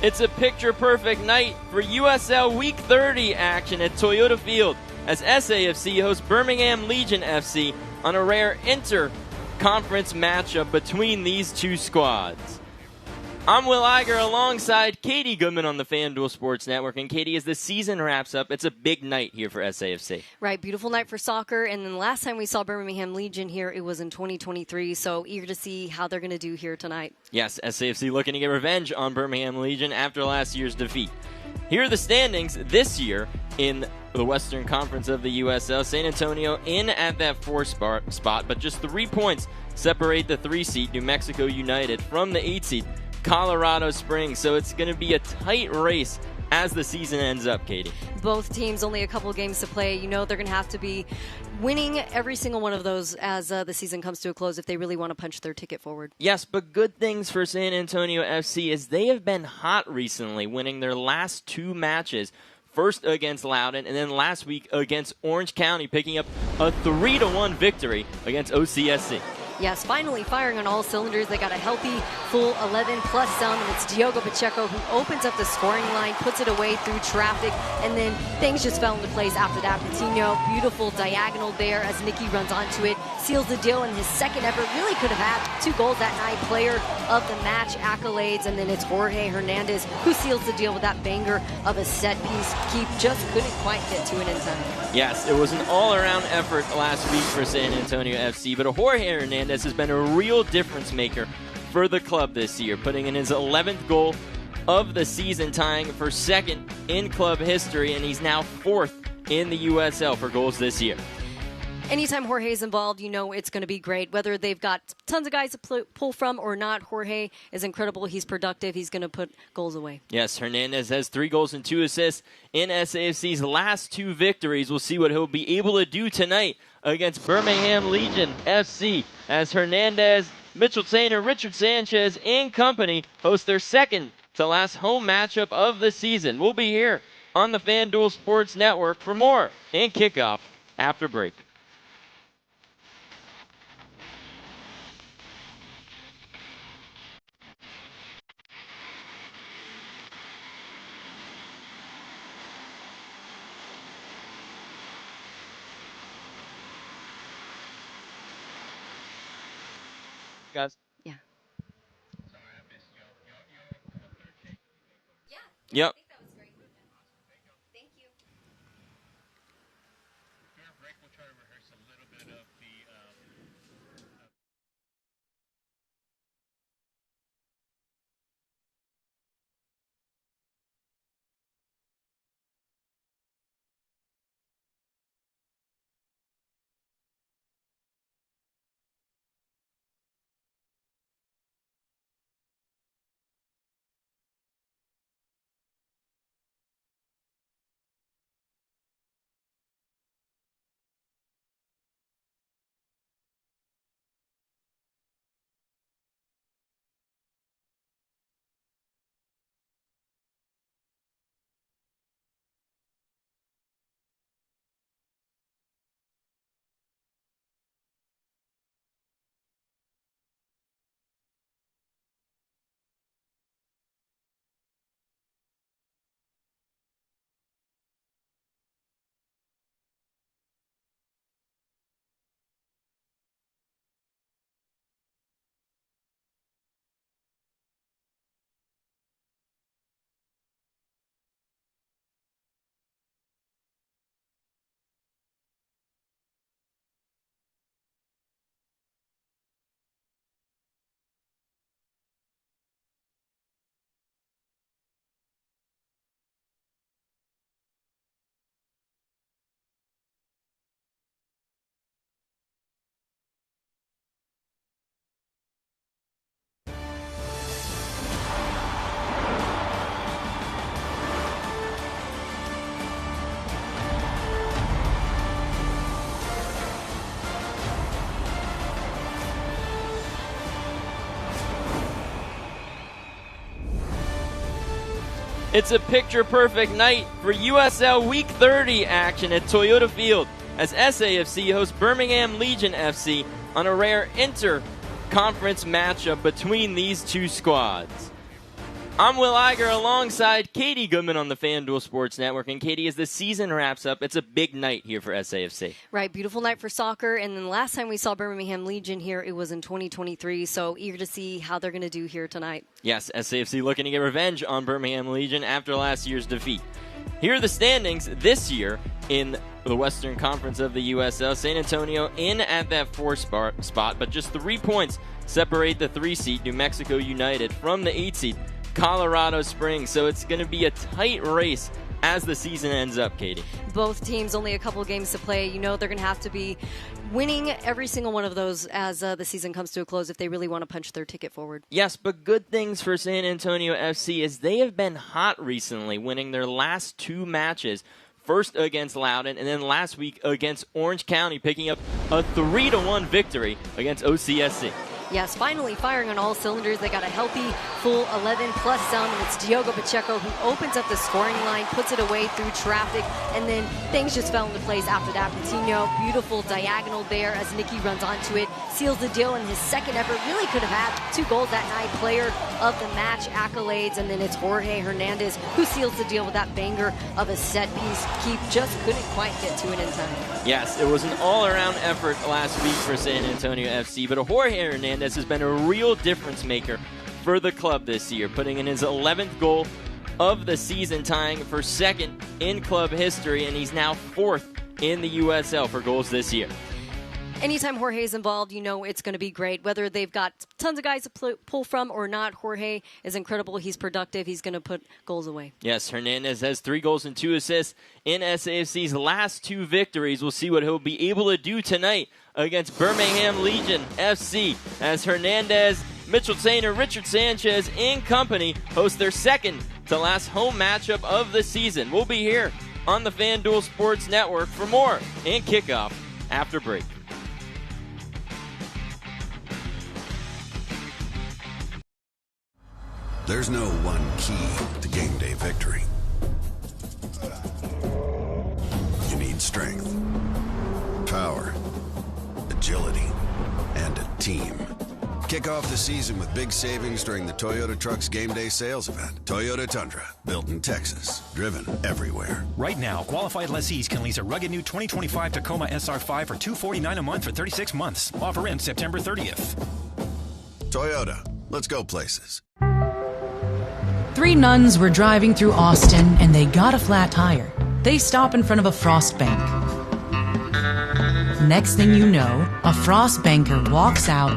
It's a picture-perfect night for USL Week 30 action at Toyota Field as SAFC hosts Birmingham Legion FC on a rare inter-conference matchup between these two squads. I'm Will Iger alongside Katie Goodman on the FanDuel Sports Network. And Katie, as the season wraps up, it's a big night here for SAFC. Right, beautiful night for soccer. And then the last time we saw Birmingham Legion here, it was in 2023. So eager to see how they're going to do here tonight. Yes, SAFC looking to get revenge on Birmingham Legion after last year's defeat. Here are the standings this year in the Western Conference of the USL. San Antonio in at that 4th spot, but just 3 points separate the 3 seed, New Mexico United, from the 8 seed, Colorado Springs. So it's going to be a tight race as the season ends up, Katie. Both teams only a couple of games to play. You know they're going to have to be winning every single one of those as the season comes to a close if they really want to punch their ticket forward. Yes, but good things for San Antonio FC is they have been hot recently, winning their last 2 matches. First against Loudoun, and then last week against Orange County, picking up a 3-1 victory against OCSC. Yes, finally firing on all cylinders. They got a healthy, full 11 plus some, and it's Diogo Pacheco who opens up the scoring line, puts it away through traffic, and then things just fell into place after that. Coutinho, beautiful diagonal there as Nicky runs onto it, seals the deal in his second effort. Really could have had 2 goals that night, player of the match accolades, and then it's Jorge Hernandez who seals the deal with that banger of a set piece. Keep just couldn't quite get to it in time. Yes, it was an all-around effort last week for San Antonio FC, but Jorge Hernandez has been a real difference maker for the club this year, putting in his 11th goal of the season, tying for 2nd in club history, and he's now 4th in the USL for goals this year. Anytime Jorge's involved, you know it's going to be great. Whether they've got tons of guys to pull from or not, Jorge is incredible. He's productive. He's going to put goals away. Yes, Hernandez has 3 goals and 2 assists in SAFC's last 2 victories. We'll see what he'll be able to do tonight against Birmingham Legion FC as Hernandez, Mitchell Tainer, Richard Sanchez, and company host their second to last home matchup of the season. We'll be here on the FanDuel Sports Network for more and kickoff after break. Guys. Yeah. Yep. I think that was great. Thank you. During break, we'll try to rehearse a little bit of the It's a picture-perfect night for USL Week 30 action at Toyota Field as SAFC hosts Birmingham Legion FC on a rare inter-conference matchup between these two squads. I'm Will Iger alongside Katie Goodman on the FanDuel Sports Network. And Katie, as the season wraps up, it's a big night here for SAFC. Right, beautiful night for soccer. And then the last time we saw Birmingham Legion here, it was in 2023. So eager to see how they're going to do here tonight. Yes, SAFC looking to get revenge on Birmingham Legion after last year's defeat. Here are the standings this year in the Western Conference of the USL. San Antonio in at that 4th spot, but just 3 points separate the 3 seed, New Mexico United, from the 8 seed, Colorado Springs. So it's going to be a tight race as the season ends up, Katie. Both teams only a couple games to play. You know they're going to have to be winning every single one of those as the season comes to a close if they really want to punch their ticket forward. Yes, but good things for San Antonio FC is they have been hot recently, winning their last 2 matches. First against Loudoun, and then last week against Orange County, picking up a 3-1 victory against OCSC. Yes, finally firing on all cylinders. They got a healthy, full 11 plus some, and it's Diogo Pacheco who opens up the scoring line, puts it away through traffic, and then things just fell into place after that. Coutinho, beautiful diagonal there as Nicky runs onto it, seals the deal in his second effort. Really could have had 2 goals that night. Player of the match accolades, and then it's Jorge Hernandez who seals the deal with that banger of a set piece. Keith just couldn't quite get to it in time. Yes, it was an all-around effort last week for San Antonio FC, but Jorge Hernandez has been a real difference maker for the club this year, putting in his 11th goal of the season, tying for 2nd in club history, and he's now 4th in the USL for goals this year. Anytime Jorge's involved, you know it's going to be great. Whether they've got tons of guys to pull from or not, Jorge is incredible. He's productive. He's going to put goals away. Yes, Hernandez has 3 goals and 2 assists in SAFC's last 2 victories. We'll see what he'll be able to do tonight against Birmingham Legion FC as Hernandez, Mitchell Tainer, Richard Sanchez in company host their second to last home matchup of the season. We'll be here on the FanDuel Sports Network for more in kickoff after break. There's no one key to game day victory. You need strength, power, agility, and a team. Kick off the season with big savings during the Toyota Trucks Game Day Sales Event. Toyota Tundra, built in Texas, driven everywhere. Right now, qualified lessees can lease a rugged new 2025 Tacoma SR5 for $249 a month for 36 months. Offer ends September 30th. Toyota, let's go places. 3 nuns were driving through Austin and they got a flat tire. They stop in front of a frost bank. Next thing you know, a frost banker walks out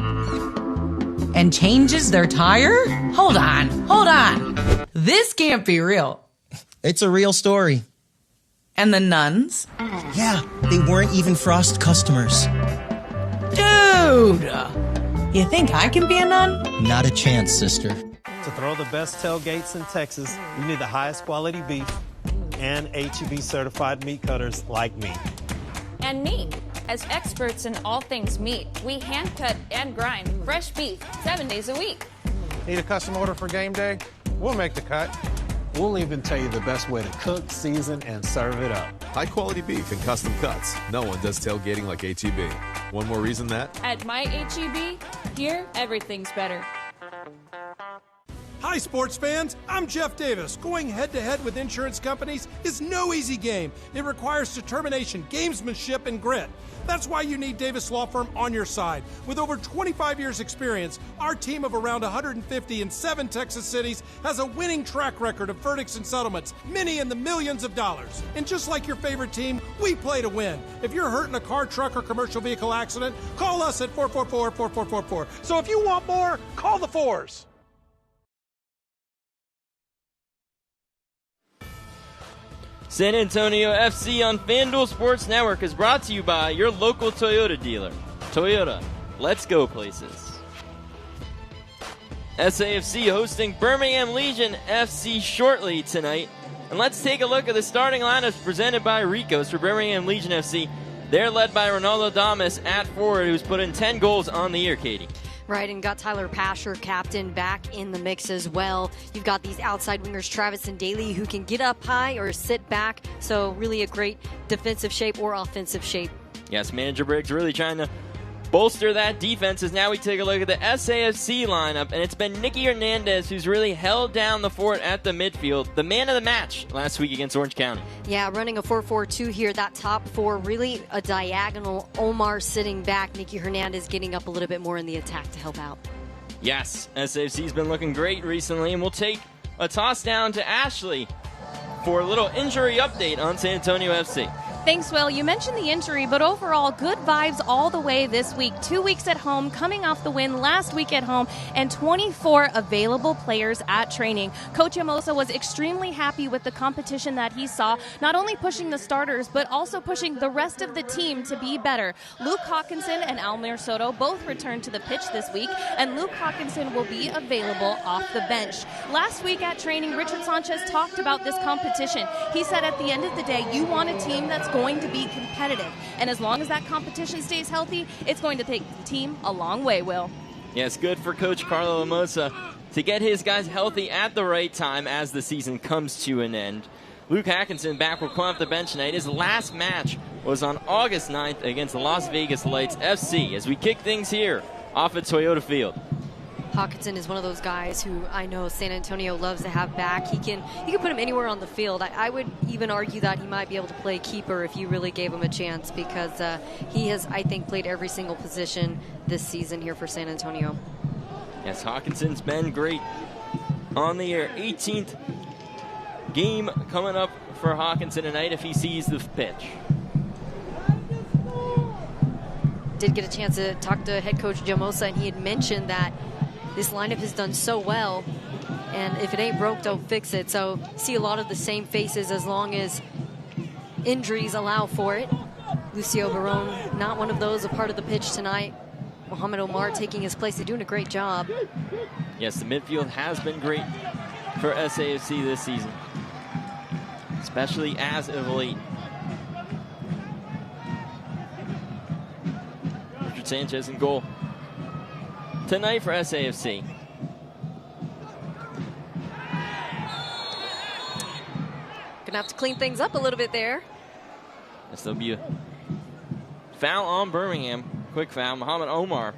and changes their tire? Hold on. This can't be real. It's a real story. And the nuns? Yeah, they weren't even Frost customers. Dude! You think I can be a nun? Not a chance, sister. To throw the best tailgates in Texas, you need the highest quality beef and HEB certified meat cutters like me. And me. As experts in all things meat, we hand cut and grind fresh beef 7 days a week. Need a custom order for game day? We'll make the cut. We'll even tell you the best way to cook, season, and serve it up. High quality beef and custom cuts. No one does tailgating like HEB. One more reason that? At my HEB, here, everything's better. Hi, sports fans. I'm Jeff Davis. Going head-to-head with insurance companies is no easy game. It requires determination, gamesmanship, and grit. That's why you need Davis Law Firm on your side. With over 25 years' experience, our team of around 150 in 7 Texas cities has a winning track record of verdicts and settlements, many in the millions of dollars. And just like your favorite team, we play to win. If you're hurt in a car, truck, or commercial vehicle accident, call us at 444-4444. So if you want more, call the fours. San Antonio FC on FanDuel Sports Network is brought to you by your local Toyota dealer. Toyota, let's go places. SAFC hosting Birmingham Legion FC shortly tonight. And let's take a look at the starting lineups presented by Ricos for Birmingham Legion FC. They're led by Ronaldo Damas at forward, who's put in 10 goals on the year, Katie. Right, and got Tyler Pasher, captain, back in the mix as well. You've got these outside wingers, Travis and Daly, who can get up high or sit back. So really a great defensive shape or offensive shape. Yes, manager Briggs really trying to bolster that defense as now we take a look at the SAFC lineup, and it's been Nicky Hernandez who's really held down the fort at the midfield, the man of the match last week against Orange County. Yeah, running a 4-4-2 here, that top four, really a diagonal. Omar sitting back, Nicky Hernandez getting up a little bit more in the attack to help out. Yes, SAFC's been looking great recently, and we'll take a toss down to Ashley for a little injury update on San Antonio FC. Thanks, Will. You mentioned the injury, but overall, good vibes all the way this week. 2 weeks at home, coming off the win last week at home, and 24 available players at training. Coach Amosa was extremely happy with the competition that he saw, not only pushing the starters, but also pushing the rest of the team to be better. Luke Hawkinson and Almir Soto both returned to the pitch this week, and Luke Hawkinson will be available off the bench. Last week at training, Richard Sanchez talked about this competition. He said at the end of the day, you want a team that's going to be competitive, and as long as that competition stays healthy, it's going to take the team a long way, Will. Yeah, it's good for Coach Carlo Amosa to get his guys healthy at the right time as the season comes to an end. Luke Hawkinson back will come off the bench tonight. His last match was on August 9th against the Las Vegas Lights FC as we kick things here off at Toyota Field. Hawkinson is one of those guys who I know San Antonio loves to have back. You can put him anywhere on the field. I would even argue that he might be able to play keeper if you really gave him a chance, because he has, I think, played every single position this season here for San Antonio. Yes, Hawkinson's been great on the air. 18th game coming up for Hawkinson tonight if he sees the pitch. Did get a chance to talk to head coach Jamosa, and he had mentioned that this lineup has done so well, and if it ain't broke, don't fix it. So see a lot of the same faces as long as injuries allow for it. Lucio Barone, not one of those, a part of the pitch tonight. Mohamed Omar taking his place. They're doing a great job. Yes, the midfield has been great for SAFC this season, especially as of late. Richard Sanchez in goal tonight for SAFC. Gonna have to clean things up a little bit there. Yes, there'll be a foul on Birmingham. Quick foul. Mohamed Omar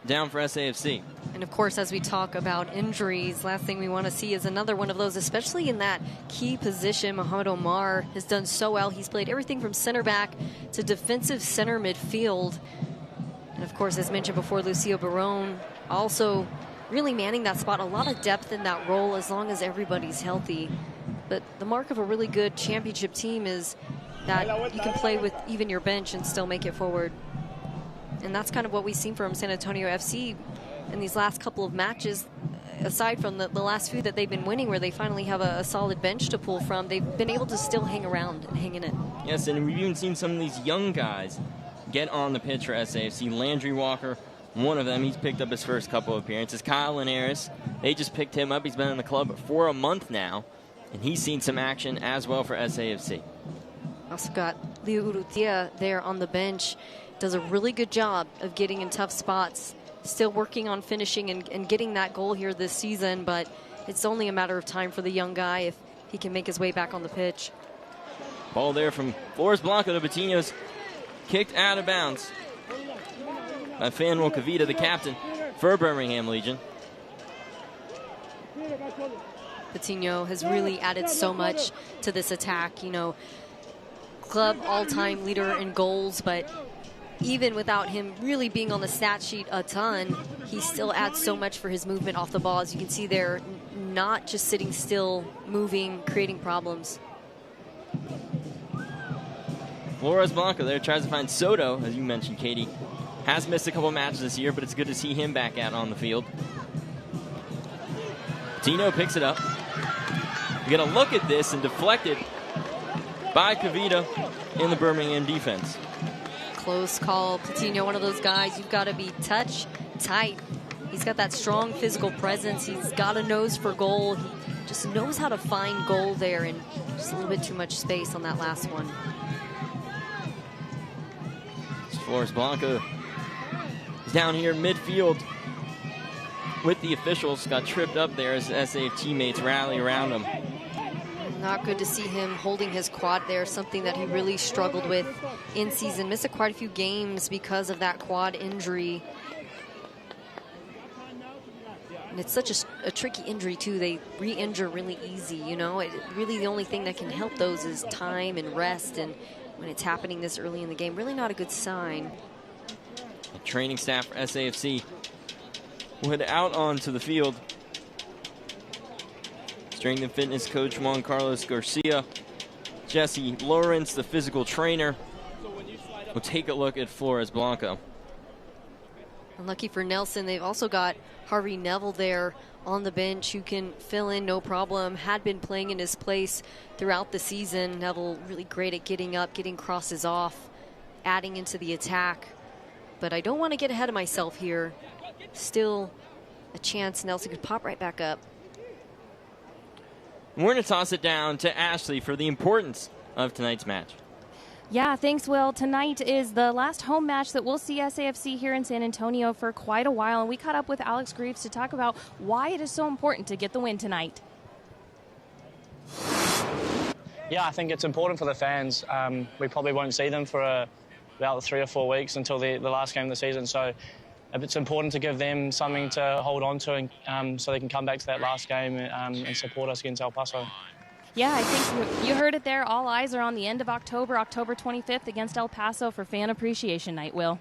down for SAFC. And of course, as we talk about injuries, last thing we want to see is another one of those, especially in that key position. Mohamed Omar has done so well. He's played everything from center back to defensive center midfield. And of course, as mentioned before, Lucio Barone also really manning that spot. A lot of depth in that role as long as everybody's healthy. But the mark of a really good championship team is that you can play with even your bench and still make it forward. And that's kind of what we've seen from San Antonio FC in these last couple of matches, aside from the last few that they've been winning where they finally have a solid bench to pull from. They've been able to still hang around and hang in it. Yes, and we've even seen some of these young guys get on the pitch for SAFC. Landry Walker, one of them, he's picked up his first couple of appearances. Kyle Linares, they just picked him up. He's been in the club for a month now, and he's seen some action as well for SAFC. Also got Leo Urrutia there on the bench. Does a really good job of getting in tough spots. Still working on finishing and getting that goal here this season, but it's only a matter of time for the young guy if he can make his way back on the pitch. Ball there from Flores Blanco to Patiño's kicked out of bounds by Fanuel Cavita, the captain for Birmingham Legion. Patiño has really added so much to this attack. You know, club all-time leader in goals, but even without him really being on the stat sheet a ton, he still adds so much for his movement off the ball. As you can see there, not just sitting still, moving, creating problems. Flores Blanco there tries to find Soto, as you mentioned, Katie. Has missed a couple matches this year, but it's good to see him back out on the field. Tino picks it up. You get a look at this and deflected by Cavita in the Birmingham defense. Close call. Patiño, one of those guys, you've got to be touch tight. He's got that strong physical presence. He's got a nose for goal. He just knows how to find goal there, and just a little bit too much space on that last one. Flores Blanco is down here midfield with the officials. Got tripped up there as SAF teammates rally around him. Not good to see him holding his quad there, something that he really struggled with in season. Missed quite a few games because of that quad injury. And it's such a tricky injury, too. They re-injure really easy, you know. Really the only thing that can help those is time and rest. And when it's happening this early in the game, really not a good sign. The training staff for SAFC will head out onto the field. Strength and fitness coach Juan Carlos Garcia, Jesse Lawrence, the physical trainer. We'll take a look at Flores Blanco. Unlucky for Nelson, they've also got Harvey Neville there on the bench who can fill in no problem. Had been playing in his place throughout the season. Neville really great at getting up, getting crosses off, adding into the attack. But I don't want to get ahead of myself here. Still a chance Nelson could pop right back up. We're going to toss it down to Ashley for the importance of tonight's match. Yeah, thanks, Will. Tonight is the last home match that we'll see SAFC here in San Antonio for quite a while, and we caught up with Alex Greaves to talk about why it is so important to get the win tonight. Yeah, I think it's important for the fans. We probably won't see them for about 3 or 4 weeks until the last game of the season, so it's important to give them something to hold on to and, so they can come back to that last game and support us against El Paso. Yeah, I think you heard it there. All eyes are on the end of October, October 25th against El Paso for Fan Appreciation Night, Will.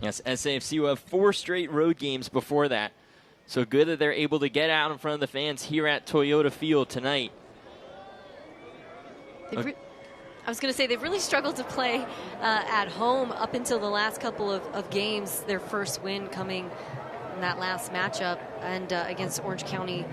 Yes, SAFC will have 4 straight road games before that. So good that they're able to get out in front of the fans here at Toyota Field tonight. I was going to say, they've really struggled to play at home up until the last couple of games. Their first win coming in that last matchup and against Orange County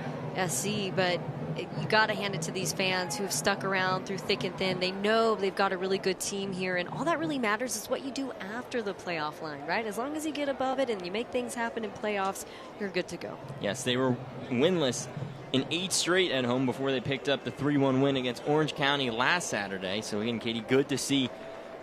SC. But you got to hand it to these fans who have stuck around through thick and thin. They know they've got a really good team here, and all that really matters is what you do after the playoff line, right? As long as you get above it and you make things happen in playoffs, you're good to go. Yes, they were winless in 8 straight at home before they picked up the 3-1 win against Orange County last Saturday. So again, Katie, good to see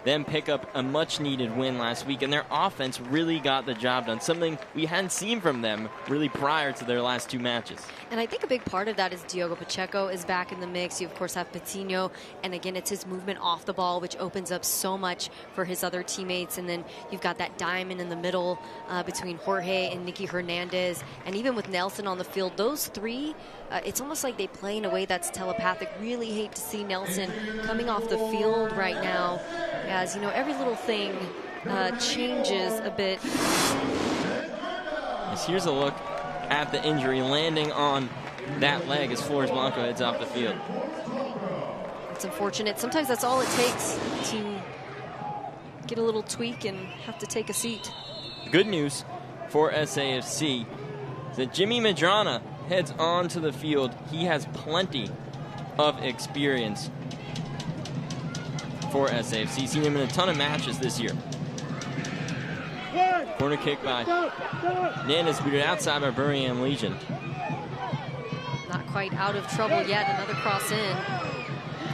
them pick up a much-needed win last week, and their offense really got the job done, something we hadn't seen from them really prior to their last 2 matches. And I think a big part of that is Diogo Pacheco is back in the mix. You, of course, have Patino, and again, it's his movement off the ball, which opens up so much for his other teammates. And then you've got that diamond in the middle between Jorge and Nicky Hernandez, and even with Nelson on the field, those 3, it's almost like they play in a way that's telepathic. Really hate to see Nelson coming off the field right now, as you know, every little thing changes a bit. Yes, here's a look at the injury landing on that leg as Flores Blanco heads off the field. It's unfortunate. Sometimes that's all it takes to get a little tweak and have to take a seat. Good news for SAFC is that Jimmy Medrana heads onto the field. He has plenty of experience for SAFC. Seen him in a ton of matches this year. Corner kick by Hernandez, booted outside by Birmingham Legion. Not quite out of trouble yet. Another cross in.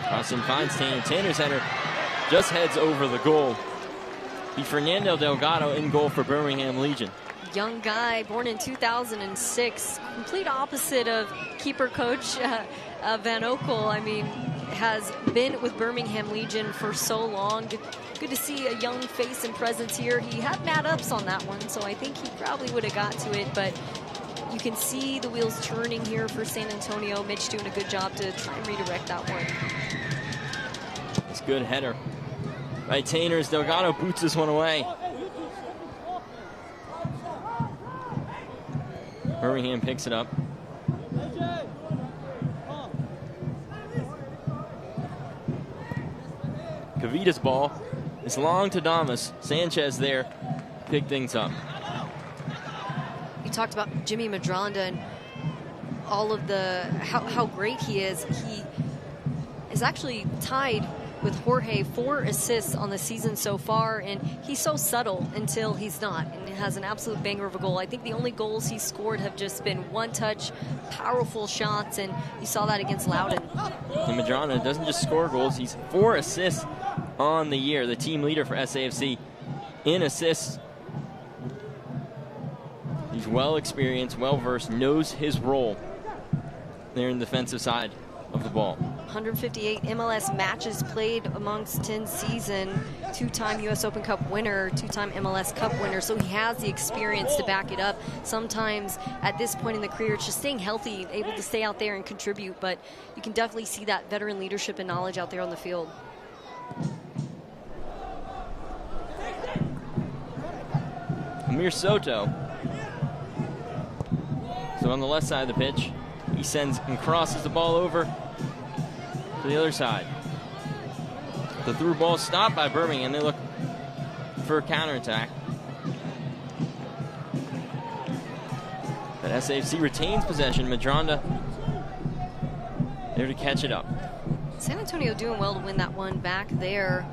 Cross in finds Tanner. Tanner's header just heads over the goal. The Fernando Delgado in goal for Birmingham Legion. Young guy, born in 2006. Complete opposite of keeper coach Van Okel. I mean, has been with Birmingham Legion for so long. Good to see a young face and presence here. He had mad ups on that one, so I think he probably would have got to it, but you can see the wheels turning here for San Antonio. Mitch doing a good job to try and redirect that one. It's a good header by Tainers. Delgado boots this one away. Birmingham picks it up. Kavita's ball is long to Damas. Sanchez there, pick things up. You talked about Jimmy Medrana and all of the how great he is. He is actually tied with Jorge 4 assists on the season so far, and he's so subtle until he's not, and has an absolute banger of a goal. I think the only goals he scored have just been one-touch, powerful shots, and you saw that against Loudoun. And Medrana doesn't just score goals, he's 4 assists on the year, the team leader for SAFC in assists. He's well experienced, well versed, knows his role there in the defensive side of the ball. 158 MLS matches played amongst 10 season, 2-time US Open Cup winner, 2-time MLS Cup winner, so he has the experience to back it up. Sometimes at this point in the career, it's just staying healthy, able to stay out there and contribute, but you can definitely see that veteran leadership and knowledge out there on the field. Amir Soto. So on the left side of the pitch, he sends and crosses the ball over to the other side. The through ball stopped by Birmingham. They look for a counterattack. But SAFC retains possession. Madronda there to catch it up. San Antonio doing well to win that one back there.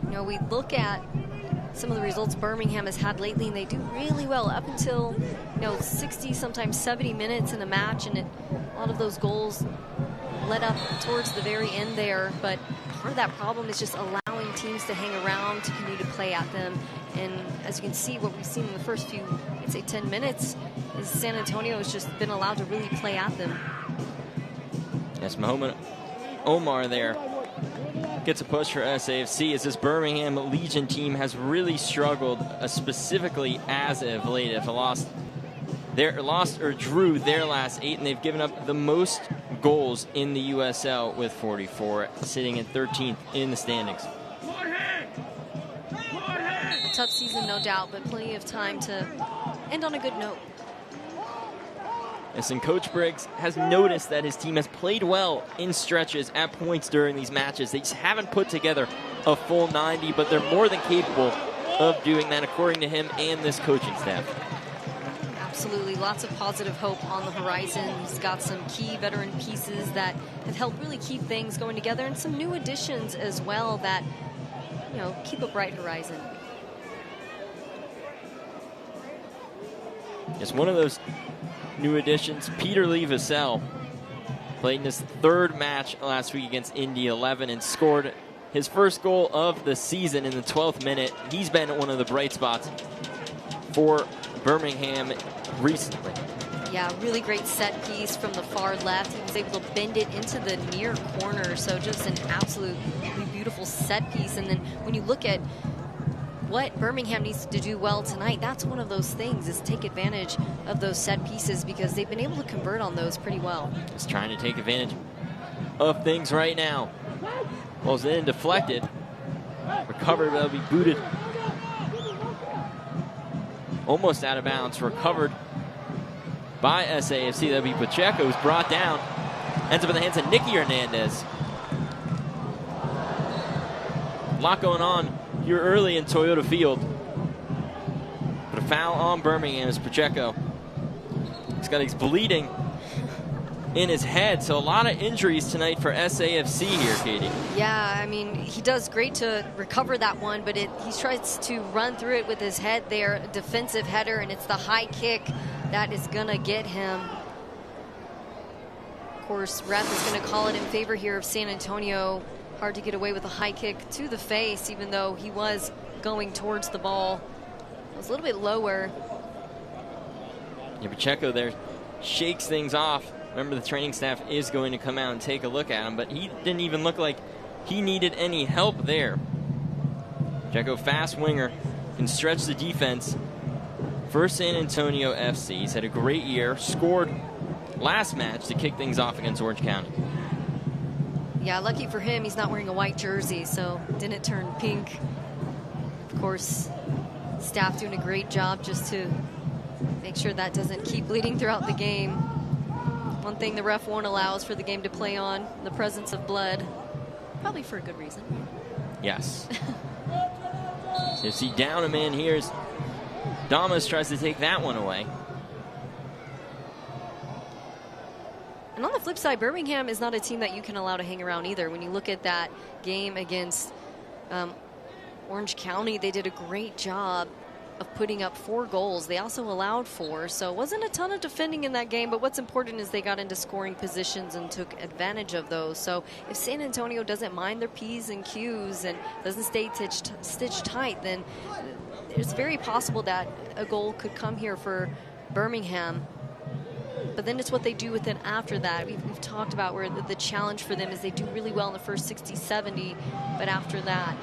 You know, we look at some of the results Birmingham has had lately, and they do really well up until, you know, 60, sometimes 70 minutes in a match, and a lot of those goals led up towards the very end there. But part of that problem is just allowing teams to hang around, to continue to play at them. And as you can see, what we've seen in the first few, I'd say 10 minutes, is San Antonio has just been allowed to really play at them. Yes, Mohamed Omar there gets a push for SAFC as this Birmingham Legion team has really struggled, specifically as of late. If lost or drew their last 8, and they've given up the most goals in the USL with 44, sitting in 13th in the standings. A tough season, no doubt, but plenty of time to end on a good note. Yes, and Coach Briggs has noticed that his team has played well in stretches at points during these matches. They just haven't put together a full 90, but they're more than capable of doing that, according to him and this coaching staff. Absolutely, lots of positive hope on the horizon. He's got some key veteran pieces that have helped really keep things going together, and some new additions as well that, you know, keep a bright horizon. Yes, one of those new additions, Peter Lee Vassell, played in his 3rd match last week against Indy 11 and scored his first goal of the season in the 12th minute. He's been one of the bright spots for Birmingham recently. Yeah, really great set piece from the far left. He was able to bend it into the near corner, so just an absolutely beautiful set piece. And then when you look at what Birmingham needs to do well tonight, that's one of those things, is take advantage of those set pieces, because they've been able to convert on those pretty well. Just trying to take advantage of things right now. Ball's in, deflected. Recovered, but that'll be booted. Almost out of bounds, recovered by SAFC. That'll be Pacheco, who's brought down. Ends up in the hands of Nicky Hernandez. A lot going on here early in Toyota Field. But a foul on Birmingham as Pacheco. He's bleeding in his head, so a lot of injuries tonight for SAFC here, Katie. Yeah, I mean, he does great to recover that one, but he tries to run through it with his head there, a defensive header, and it's the high kick that is going to get him. Of course, ref is going to call it in favor here of San Antonio. Hard to get away with a high kick to the face, even though he was going towards the ball. It was a little bit lower. Yeah, Pacheco there shakes things off. Remember, the training staff is going to come out and take a look at him, but he didn't even look like he needed any help there. Pacheco, fast winger, can stretch the defense for San Antonio FC. He's had a great year, scored last match to kick things off against Orange County. Yeah, lucky for him, he's not wearing a white jersey, so didn't turn pink. Of course, staff doing a great job just to make sure that doesn't keep bleeding throughout the game. One thing the ref won't allow is for the game to play on the presence of blood. Probably for a good reason. Yes. So you see down a man here as Damas tries to take that one away. And on the flip side, Birmingham is not a team that you can allow to hang around either. When you look at that game against Orange County, they did a great job of putting up 4 goals. They also allowed 4, so it wasn't a ton of defending in that game, but what's important is they got into scoring positions and took advantage of those. So if San Antonio doesn't mind their P's and Q's and doesn't stay stitched tight, then it's very possible that a goal could come here for Birmingham. But then it's what they do with it after that. We've talked about where the challenge for them is they do really well in the first 60, 70, but after that.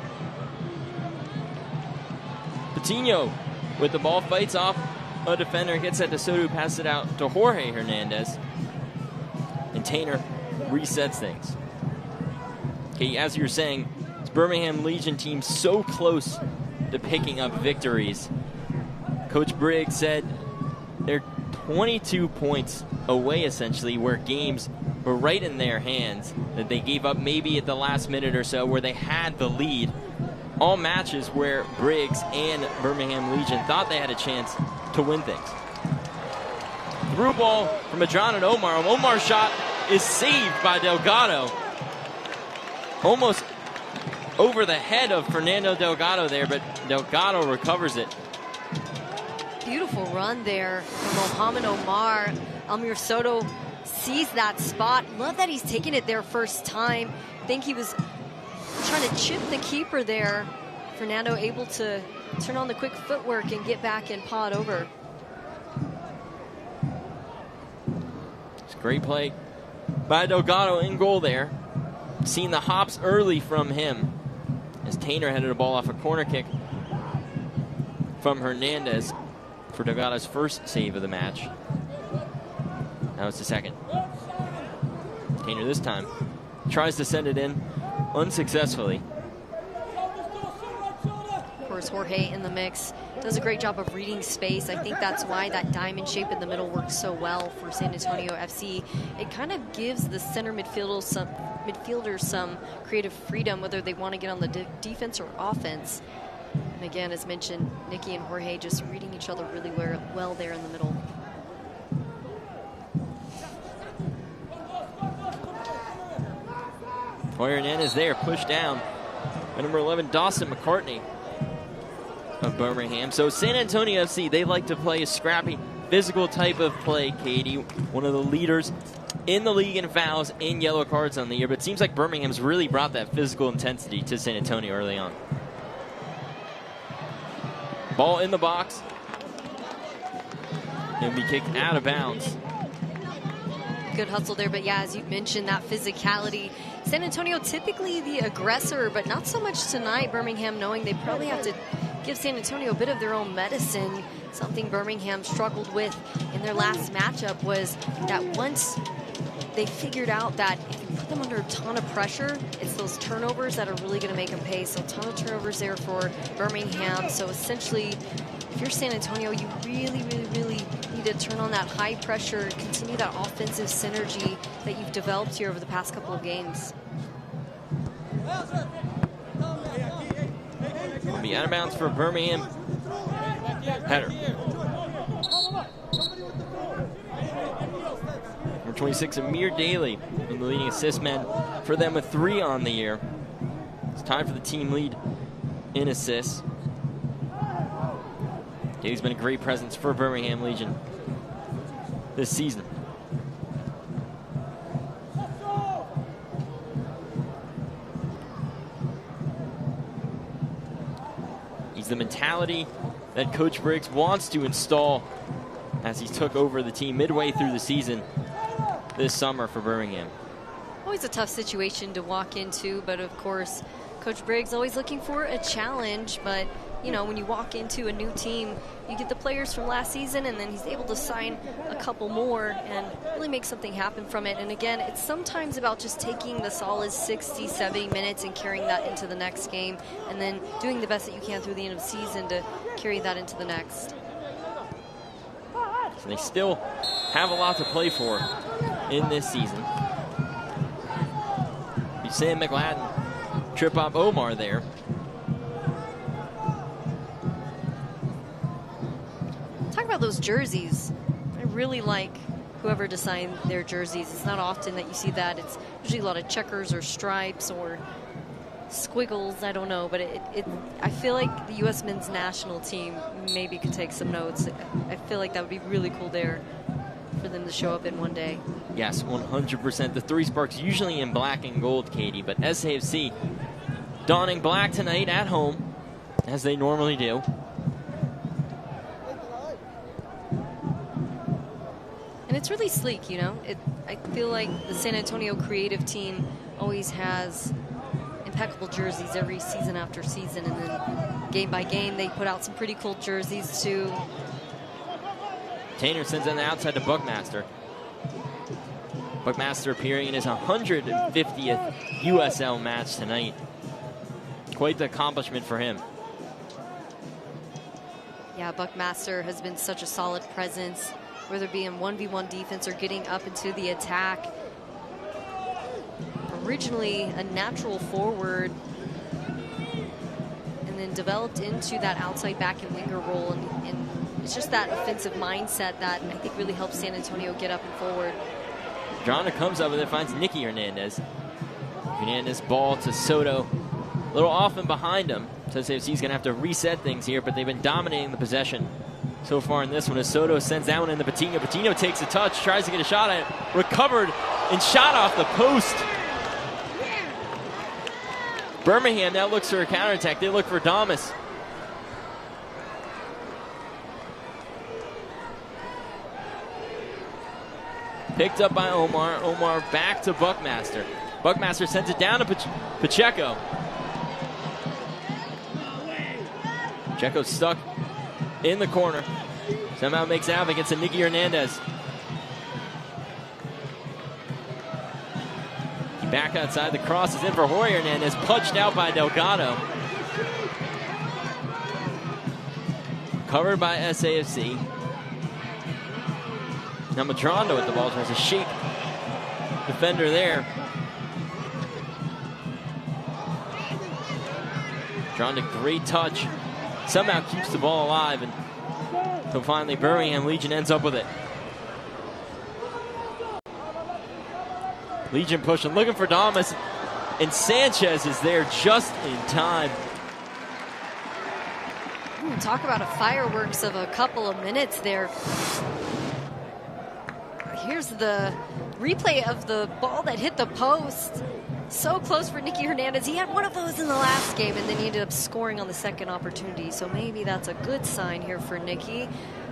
Patino with the ball, fights off a defender, gets that to Soto, passes it out to Jorge Hernandez. And Tainer resets things. Okay, as you were saying, this Birmingham Legion team so close to picking up victories. Coach Briggs said they're 22 points away, essentially, where games were right in their hands, that they gave up maybe at the last minute or so where they had the lead. All matches where Briggs and Birmingham Legion thought they had a chance to win things. Through ball from Adrian and Omar. Omar's shot is saved by Delgado. Almost over the head of Fernando Delgado there, but Delgado recovers it. Beautiful run there from Mohamed Omar. Almir Soto sees that spot. Love that he's taking it there first time. I think he was trying to chip the keeper there. Fernando able to turn on the quick footwork and get back and paw it over. It's a great play by Delgado in goal there. Seen the hops early from him as Tainer headed the ball off a corner kick from Hernandez for Delgado's first save of the match. Now it's the second. Tainer this time tries to send it in unsuccessfully. Of course, Jorge in the mix does a great job of reading space. I think that's why that diamond shape in the middle works so well for San Antonio FC. It kind of gives the center midfielders some creative freedom, whether they want to get on the defense or offense. And again, as mentioned, Nicky and Jorge just reading each other really well there in the middle. Jorge Hernandez there, pushed down by number 11, Dawson McCartney of Birmingham. So San Antonio FC, they like to play a scrappy, physical type of play, Katie. One of the leaders in the league in fouls and yellow cards on the year, but it seems like Birmingham's really brought that physical intensity to San Antonio early on. Ball in the box. And be kicked out of bounds. Good hustle there, but yeah, as you mentioned, that physicality. San Antonio typically the aggressor, but not so much tonight. Birmingham knowing they probably have to give San Antonio a bit of their own medicine. Something Birmingham struggled with in their last matchup was that once they figured out that if you put them under a ton of pressure, it's those turnovers that are really going to make them pay. So a ton of turnovers there for Birmingham. So essentially, if you're San Antonio, you really need to turn on that high pressure, continue that offensive synergy that you've developed here over the past couple of games. Will be out of bounds for Birmingham. Header. Number 26, Amir Daly, the leading assist man for them with 3 on the year. It's time for the team lead in assists. Daly's been a great presence for Birmingham Legion this season. He's the mentality that Coach Briggs wants to install as he took over the team midway through the season this summer for Birmingham. Always a tough situation to walk into, but of course, Coach Briggs always looking for a challenge. But you know, when you walk into a new team, you get the players from last season, and then he's able to sign a couple more and really make something happen from it. And again, it's sometimes about just taking the solid 60, 70 minutes and carrying that into the next game, and then doing the best that you can through the end of the season to carry that into the next. So they still have a lot to play for in this season. Sam McLadden trip up Omar there. Talk about those jerseys. I really like whoever designed their jerseys. It's not often that you see that. It's usually a lot of checkers or stripes or squiggles. I don't know, but I feel like the U.S. men's national team maybe could take some notes. I feel like that would be really cool there for them to show up in one day. Yes, 100%. The Three Sparks usually in black and gold, Katie, but SAFC donning black tonight at home, as they normally do. And it's really sleek, you know. I feel like the San Antonio creative team always has impeccable jerseys every season after season, and then game by game they put out some pretty cool jerseys too. Tainer sends on the outside to Buckmaster. Buckmaster appearing in his 150th USL match tonight. Quite the accomplishment for him. Yeah, Buckmaster has been such a solid presence, whether it be in 1v1 defense or getting up into the attack. Originally a natural forward, and then developed into that outside back and winger role, and it's just that offensive mindset that I think really helps San Antonio get up and forward. Drona comes up with it, finds Nicky Hernandez. Hernandez ball to Soto. A little off and behind him. SAFC's going to have to reset things here, but they've been dominating the possession so far in this one as Soto sends that one into Patino. Patino takes a touch, tries to get a shot at it, recovered and shot off the post. Birmingham now looks for a counterattack. They look for Damas. Picked up by Omar. Omar back to Buckmaster. Buckmaster sends it down to Pacheco. Pacheco stuck in the corner. Somehow makes out against Nicky Hernandez. Back outside, the cross is in for Jorge Hernandez, punched out by Delgado. Covered by SAFC. Now Madrando with the ball, tries to shake defender there. Madrando, great touch. Somehow keeps the ball alive, and so finally Birmingham Legion ends up with it. Legion pushing, looking for Damas, and Sanchez is there just in time. Talk about a fireworks of a couple of minutes there. Here's the replay of the ball that hit the post. So close for Nicky Hernandez. He had one of those in the last game, and then he ended up scoring on the second opportunity. So maybe that's a good sign here for Nicky.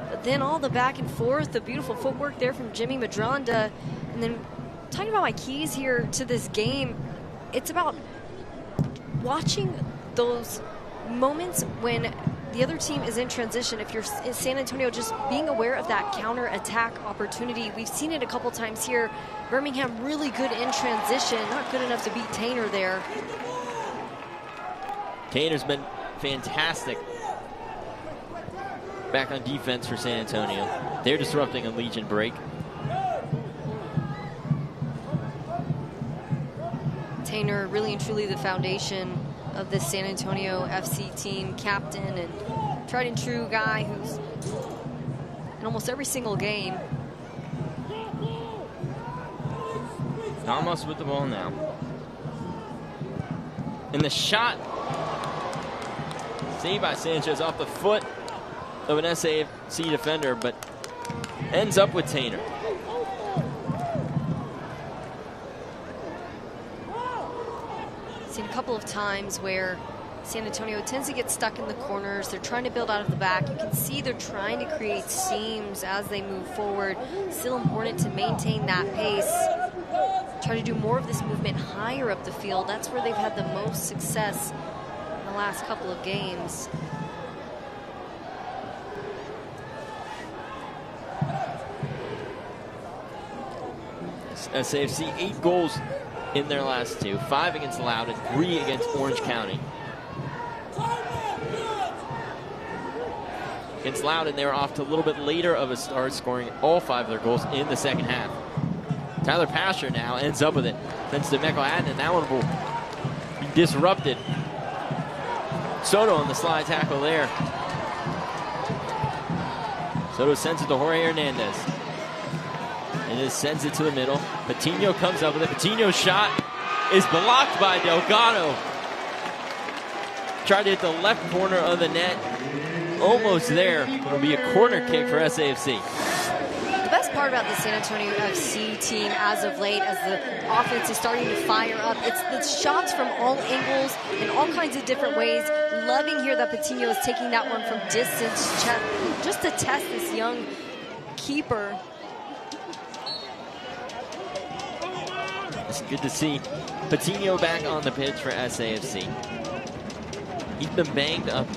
But then all the back and forth, the beautiful footwork there from Jimmy Madrando. And then talking about my keys here to this game, it's about watching those moments when the other team is in transition. If you're San Antonio, just being aware of that counter-attack opportunity. We've seen it a couple times here. Birmingham really good in transition, not good enough to beat Tainer there. Tainer's been fantastic back on defense for San Antonio. They're disrupting a Legion break. Tainer really and truly the foundation of this San Antonio FC team, captain and tried and true guy who's in almost every single game. Almost with the ball now. And the shot saved by Sanchez off the foot of an SAFC defender, but ends up with Tainer. Seen a couple of times where San Antonio tends to get stuck in the corners. They're trying to build out of the back. You can see they're trying to create seams as they move forward. Still important to maintain that pace. Try to do more of this movement higher up the field. That's where they've had the most success in the last couple of games. SAFC 8 goals in their last two, 5 against Loudoun, 3 against Orange County. Against Loudoun, they were off to a little bit later of a start, scoring all 5 of their goals in the second half. Tyler Pasher now ends up with it. Sends to Mekko-Adnan, and that one will be disrupted. Soto on the slide tackle there. Soto sends it to Jorge Hernandez. And just sends it to the middle. Patino comes up with it. Patino's shot is blocked by Delgado. Tried to hit the left corner of the net. Almost there. It'll be a corner kick for SAFC. The best part about the San Antonio FC team as of late, as the offense is starting to fire up, it's the shots from all angles in all kinds of different ways. Loving here that Patino is taking that one from distance just to test this young keeper. It's good to see Patino back on the pitch for SAFC. He's been banged up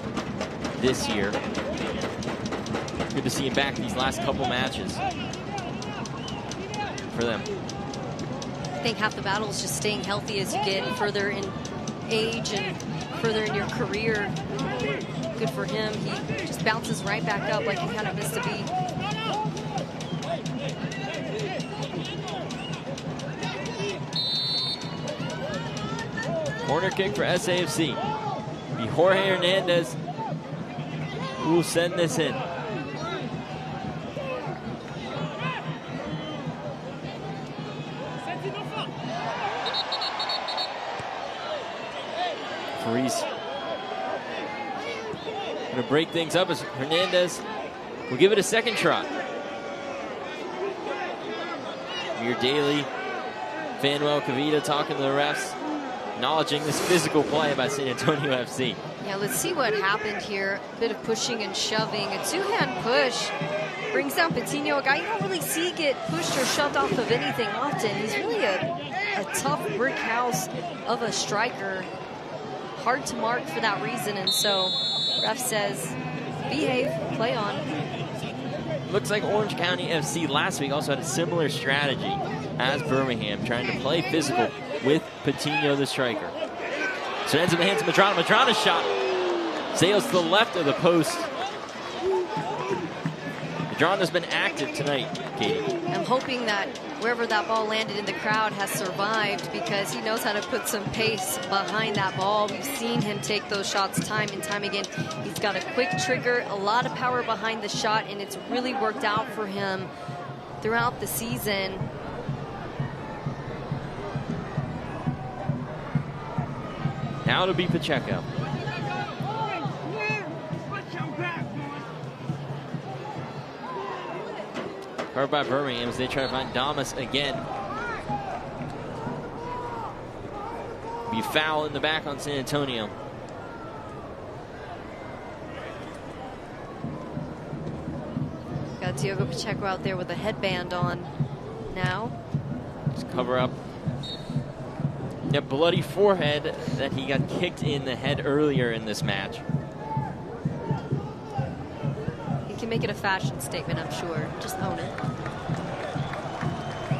this year. Good to see him back these last couple matches for them. I think half the battle is just staying healthy as you get further in age and further in your career. Good for him. He just bounces right back up like he kind of missed a beat. Corner kick for SAFC. Be Jorge Hernandez who will send this in. Freeze. Gonna break things up as Hernandez will give it a second try. Your Daly, Fanuel Cavita talking to the refs, acknowledging this physical play by San Antonio FC. Yeah, let's see what happened here. A bit of pushing and shoving. A two-hand push brings down Patino, a guy you don't really see get pushed or shoved off of anything often. He's really a tough brick house of a striker. Hard to mark for that reason, and so ref says, behave, play on. Looks like Orange County FC last week also had a similar strategy as Birmingham, trying to play physical with Patino, the striker. So it ends in the hands of Madrano. Madrano's shot sails to the left of the post. Madrano's been active tonight, Katie. I'm hoping that wherever that ball landed in the crowd has survived, because he knows how to put some pace behind that ball. We've seen him take those shots time and time again. He's got a quick trigger, a lot of power behind the shot, and it's really worked out for him throughout the season. Now it'll be Pacheco. Covered by Birmingham as they try to find Damas again. Be foul in the back on San Antonio. Got Diogo Pacheco out there with a headband on now. Just cover up. Yeah, bloody forehead that he got kicked in the head earlier in this match. He can make it a fashion statement, I'm sure. Just own it.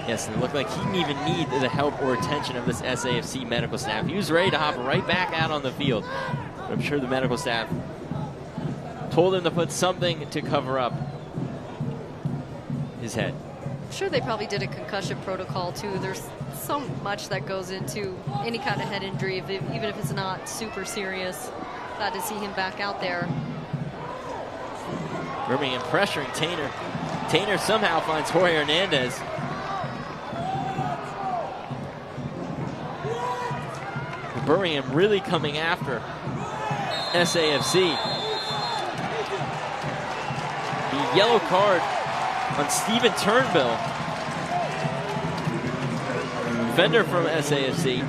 Yes, and it looked like he didn't even need the help or attention of this SAFC medical staff. He was ready to hop right back out on the field. But I'm sure the medical staff told him to put something to cover up his head. I'm sure they probably did a concussion protocol too. There's so much that goes into any kind of head injury, even if it's not super serious. Glad to see him back out there. Birmingham pressuring Tainer. Tainer somehow finds Jorge Hernandez. Birmingham really coming after SAFC. The yellow card on Steven Turnbull. Defender from SAFC.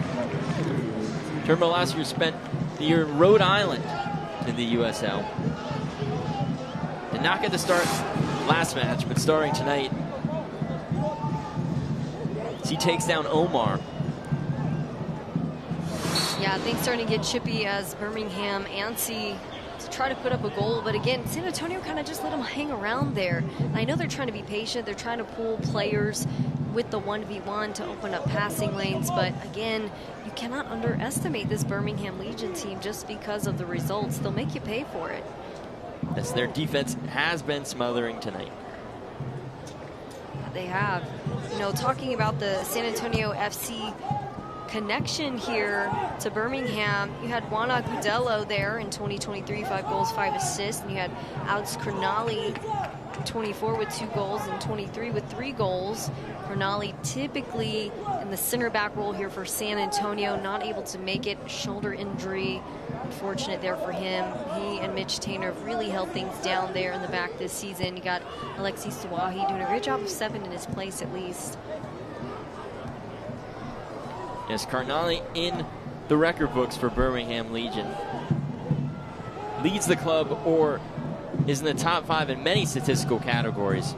Turnbull last year spent the year in Rhode Island in the USL. Did not get to start last match, but starting tonight. As he takes down Omar. Yeah, things starting to get chippy as Birmingham antsy to try to put up a goal. But again, San Antonio kind of just let them hang around there. And I know they're trying to be patient. They're trying to pull players with the 1v1 to open up passing lanes. But again, you cannot underestimate this Birmingham Legion team just because of the results. They'll make you pay for it. Yes, their defense has been smothering tonight. They have. You know, talking about the San Antonio FC connection here to Birmingham, you had Juan Agudelo there in 2023, 5 goals, 5 assists, and you had Alex Cronali, 24 with 2 goals, and 23 with 3 goals. Cronali typically in the center back role here for San Antonio, not able to make it, shoulder injury. Unfortunate there for him. He and Mitch Tainer have really held things down there in the back this season. You got Alexi Suwahi doing a great job of 7 in his place at least. Yes, Carnali in the record books for Birmingham Legion. Leads the club or is in the top 5 in many statistical categories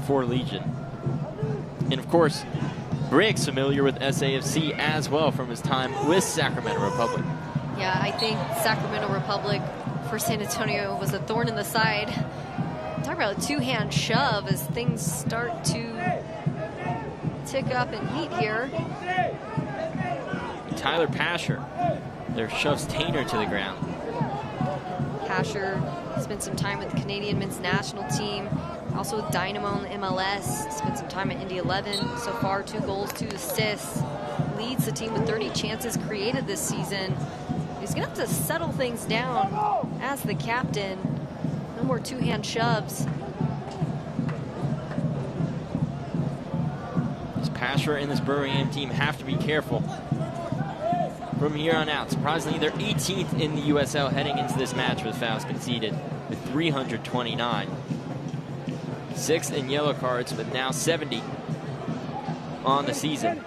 for Legion. And of course, Briggs familiar with SAFC as well from his time with Sacramento Republic. Yeah, I think Sacramento Republic for San Antonio was a thorn in the side. Talk about a two-hand shove as things start to tick up in heat here. Tyler Pasher there shoves Tainer to the ground. Pasher spent some time with the Canadian men's national team, also with Dynamo in the MLS, spent some time at Indy 11. So far, 2 goals, 2 assists. Leads the team with 30 chances created this season. He's going to have to settle things down as the captain. No more two-hand shoves. This Pasher and this Birmingham team have to be careful from here on out. Surprisingly, they're 18th in the USL heading into this match with fouls conceded with 329. 6th in yellow cards, but now 70 on the season.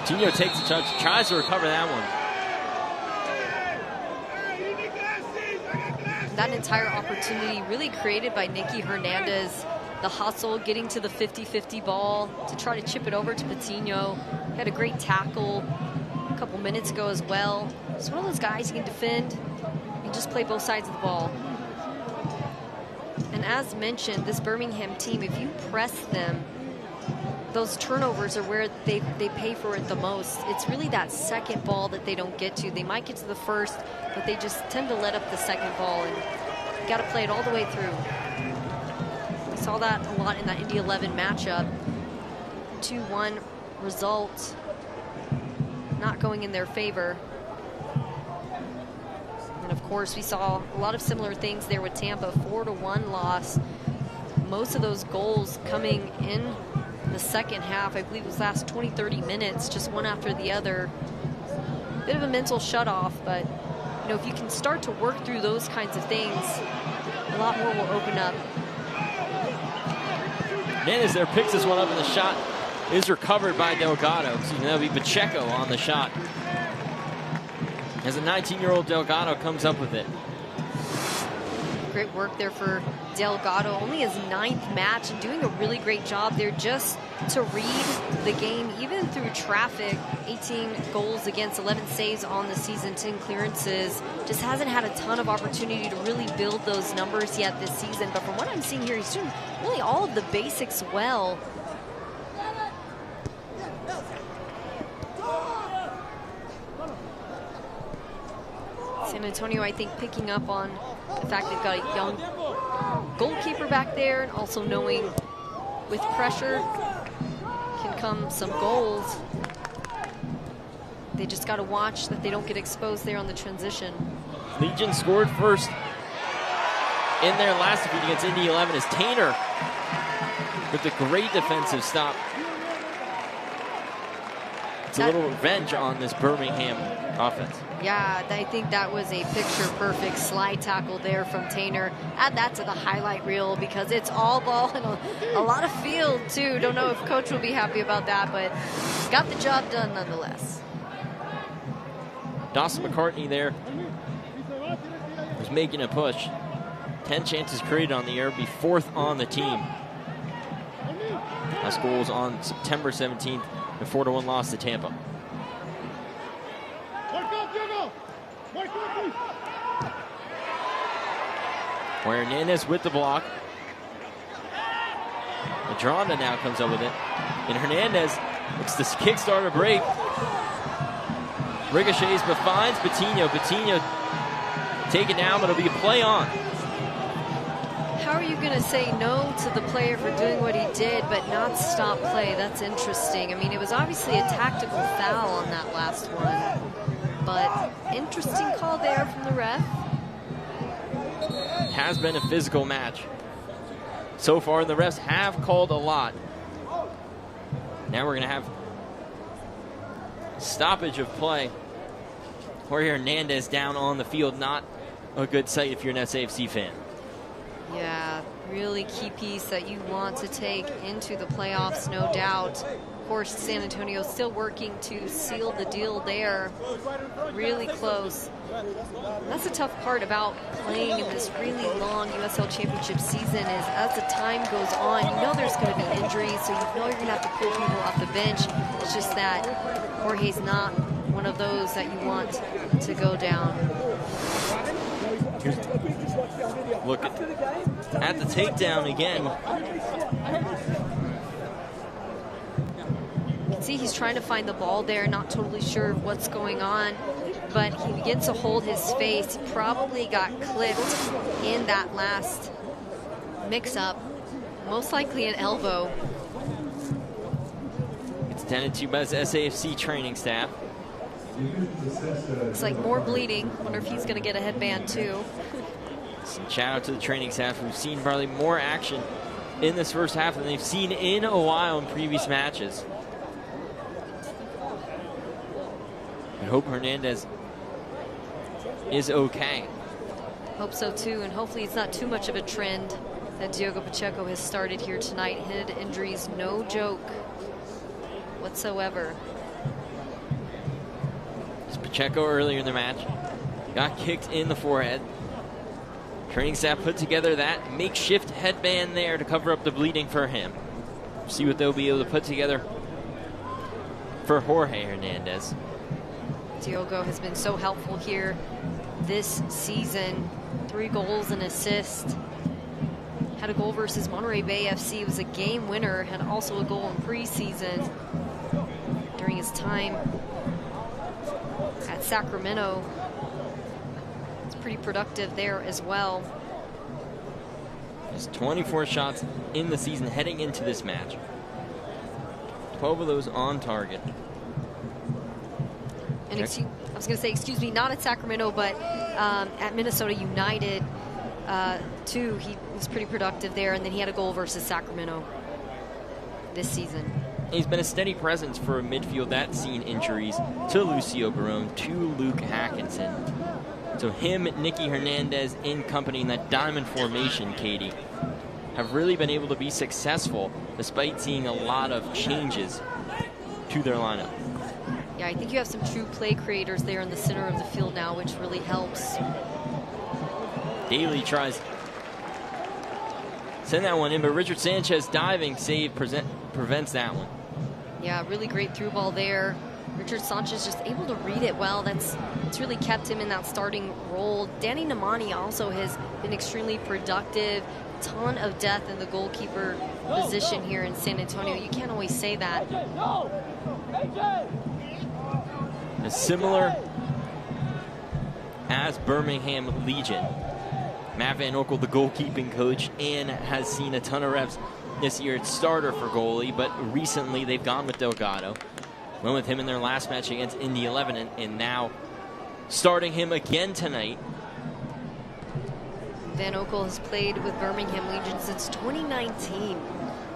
Coutinho takes the touch, tries to recover that one. That entire opportunity really created by Nicky Hernandez. The hustle, getting to the 50-50 ball to try to chip it over to Coutinho. He had a great tackle a couple minutes ago as well. He's one of those guys who can defend. You just play both sides of the ball. And as mentioned, this Birmingham team, if you press them, those turnovers are where they pay for it the most. It's really that second ball that they don't get to. They might get to the first, but they just tend to let up the second ball, and you got to play it all the way through. We saw that a lot in that Indy 11 matchup. 2-1 result not going in their favor. And of course, we saw a lot of similar things there with Tampa. 4-1 loss. Most of those goals coming in the second half. I believe it was last 20-30 minutes, just one after the other. Bit of a mental shutoff, but you know, if you can start to work through those kinds of things, a lot more will open up. Hernandez there picks this one up, and the shot is recovered by Delgado. Excuse me, that'll be Pacheco on the shot. As a 19-year-old Delgado comes up with it. Great work there for Delgado. Only his 9th match and doing a really great job there just to read the game, even through traffic. 18 goals against, 11 saves on the season, 10 clearances. Just hasn't had a ton of opportunity to really build those numbers yet this season. But from what I'm seeing here, he's doing really all of the basics well. San Antonio, I think, picking up on the fact they've got a young goalkeeper back there, and also knowing with pressure can come some goals. They just got to watch that they don't get exposed there on the transition. Legion scored first in their last defeat against Indy 11 as Tainer with the great defensive stop. It's a little revenge on this Birmingham offense. Yeah, I think that was a picture-perfect slide tackle there from Tainer. Add that to the highlight reel because it's all ball and a lot of field, too. Don't know if coach will be happy about that, but got the job done nonetheless. Dawson McCartney there was making a push. 10 chances created on the year, be 4th on the team. Last goal was on September 17th, a 4-1 loss to Tampa. Where Hernandez with the block. Madrona now comes up with it. And Hernandez looks to kickstart a break. Ricochets but finds Patino. Patino taken down, but it'll be a play on. How are you going to say no to the player for doing what he did but not stop play? That's interesting. I mean, it was obviously a tactical foul on that last one. But interesting call there from the ref. It has been a physical match so far, and the refs have called a lot. Now we're going to have stoppage of play. Jorge Hernandez down on the field. Not a good sight if you're an SAFC fan. Yeah, really key piece that you want to take into the playoffs, no doubt. Of course, San Antonio still working to seal the deal there. Really close. That's the tough part about playing in this really long USL Championship season is as the time goes on, you know there's going to be injuries, so you know you're going to have to pull people off the bench. It's just that Jorge's not one of those that you want to go down. Look at the takedown again. You can see he's trying to find the ball there, not totally sure what's going on, but he begins to hold his face. He probably got clipped in that last mix-up, most likely an elbow. It's tended to by his SAFC training staff. Looks like more bleeding. Wonder if he's going to get a headband too. Shout out to the training staff who've seen probably more action in this first half than they've seen in a while in previous matches. I hope Hernandez is okay. Hope so too, and hopefully it's not too much of a trend that Diogo Pacheco has started here tonight. Head injuries, no joke whatsoever. Pacheco earlier in the match got kicked in the forehead. Training staff put together that makeshift headband there to cover up the bleeding for him. See what they'll be able to put together for Jorge Hernandez. Diogo has been so helpful here this season. 3 goals and assists. Had a goal versus Monterey Bay FC. It was a game winner. Had also a goal in preseason during his time at Sacramento. It's pretty productive there as well. Just 24 shots in the season heading into this match. 12 of those on target. And I was going to say, excuse me, not at Sacramento, but at Minnesota United too. He was pretty productive there, and then he had a goal versus Sacramento this season. He's been a steady presence for a midfield that's seen injuries to Lucio Barone, to Luke Hackinson. So him, Nicky Hernandez in company in that diamond formation, Katie, have really been able to be successful despite seeing a lot of changes to their lineup. Yeah, I think you have some true play creators there in the center of the field now, which really helps. Daly tries send that one in, but Richard Sanchez diving save prevents that one. Yeah, really great through ball there. Richard Sanchez just able to read it well. That's really kept him in that starting role. Danny Nemani also has been extremely productive. Ton of depth in the goalkeeper position here in San Antonio. You can't always say that. As similar as Birmingham Legion. Matt Van Oekel, the goalkeeping coach, and has seen a ton of reps this year at starter for goalie, but recently they've gone with Delgado. Went with him in their last match against Indy 11, and now starting him again tonight. Van Oekel has played with Birmingham Legion since 2019.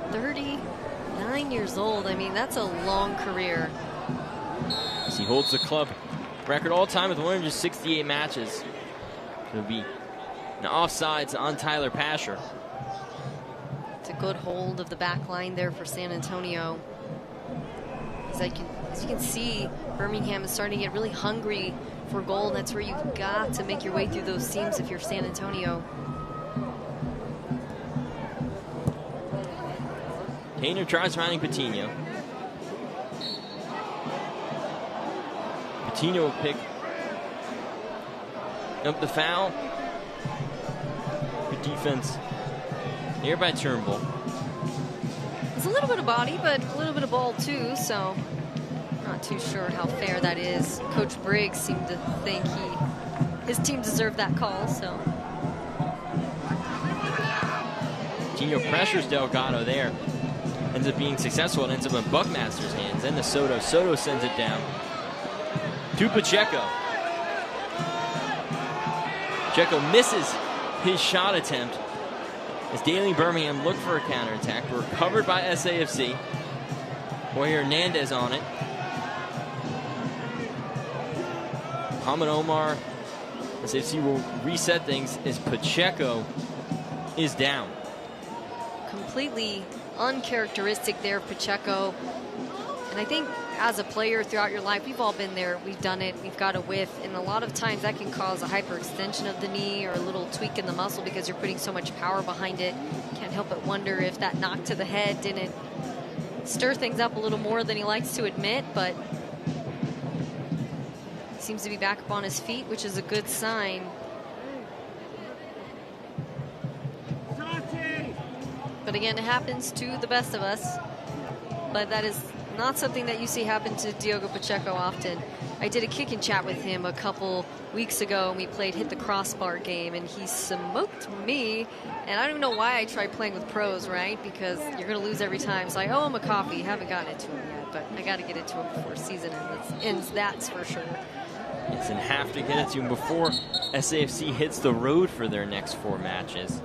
39 years old. I mean, that's a long career. As he holds the club record all time with 168 matches. It'll be an offsides on Tyler Pasher. It's a good hold of the back line there for San Antonio. As you can see, Birmingham is starting to get really hungry for goal. That's where you've got to make your way through those seams if you're San Antonio. Hayner tries finding Patino. Patino will pick up the foul. Good defense here by Turnbull. It's a little bit of body, but a little bit of ball too, so not too sure how fair that is. Coach Briggs seemed to think his team deserved that call, so. Patino pressures Delgado there. Ends up being successful. It ends up in Buckmaster's hands. Then to Soto. Soto sends it down to Pacheco. Pacheco misses his shot attempt as Daly Birmingham looked for a counterattack. Recovered by SAFC. Jorge Hernandez on it. Muhammad Omar. SAFC will reset things as Pacheco is down. Completely uncharacteristic there, Pacheco. And I think as a player throughout your life, we've all been there. We've done it. We've got a whiff. And a lot of times that can cause a hyperextension of the knee or a little tweak in the muscle because you're putting so much power behind it. Can't help but wonder if that knock to the head didn't stir things up a little more than he likes to admit. But he seems to be back up on his feet, which is a good sign. But again, it happens to the best of us. But that is not something that you see happen to Diogo Pacheco often. I did a kick and chat with him a couple weeks ago, and we played Hit the Crossbar game, and he smoked me. And I don't even know why I tried playing with pros, right? Because you're going to lose every time. So I owe him a coffee. Haven't gotten it to him yet, but I got to get it to him before season ends. That's for sure. Yes, and have to get it to him before SAFC hits the road for their next 4 matches.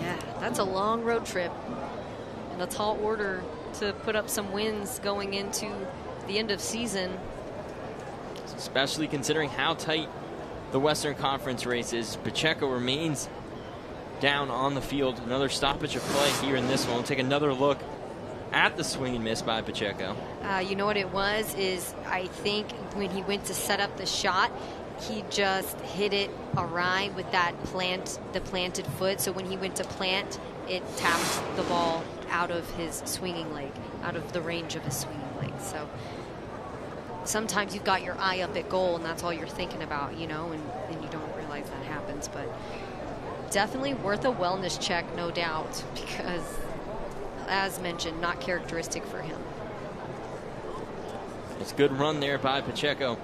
Yeah, that's a long road trip and a tall order to put up some wins going into the end of season. Especially considering how tight the Western Conference race is. Pacheco remains down on the field. Another stoppage of play here in this one. We'll take another look at the swing and miss by Pacheco. You know what it was is I think when he went to set up the shot, he just hit it awry with that planted foot. So when he went to plant, it tapped the ball out of his swinging leg, out of the range of his swinging leg. So sometimes you've got your eye up at goal and that's all you're thinking about, you know, and you don't realize that happens. But definitely worth a wellness check, no doubt, because as mentioned, not characteristic for him. It's a good run there by Pacheco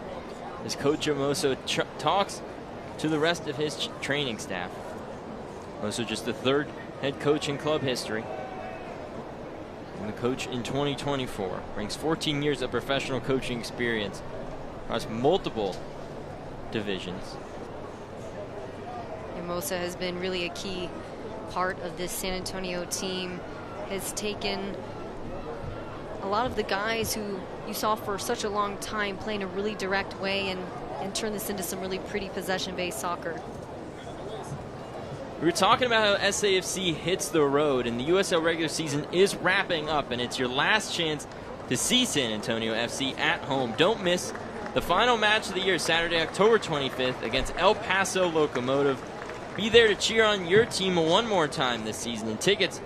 as Coach Amoso talks to the rest of his training staff. Also just the 3rd head coach in club history. And the coach in 2024 brings 14 years of professional coaching experience across multiple divisions. Amoso has been really a key part of this San Antonio team. Has taken a lot of the guys who you saw for such a long time playing a really direct way and turn this into some really pretty possession-based soccer. We were talking about how SAFC hits the road, and the USL regular season is wrapping up, and it's your last chance to see San Antonio FC at home. Don't miss the final match of the year, Saturday, October 25th, against El Paso Locomotive. Be there to cheer on your team one more time this season, and tickets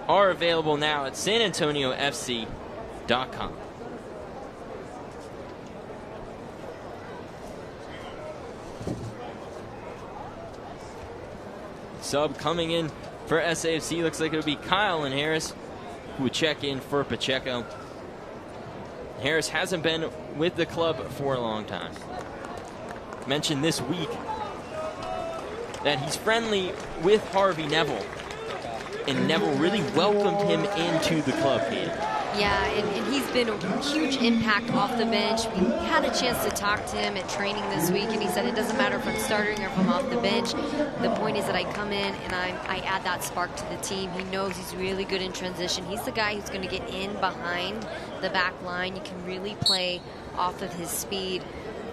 are available now at sanantoniofc.com. Sub coming in for SAFC looks like it would be Kyle and Harris who would check in for Pacheco. Harris hasn't been with the club for a long time. Mentioned this week that he's friendly with Harvey Neville, and Neville really welcomed him into the club, Kate. Yeah, and he's been a huge impact off the bench. We had a chance to talk to him at training this week, and he said it doesn't matter if I'm starting or if I'm off the bench. The point is that I come in and I add that spark to the team. He knows he's really good in transition. He's the guy who's going to get in behind the back line. You can really play off of his speed.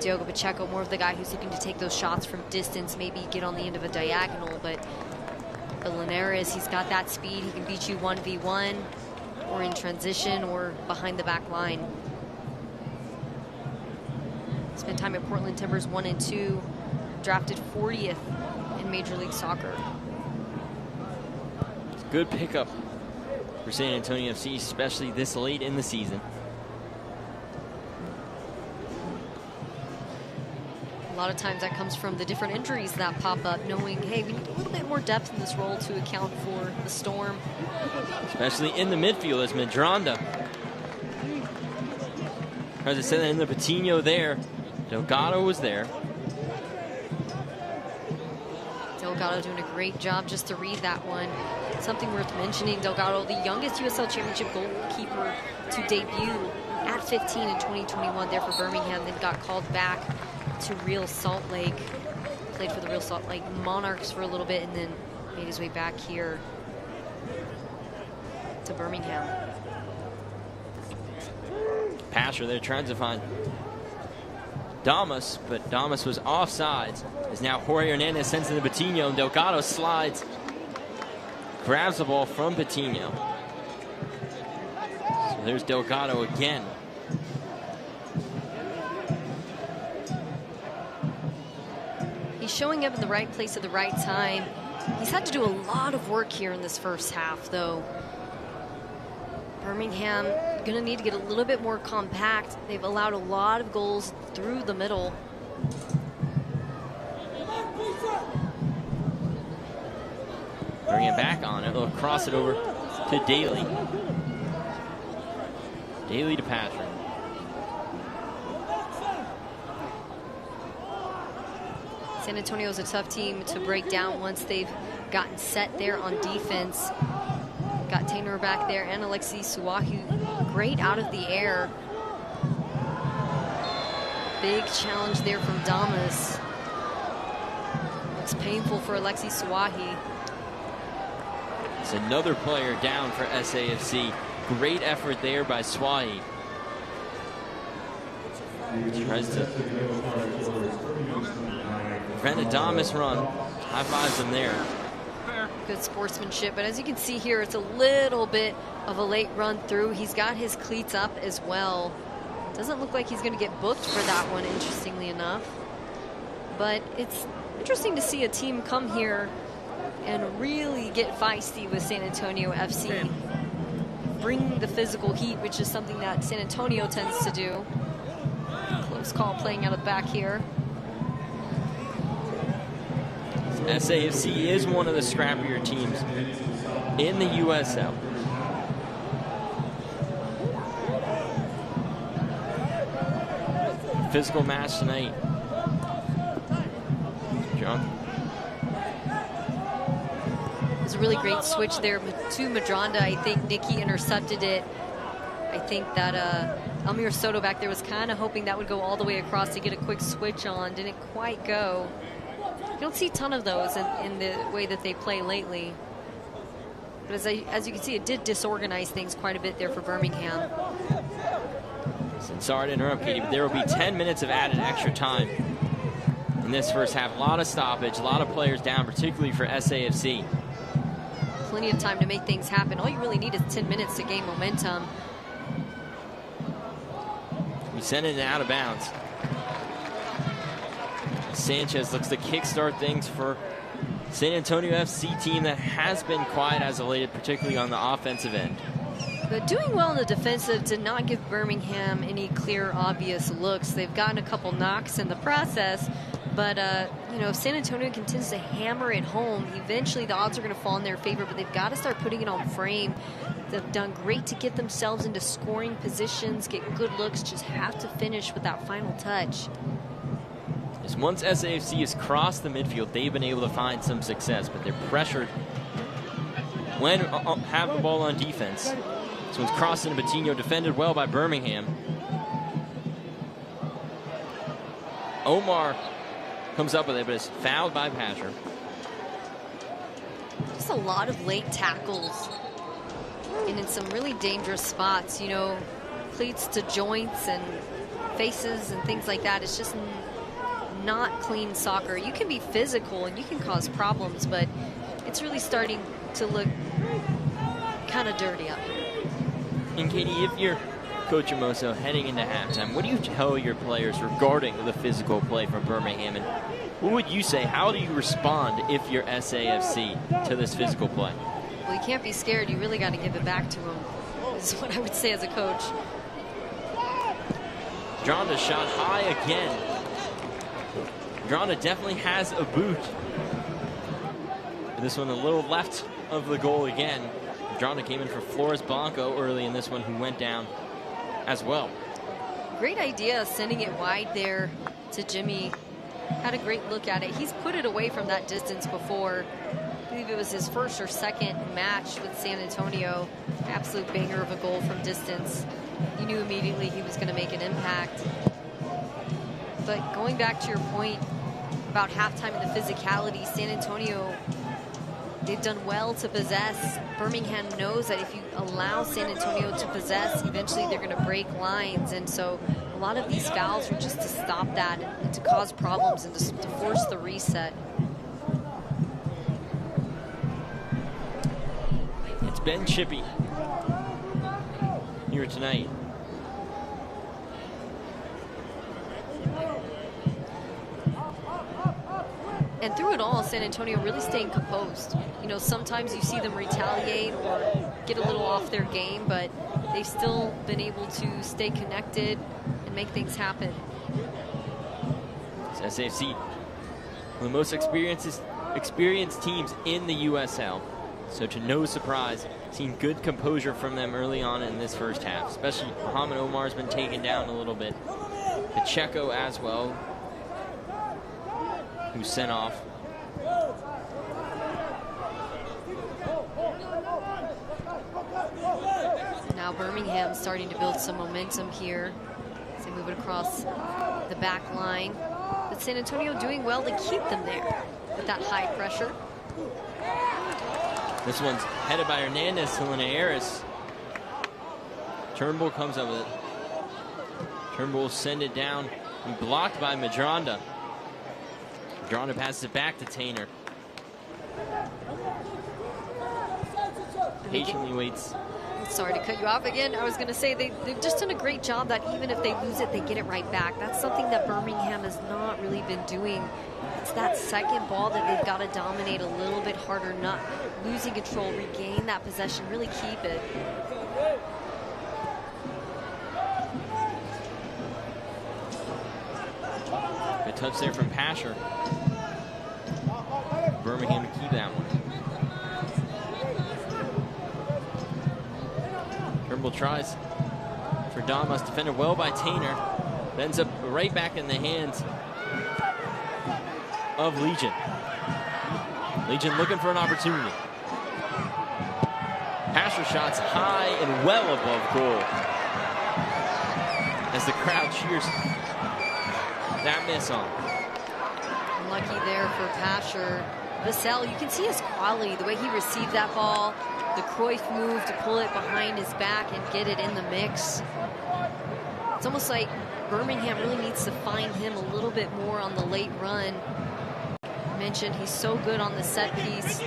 Diogo Pacheco, more of the guy who's looking to take those shots from distance, maybe get on the end of a diagonal, but Linares, he's got that speed. He can beat you 1v1 or in transition or behind the back line. Spent time at Portland Timbers 1 and 2, drafted 40th in Major League Soccer. It's a good pickup for San Antonio FC, especially this late in the season. A lot of times that comes from the different injuries that pop up, knowing, hey, we need a little bit more depth in this role to account for the storm. Especially in the midfield as Medranda. As I said, in the Patino there, Delgado was there. Delgado doing a great job just to read that one. Something worth mentioning, Delgado, the youngest USL Championship goalkeeper to debut at 15 in 2021 there for Birmingham, then got called back to Real Salt Lake. Played for the Real Salt Lake Monarchs for a little bit and then made his way back here to Birmingham. Pasher there trying to find Damas, but Damas was offsides. As now Jorge Hernandez sends in the Patino, and Delgado slides, grabs the ball from Patino. So There's Delgado again. He's showing up in the right place at the right time. He's had to do a lot of work here in this first half, though. Birmingham going to need to get a little bit more compact. They've allowed a lot of goals through the middle. Birmingham back on it. They'll cross it over to Daly. Daly to Patrick. San Antonio is a tough team to break down once they've gotten set there on defense. Got Taylor back there and Alexi Suahu great out of the air. Big challenge there from Damas. Looks painful for Alexi Suahi. It's another player down for SAFC. Great effort there by Suahi. Tries to prevent a Damas run. High fives him there. Good sportsmanship, but as you can see here, it's a little bit of a late run through. He's got his cleats up as well. Doesn't look like he's going to get booked for that one, interestingly enough. But it's interesting to see a team come here and really get feisty with San Antonio FC. Bring the physical heat, which is something that San Antonio tends to do. Close call playing out of the back here. SAFC is one of the scrappier teams in the USL. Physical match tonight. John. It was a really great switch there to Madronda. I think Nikki intercepted it. I think that Elmir Soto back there was kind of hoping that would go all the way across to get a quick switch on. Didn't quite go. You don't see a ton of those in the way that they play lately. But as you can see, it did disorganize things quite a bit there for Birmingham. Sorry to interrupt, Katie, but there will be 10 minutes of added extra time in this first half. A lot of stoppage, a lot of players down, particularly for SAFC. Plenty of time to make things happen. All you really need is 10 minutes to gain momentum. We send it out of bounds. Sanchez looks to kickstart things for San Antonio FC team that has been quiet as of late, particularly on the offensive end. But doing well in the defensive did not give Birmingham any clear, obvious looks. They've gotten a couple knocks in the process, but you know, if San Antonio continues to hammer it home, eventually the odds are going to fall in their favor, but they've got to start putting it on frame. They've done great to get themselves into scoring positions, get good looks, just have to finish with that final touch. As once SAFC has crossed the midfield, they've been able to find some success, but they're pressured when have the ball on defense. This one's crossed into Patino, defended well by Birmingham. Omar comes up with it, but is fouled by Patcher. Just a lot of late tackles and in some really dangerous spots, you know, cleats to joints and faces and things like that. It's just not clean soccer. You can be physical and you can cause problems, but it's really starting to look kind of dirty up here. And Katie, if you're Coach Amoso heading into halftime, what do you tell your players regarding the physical play from Birmingham? And what would you say? How do you respond if you're SAFC to this physical play? Well, you can't be scared. You really got to give it back to them, is what I would say as a coach. Dronda shot high again. Dronda definitely has a boot. This one a little left of the goal again. Dronda came in for Flores Blanco early in this one, who went down as well. Great idea sending it wide there to Jimmy. Had a great look at it. He's put it away from that distance before. I believe it was his first or second match with San Antonio. Absolute banger of a goal from distance. You knew immediately he was going to make an impact. But going back to your point about halftime and the physicality, San Antonio, they've done well to possess. Birmingham knows that if you allow San Antonio to possess, eventually they're going to break lines. And so a lot of these fouls were just to stop that and to cause problems and to force the reset. It's been chippy. here tonight. And through it all, San Antonio really staying composed. You know, sometimes you see them retaliate or get a little off their game, but they've still been able to stay connected and make things happen. It's SAFC, one of the most experienced teams in the USL. So to no surprise, seen good composure from them early on in this first half. Especially Mohamed Omar's been taken down a little bit. Pacheco as well, who's sent off. Now Birmingham starting to build some momentum here as they move it across the back line. But San Antonio doing well to keep them there with that high pressure. This one's headed by Hernandez to Linares. Turnbull comes up with it. Turnbull will send it down and blocked by Madronda. Madronda passes it back to Tainer. Patiently waits. Sorry to cut you off again. I was going to say they've just done a great job that even if they lose it, they get it right back. That's something that Birmingham has not really been doing. It's that second ball that they've got to dominate a little bit harder, not losing control, regain that possession, really keep it. Good touch there from Pasher. Birmingham to keep that one. Turnbull tries for Damas, defended well by Tainer. Ends up right back in the hands of Legion. Legion looking for an opportunity. Pasher shots high and well above goal as the crowd cheers that miss on. Unlucky there for Pasher. Vassell, you can see his quality, the way he received that ball, the Cruyff move to pull it behind his back and get it in the mix. It's almost like Birmingham really needs to find him a little bit more on the late run. I mentioned he's so good on the set piece.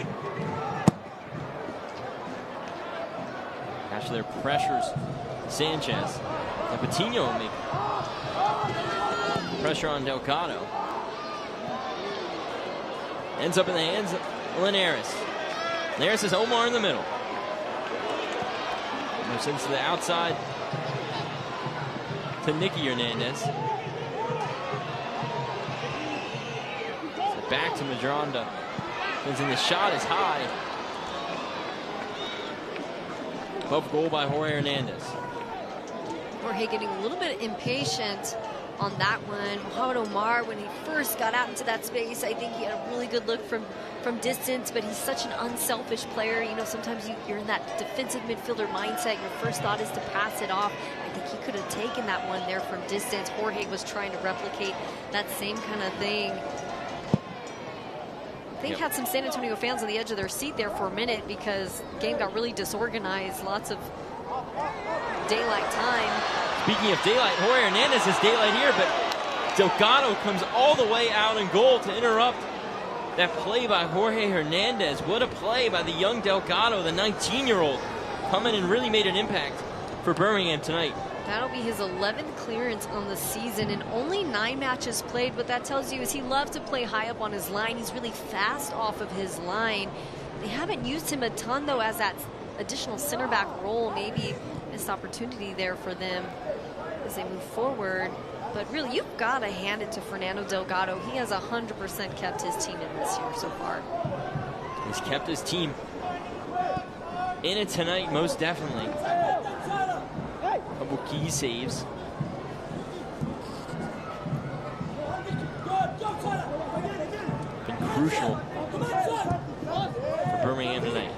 Pasher there pressures Sanchez. And Patino will make pressure on Delgado. Ends up in the hands of Linares. Linares has Omar in the middle. Sends to the outside to Nicky Hernandez. So back to Madronda. And the shot is high. Above goal by Jorge Hernandez. Jorge getting a little bit impatient on that one. Mohamed Omar, when he first got out into that space, I think he had a really good look from distance, but he's such an unselfish player. You know, sometimes you're in that defensive midfielder mindset. Your first thought is to pass it off. I think he could have taken that one there from distance. Jorge was trying to replicate that same kind of thing. I think had some San Antonio fans on the edge of their seat there for a minute because the game got really disorganized. Lots of daylight time. Speaking of daylight, Jorge Hernandez has daylight here, but Delgado comes all the way out in goal to interrupt that play by Jorge Hernandez. What a play by the young Delgado, the 19-year-old, coming and really made an impact for Birmingham tonight. That'll be his 11th clearance on the season and only 9 matches played. What that tells you is he loves to play high up on his line. He's really fast off of his line. They haven't used him a ton, though, as that additional center back role. Maybe missed opportunity there for them as they move forward. But really, you've got to hand it to Fernando Delgado. He has 100% kept his team in this year so far. He's kept his team in it tonight, most definitely. A couple key saves. Been crucial for Birmingham tonight.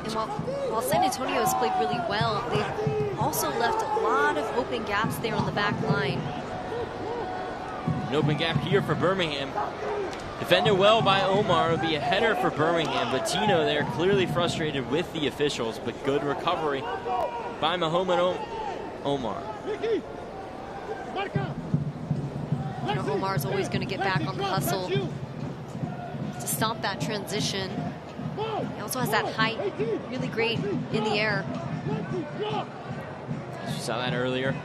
And while San Antonio has played really well, they've also left a lot of open gaps there on the back line. An open gap here for Birmingham. Defended well by Omar. It'll be a header for Birmingham. But Tino there clearly frustrated with the officials, but good recovery by Mohamed Omar. You know, Omar's always going to get back on the hustle to stop that transition. He also has that height, really great in the air. Saw that earlier.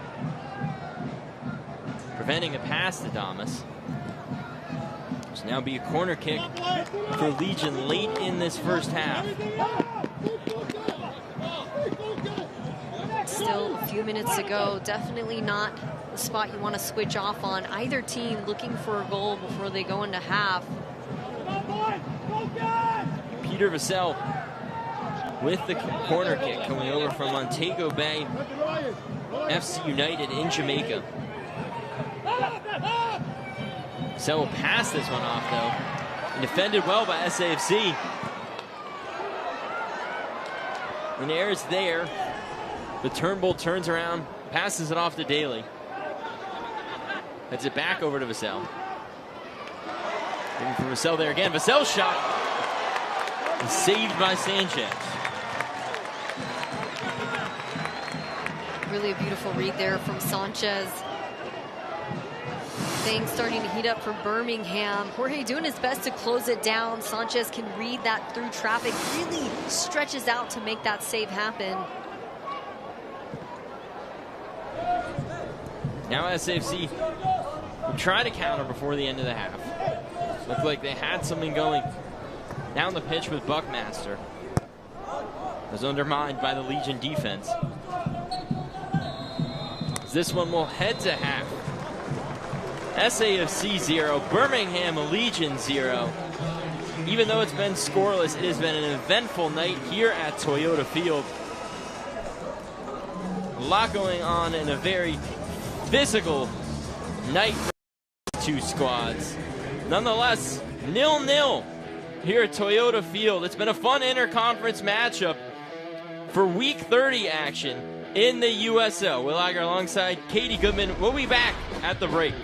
Preventing a pass to Damas. This will now be a corner kick for Legion late in this first half. Still a few minutes to go. Definitely not the spot you want to switch off on. Either team looking for a goal before they go into half. Peter Vassell with the corner kick coming over from Montego Bay FC United in Jamaica. Vassell will pass this one off though. And defended well by SAFC. An error's there. The Turnbull turns around, passes it off to Daly. Heads it back over to Vassell. Looking for Vassell there again. Vassell's shot is saved by Sanchez. Really a beautiful read there from Sanchez. Things starting to heat up for Birmingham. Jorge doing his best to close it down. Sanchez can read that through traffic. Really stretches out to make that save happen. Now SAFC will try to counter before the end of the half. Looked like they had something going down the pitch with Buckmaster. Was undermined by the Legion defense. This one will head to half. SAFC 0, Birmingham Legion 0. Even though it's been scoreless, it has been an eventful night here at Toyota Field. A lot going on in a very physical night for the two squads. Nonetheless, 0-0 here at Toyota Field. It's been a fun interconference matchup for Week 30 action in the USL. Will Iger alongside Katie Goodman. We'll be back at the break.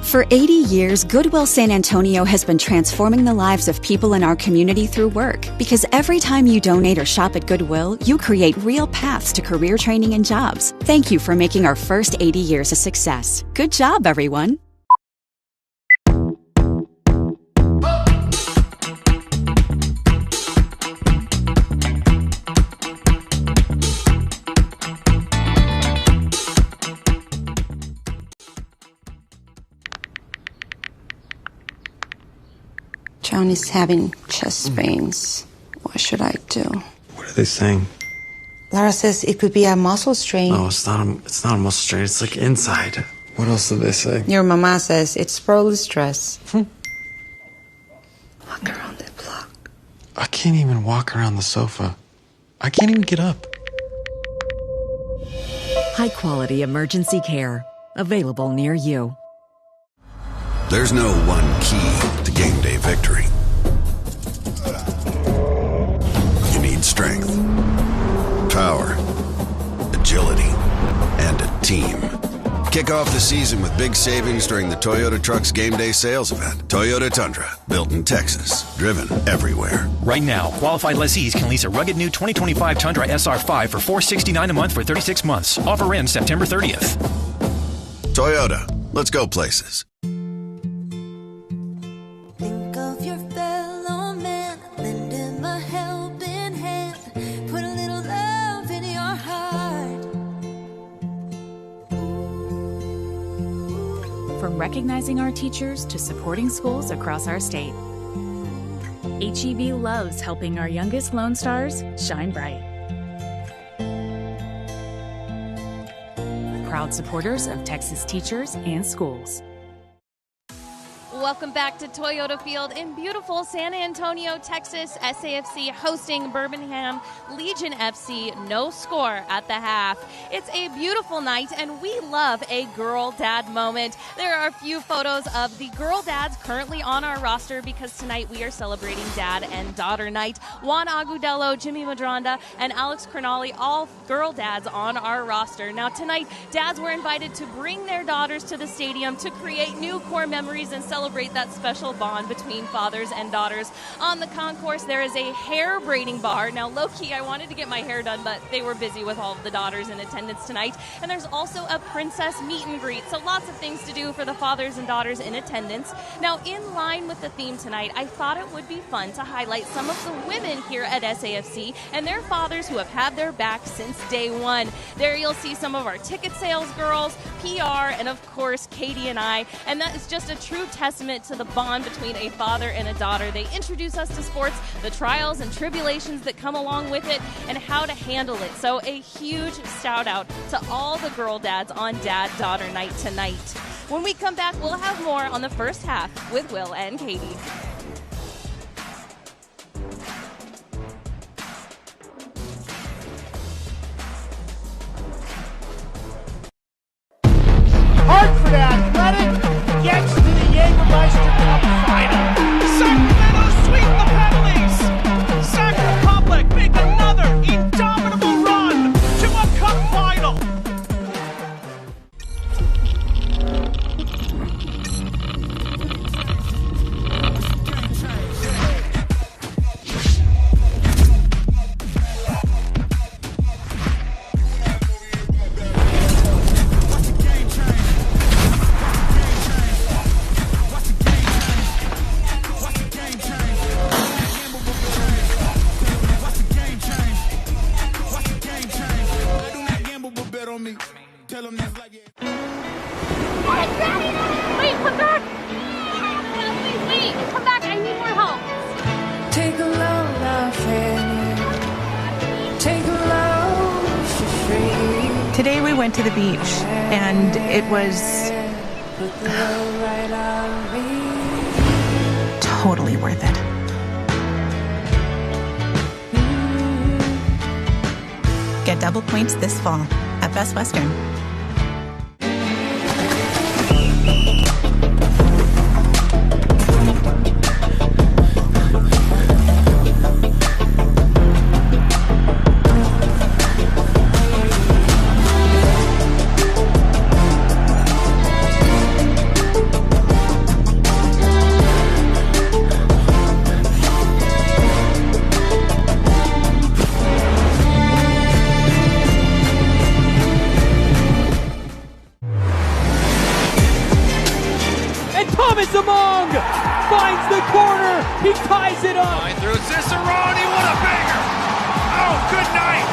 For 80 years, Goodwill San Antonio has been transforming the lives of people in our community through work. Because every time you donate or shop at Goodwill, you create real paths to career training and jobs. Thank you for making our first 80 years a success. Good job, everyone. John is having chest pains. What should I do? What are they saying? Lara says it could be a muscle strain. No, it's not a muscle strain. It's like inside. What else did they say? Your mama says it's probably stress. Walk around the block. I can't even walk around the sofa. I can't even get up. High-quality emergency care. Available near you. There's no one key to game day victory. You need strength, power, agility, and a team. Kick off the season with big savings during the Toyota Trucks Game Day sales event. Toyota Tundra, built in Texas, driven everywhere. Right now, qualified lessees can lease a rugged new 2025 Tundra SR5 for $469 a month for 36 months. Offer ends September 30th. Toyota, let's go places. Think of your fellow man, lend him a helping hand, put a little love in your heart. From recognizing our teachers to supporting schools across our state, HEB loves helping our youngest Lone Stars shine bright. Proud supporters of Texas teachers and schools. Welcome back to Toyota Field in beautiful San Antonio, Texas. SAFC hosting Birmingham Legion FC. No score at the half. It's a beautiful night, and we love a girl dad moment. There are a few photos of the girl dads currently on our roster because tonight we are celebrating dad and daughter night. Juan Agudelo, Jimmy Madronda, and Alex Cronali, all girl dads on our roster. Now tonight, dads were invited to bring their daughters to the stadium to create new core memories and celebrate celebrate that special bond between fathers and daughters. On the concourse, there is a hair braiding bar. Now, low-key, I wanted to get my hair done, but they were busy with all of the daughters in attendance tonight. And there's also a princess meet and greet, so lots of things to do for the fathers and daughters in attendance. Now, in line with the theme tonight, I thought it would be fun to highlight some of the women here at SAFC and their fathers who have had their back since day one. There you'll see some of our ticket sales girls, PR, and of course, Katie and I. And that is just a true testament to the bond between a father and a daughter. They introduce us to sports, the trials and tribulations that come along with it, and how to handle it. So a huge shout out to all the girl dads on Dad-Daughter Night tonight. When we come back, we'll have more on the first half with Will and Katie. Hartford Athletic gets to the Jägermeister Cup final. Sacramento sweep the penalties. Sac Republic make another indomitable run to a cup final. Wait, come back! Wait, come back, I need more help. Take a loan, love, take a loan for free. Today we went to the beach, and it was Put the loan right on me. totally worth it. Get double points this fall at Best Western. Among finds the corner. He ties it up. Line through Cicerone. What a banger. Oh, good night.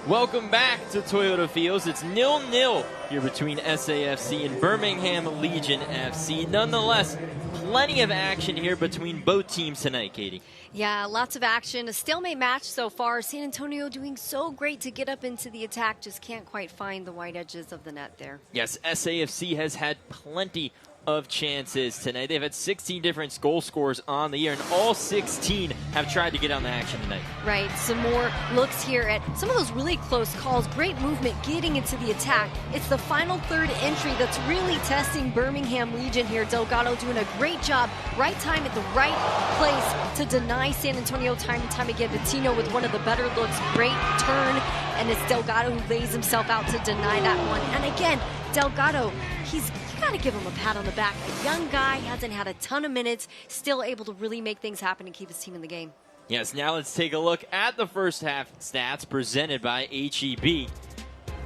Welcome back to Toyota Fields. It's 0-0 here between SAFC and Birmingham Legion FC. Nonetheless, plenty of action here between both teams tonight, Katie. Yeah, lots of action. A stalemate match so far. San Antonio doing so great to get up into the attack. Just can't quite find the white edges of the net there. Yes, SAFC has had plenty of chances tonight. They've had 16 different goal scorers on the year, and all 16 have tried to get on the action tonight. Right, some more looks here at some of those really close calls. Great movement getting into the attack. It's the final third entry that's really testing Birmingham Legion here. Delgado doing a great job. Right time at the right place to deny San Antonio time and time again. Patino with one of the better looks. Great turn, and it's Delgado who lays himself out to deny that one. And again, Delgado, you got to give him a pat on the back. A young guy, hasn't had a ton of minutes, still able to really make things happen and keep his team in the game. Yes, now let's take a look at the first half stats presented by HEB.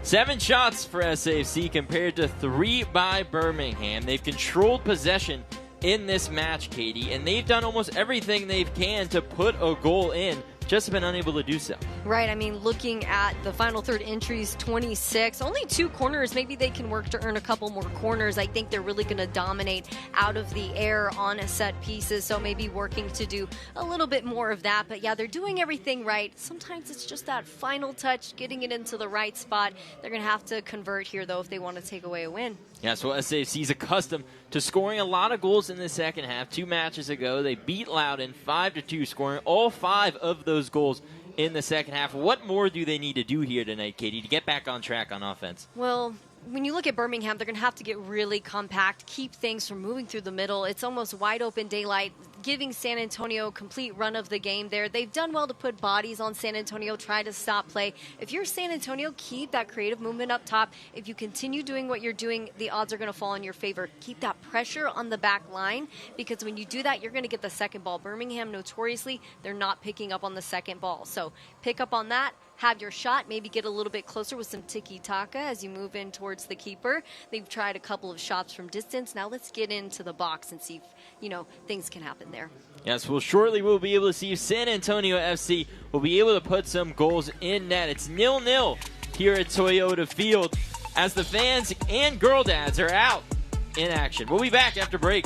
7 shots for SAFC compared to 3 by Birmingham. They've controlled possession in this match, Katie, and they've done almost everything they can to put a goal in just been unable to do so. Right, I mean, looking at the final third entries, 26, only 2 corners. Maybe they can work to earn a couple more corners. I think they're really going to dominate out of the air on a set pieces, so maybe working to do a little bit more of that. But yeah, they're doing everything right. Sometimes it's just that final touch, getting it into the right spot. They're going to have to convert here, though, if they want to take away a win. Yeah, so SAFC is accustomed to scoring a lot of goals in the second half. 2 matches ago, they beat Loudoun 5-2, scoring all 5 of those goals in the second half. What more do they need to do here tonight, Katie, to get back on track on offense? Well, when you look at Birmingham, they're going to have to get really compact, keep things from moving through the middle. It's almost wide open daylight, giving San Antonio a complete run of the game there. They've done well to put bodies on San Antonio, try to stop play. If you're San Antonio, keep that creative movement up top. If you continue doing what you're doing, the odds are going to fall in your favor. Keep that pressure on the back line, because when you do that, you're going to get the second ball. Birmingham, notoriously, they're not picking up on the second ball. So pick up on that. Have your shot, maybe get a little bit closer with some tiki-taka as you move in towards the keeper. They've tried a couple of shots from distance. Now let's get into the box and see if, things can happen there. Yes, well, shortly we'll be able to see if San Antonio FC will be able to put some goals in net. It's 0-0 here at Toyota Field as the fans and girl dads are out in action. We'll be back after break.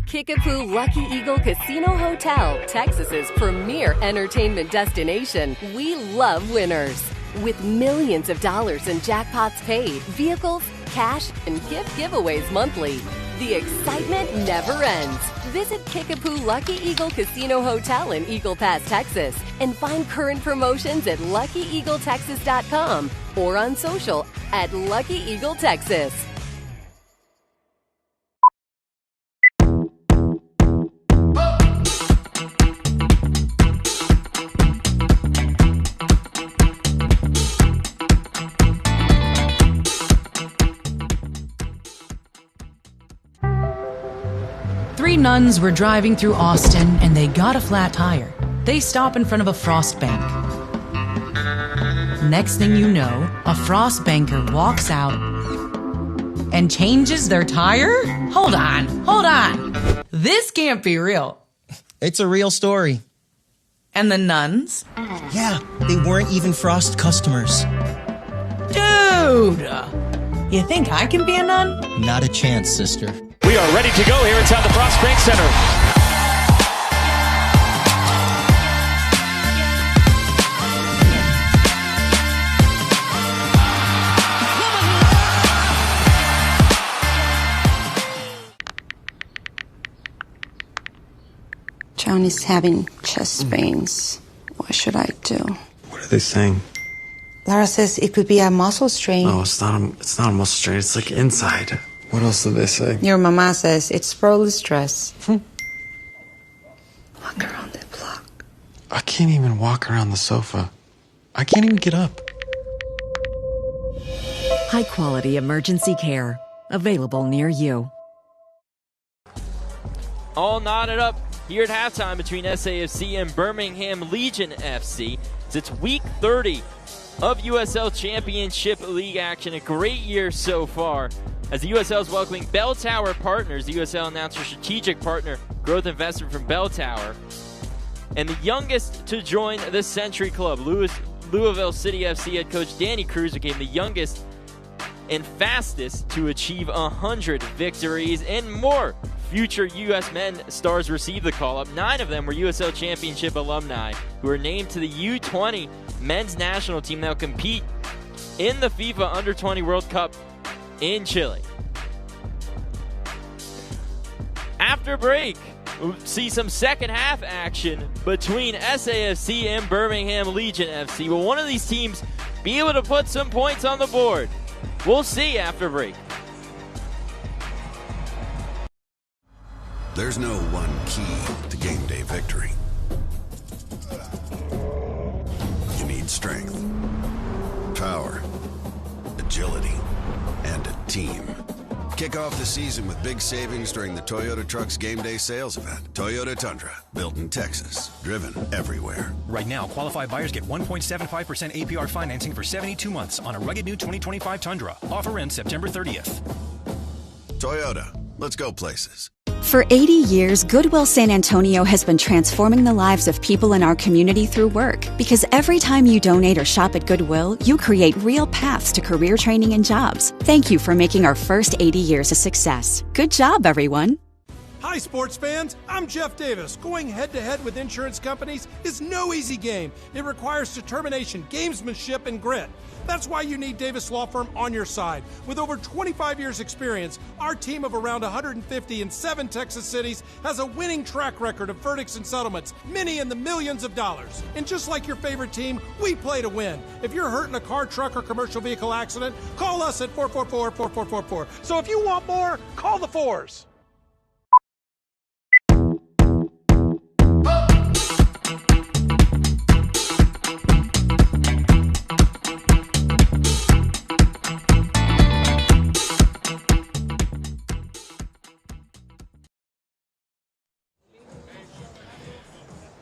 Kickapoo Lucky Eagle Casino Hotel, Texas's premier entertainment destination. We love winners. With millions of dollars in jackpots paid, vehicles, cash, and gift giveaways monthly, the excitement never ends. Visit Kickapoo Lucky Eagle Casino Hotel in Eagle Pass, Texas, and find current promotions at LuckyEagleTexas.com or on social at Lucky Eagle Texas. Three nuns were driving through Austin and they got a flat tire. They stop in front of a frost bank. Next thing you know, a frost banker walks out and changes their tire? Hold on. This can't be real. It's a real story. And the nuns? Yeah, they weren't even Frost customers. Dude! You think I can be a nun? Not a chance, sister. We are ready to go here inside the Frost Bank Center. Johnny's having chest pains. What should I do? What are they saying? Lara says it could be a muscle strain. No, it's not a muscle strain. It's like inside. What else did they say? Your mama says it's probably stress. Walk around the block. I can't even walk around the sofa. I can't even get up. High-quality emergency care. Available near you. All knotted up here at halftime between SAFC and Birmingham Legion FC. It's week 30 of USL Championship League action. A great year so far, as the USL is welcoming Bell Tower Partners. The USL announced their strategic partner, growth investment from Bell Tower. And the youngest to join the Century Club, Louisville City FC head coach Danny Cruz became the youngest and fastest to achieve 100 victories and more. Future U.S. men stars received the call-up. 9 of them were USL Championship alumni who were named to the U20 men's national team that will compete in the FIFA Under-20 World Cup in Chile. After break, we'll see some second half action between SAFC and Birmingham Legion FC. Will one of these teams be able to put some points on the board? We'll see after break. There's no one key to game day victory. You need strength, power, agility, and a team. Kick off the season with big savings during the Toyota Trucks Game Day Sales Event. Toyota Tundra, built in Texas, driven everywhere. Right now, qualified buyers get 1.75% APR financing for 72 months on a rugged new 2025 Tundra. Offer ends September 30th. Toyota, Let's go places. For 80 years, Goodwill San Antonio has been transforming the lives of people in our community through work. Because every time you donate or shop at Goodwill, you create real paths to career training and jobs. Thank you for making our first 80 years a success. Good job, everyone. Hi, sports fans. I'm Jeff Davis. Going head-to-head with insurance companies is no easy game. It requires determination, gamesmanship, and grit. That's why you need Davis Law Firm on your side. With over 25 years' experience, our team of around 150 in 7 Texas cities has a winning track record of verdicts and settlements, many in the millions of dollars. And just like your favorite team, we play to win. If you're hurt in a car, truck, or commercial vehicle accident, call us at 444-4444. So if you want more, call the fours.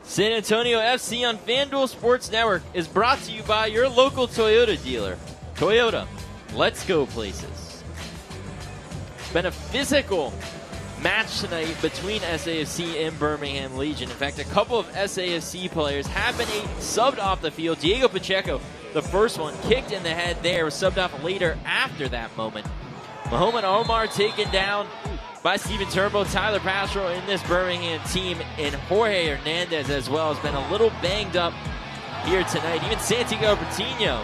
San Antonio FC on FanDuel Sports Network is brought to you by your local Toyota dealer. Toyota, let's go places. It's been a physical match tonight between SAFC and Birmingham Legion. In fact, a couple of SAFC players have been subbed off the field. Diego Pacheco, the first one, kicked in the head there, was subbed off later after that moment. Mohamed Omar taken down by Steven Turnbull. Tyler Pastoral in this Birmingham team, and Jorge Hernandez as well has been a little banged up here tonight. Even Santiago Patino,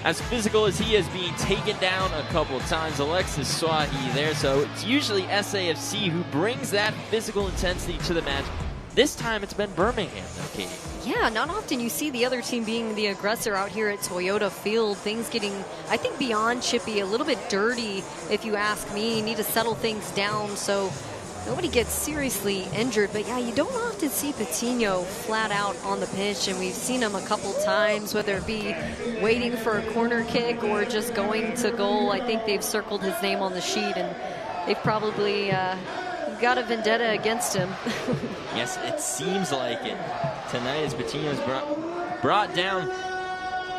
as physical as he is, being taken down a couple of times. Alexis Swahi there, so it's usually SAFC who brings that physical intensity to the match. This time it's been Birmingham, though, Katie. Yeah, not often you see the other team being the aggressor out here at Toyota Field. Things getting, I think, beyond chippy, a little bit dirty, if you ask me. You need to settle things down so nobody gets seriously injured. But yeah, you don't often see Patino flat out on the pitch, and we've seen him a couple times, whether it be waiting for a corner kick or just going to goal. I think they've circled his name on the sheet, and they've probably got a vendetta against him. Yes, it seems like it tonight, as Patino's brought down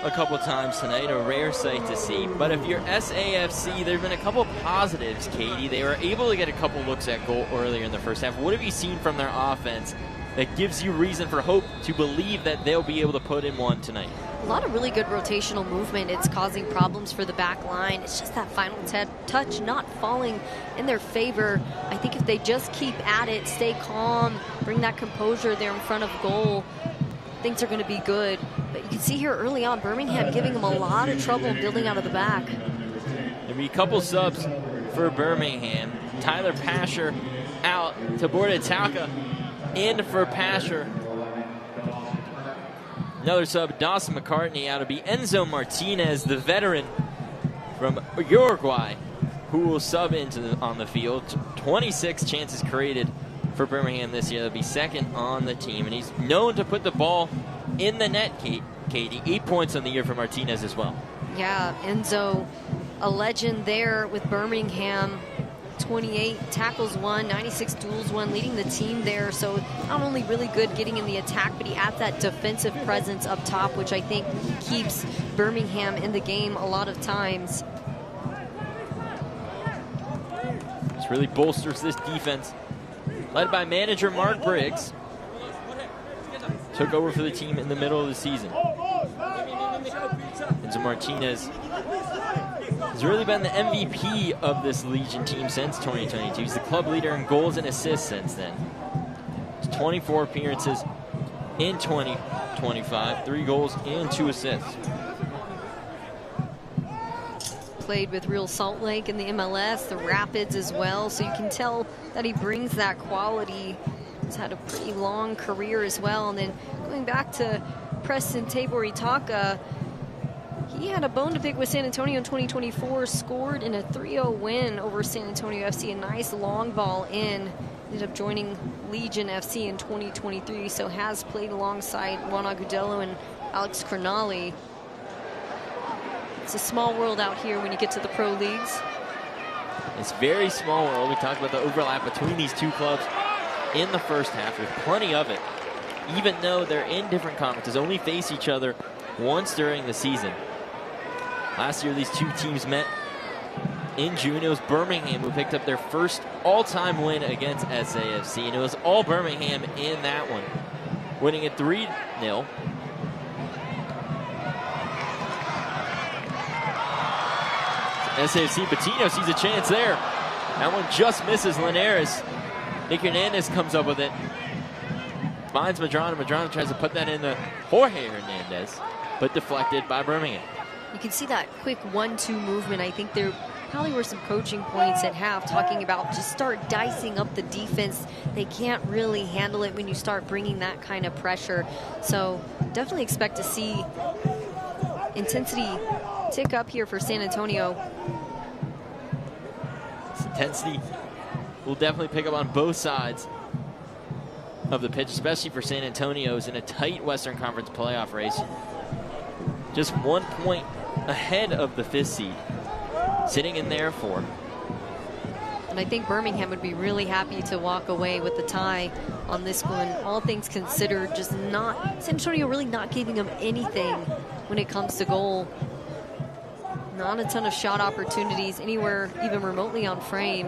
a couple times tonight, a rare sight to see. But if you're SAFC, there have been a couple positives, Katie. They were able to get a couple looks at goal earlier in the first half. What have you seen from their offense that gives you reason for hope to believe that they'll be able to put in one tonight? A lot of really good rotational movement. It's causing problems for the back line. It's just that final touch not falling in their favor. I think if they just keep at it, stay calm, bring that composure there in front of goal, things are going to be good. But you can see here early on, Birmingham giving them a lot of trouble building out of the back. There'll be a couple subs for Birmingham. Tyler Pasher out, Taborda Talca in for Pasher. Another sub, Dawson McCartney out. To be Enzo Martinez, the veteran from Uruguay, who will sub on the field. 26 chances created for Birmingham this year. They'll be second on the team, and he's known to put the ball in the net, Katie. 8 points on the year for Martinez as well. Yeah, Enzo, a legend there with Birmingham. 28 tackles won, 96 duels won, leading the team there. So not only really good getting in the attack, but he adds that defensive presence up top, which I think keeps Birmingham in the game a lot of times. This really bolsters this defense, led by manager Mark Briggs. Took over for the team in the middle of the season. Enzo Martinez has really been the MVP of this Legion team since 2022. He's the club leader in goals and assists since then. 24 appearances in 2025, 3 goals and 2 assists. Played with Real Salt Lake in the MLS, the Rapids as well, so you can tell that he brings that quality. He's had a pretty long career as well. And then going back to Preston Tabor Itaka, he had a bone to pick with San Antonio in 2024, scored in a 3-0 win over San Antonio FC, a nice long ball in. Ended up joining Legion FC in 2023, so has played alongside Juan Agudelo and Alex Crognali. It's a small world out here when you get to the pro leagues. It's very small world. We talked about the overlap between these two clubs in the first half. There's plenty of it. Even though they're in different conferences, only face each other once during the season. Last year, these two teams met in June. It was Birmingham who picked up their first all-time win against SAFC, and it was all Birmingham in that one, winning it 3-0. SAFC, Patino sees a chance there. That one just misses Linares. Nick Hernandez comes up with it. Finds Madrano. Madrano tries to put that in the Jorge Hernandez, but deflected by Birmingham. You can see that quick 1-2 movement. I think there probably were some coaching points at half talking about just start dicing up the defense. They can't really handle it when you start bringing that kind of pressure. So definitely expect to see intensity tick up here for San Antonio. This intensity will definitely pick up on both sides of the pitch, especially for San Antonio's in a tight Western Conference playoff race. Just 1 point ahead of the 5th seed, sitting in there 4. And I think Birmingham would be really happy to walk away with the tie on this one. All things considered, just not, San Antonio really not giving them anything when it comes to goal. Not a ton of shot opportunities anywhere even remotely on frame.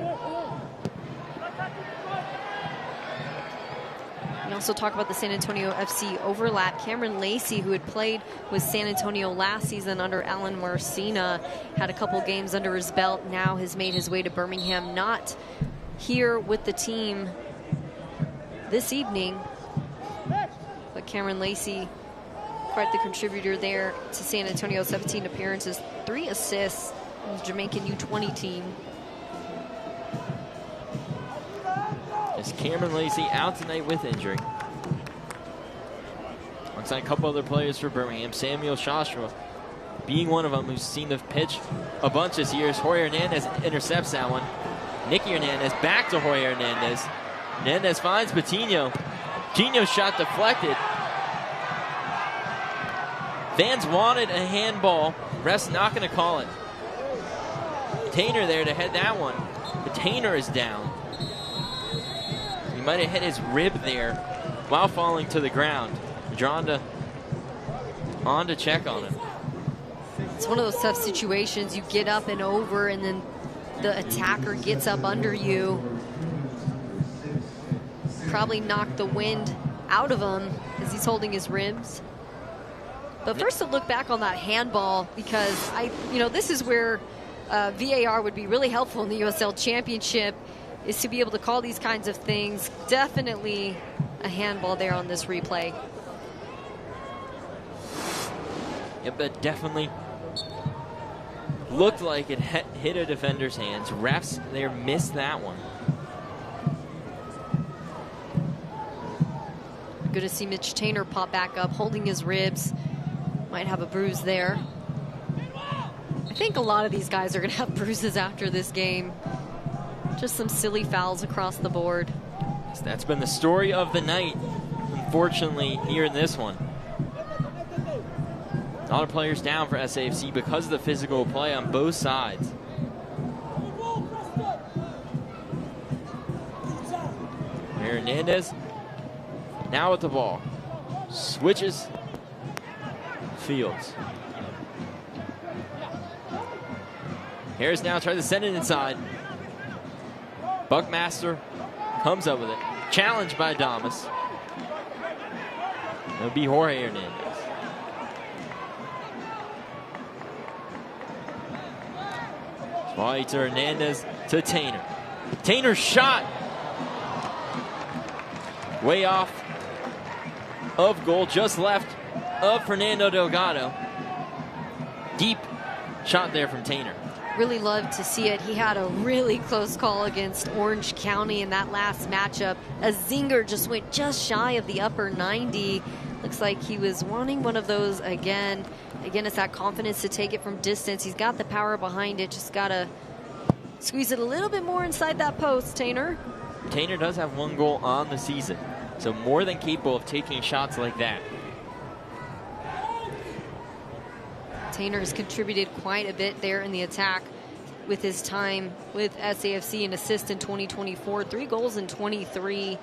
We also talk about the San Antonio FC overlap. Cameron Lacey, who had played with San Antonio last season under Alan Marcina, had a couple games under his belt, now has made his way to Birmingham. Not here with the team this evening, but Cameron Lacey, quite the contributor there to San Antonio. 17 appearances, 3 assists in the Jamaican U20 team. Is Cameron Lacey out tonight with injury. Alongside a couple other players for Birmingham. Samuel Shastra being one of them who's seen the pitch a bunch this year. Jorge Hernandez intercepts that one. Nicky Hernandez back to Jorge Hernandez. Hernandez finds Patino. Patino's shot deflected. Fans wanted a handball. Ref's not going to call it. Tainer there to head that one. But Tainer is down. He might have hit his rib there while falling to the ground. Dronda on to check on him. It's one of those tough situations. You get up and over, and then the attacker gets up under you. Probably knocked the wind out of him as he's holding his ribs. But first, to look back on that handball, because this is where VAR would be really helpful in the USL Championship, is to be able to call these kinds of things. Definitely a handball there on this replay. Yep, that definitely looked like it hit a defender's hands. Refs there missed that one. Good to see Mitch Tainer pop back up, holding his ribs. Might have a bruise there. I think a lot of these guys are going to have bruises after this game. Just some silly fouls across the board. So that's been the story of the night, unfortunately, here in this one. A lot of players down for SAFC because of the physical play on both sides. Hernandez now with the ball. Switches. Fields. Harris now tries to send it inside. Buckmaster comes up with it. Challenged by Damas. It'll be Jorge Hernandez. Swally to Hernandez to Tainer. Tainer's shot. Way off of goal, just left of Fernando Delgado. Deep shot there from Tainer. Really loved to see it. He had a really close call against Orange County in that last matchup. A zinger just went just shy of the upper 90. Looks like he was wanting one of those again. Again, it's that confidence to take it from distance. He's got the power behind it. Just got to squeeze it a little bit more inside that post, Tainer. Tainer does have 1 goal on the season, so more than capable of taking shots like that. Tainer has contributed quite a bit there in the attack with his time with SAFC, an assist in 2024, 3 goals in 23.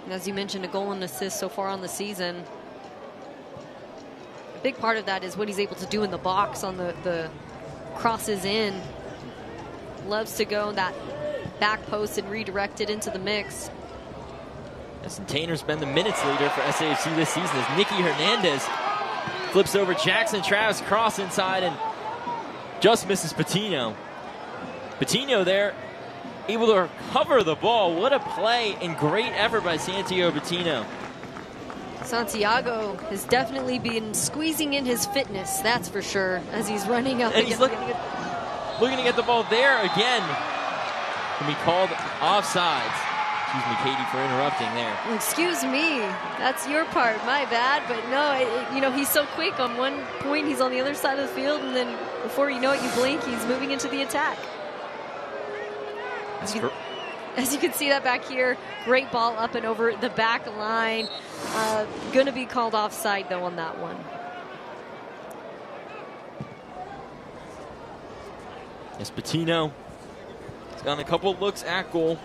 And as you mentioned, a goal and assist so far on the season. big part of that is what he's able to do in the box on the crosses in. Loves to go that back post and redirect it into the mix. Yes, and Tainer's been the minutes leader for SAFC this season as Nicky Hernandez flips over Jackson Travis, cross inside, and just misses Patino. Patino there, able to recover the ball. What a play and great effort by Santiago Patino. Santiago has definitely been squeezing in his fitness, that's for sure, as he's running up. And he's looking to get the ball there again. Can be called offsides. Excuse me, Katie, for interrupting there. Excuse me, that's your part, my bad. But no, you know, he's so quick. On one point, he's on the other side of the field, and then before you know it, you blink, he's moving into the attack. As you can see that back here, great ball up and over the back line. Going to be called offside, though, on that one. Yes, Patino has gotten a couple looks at goal,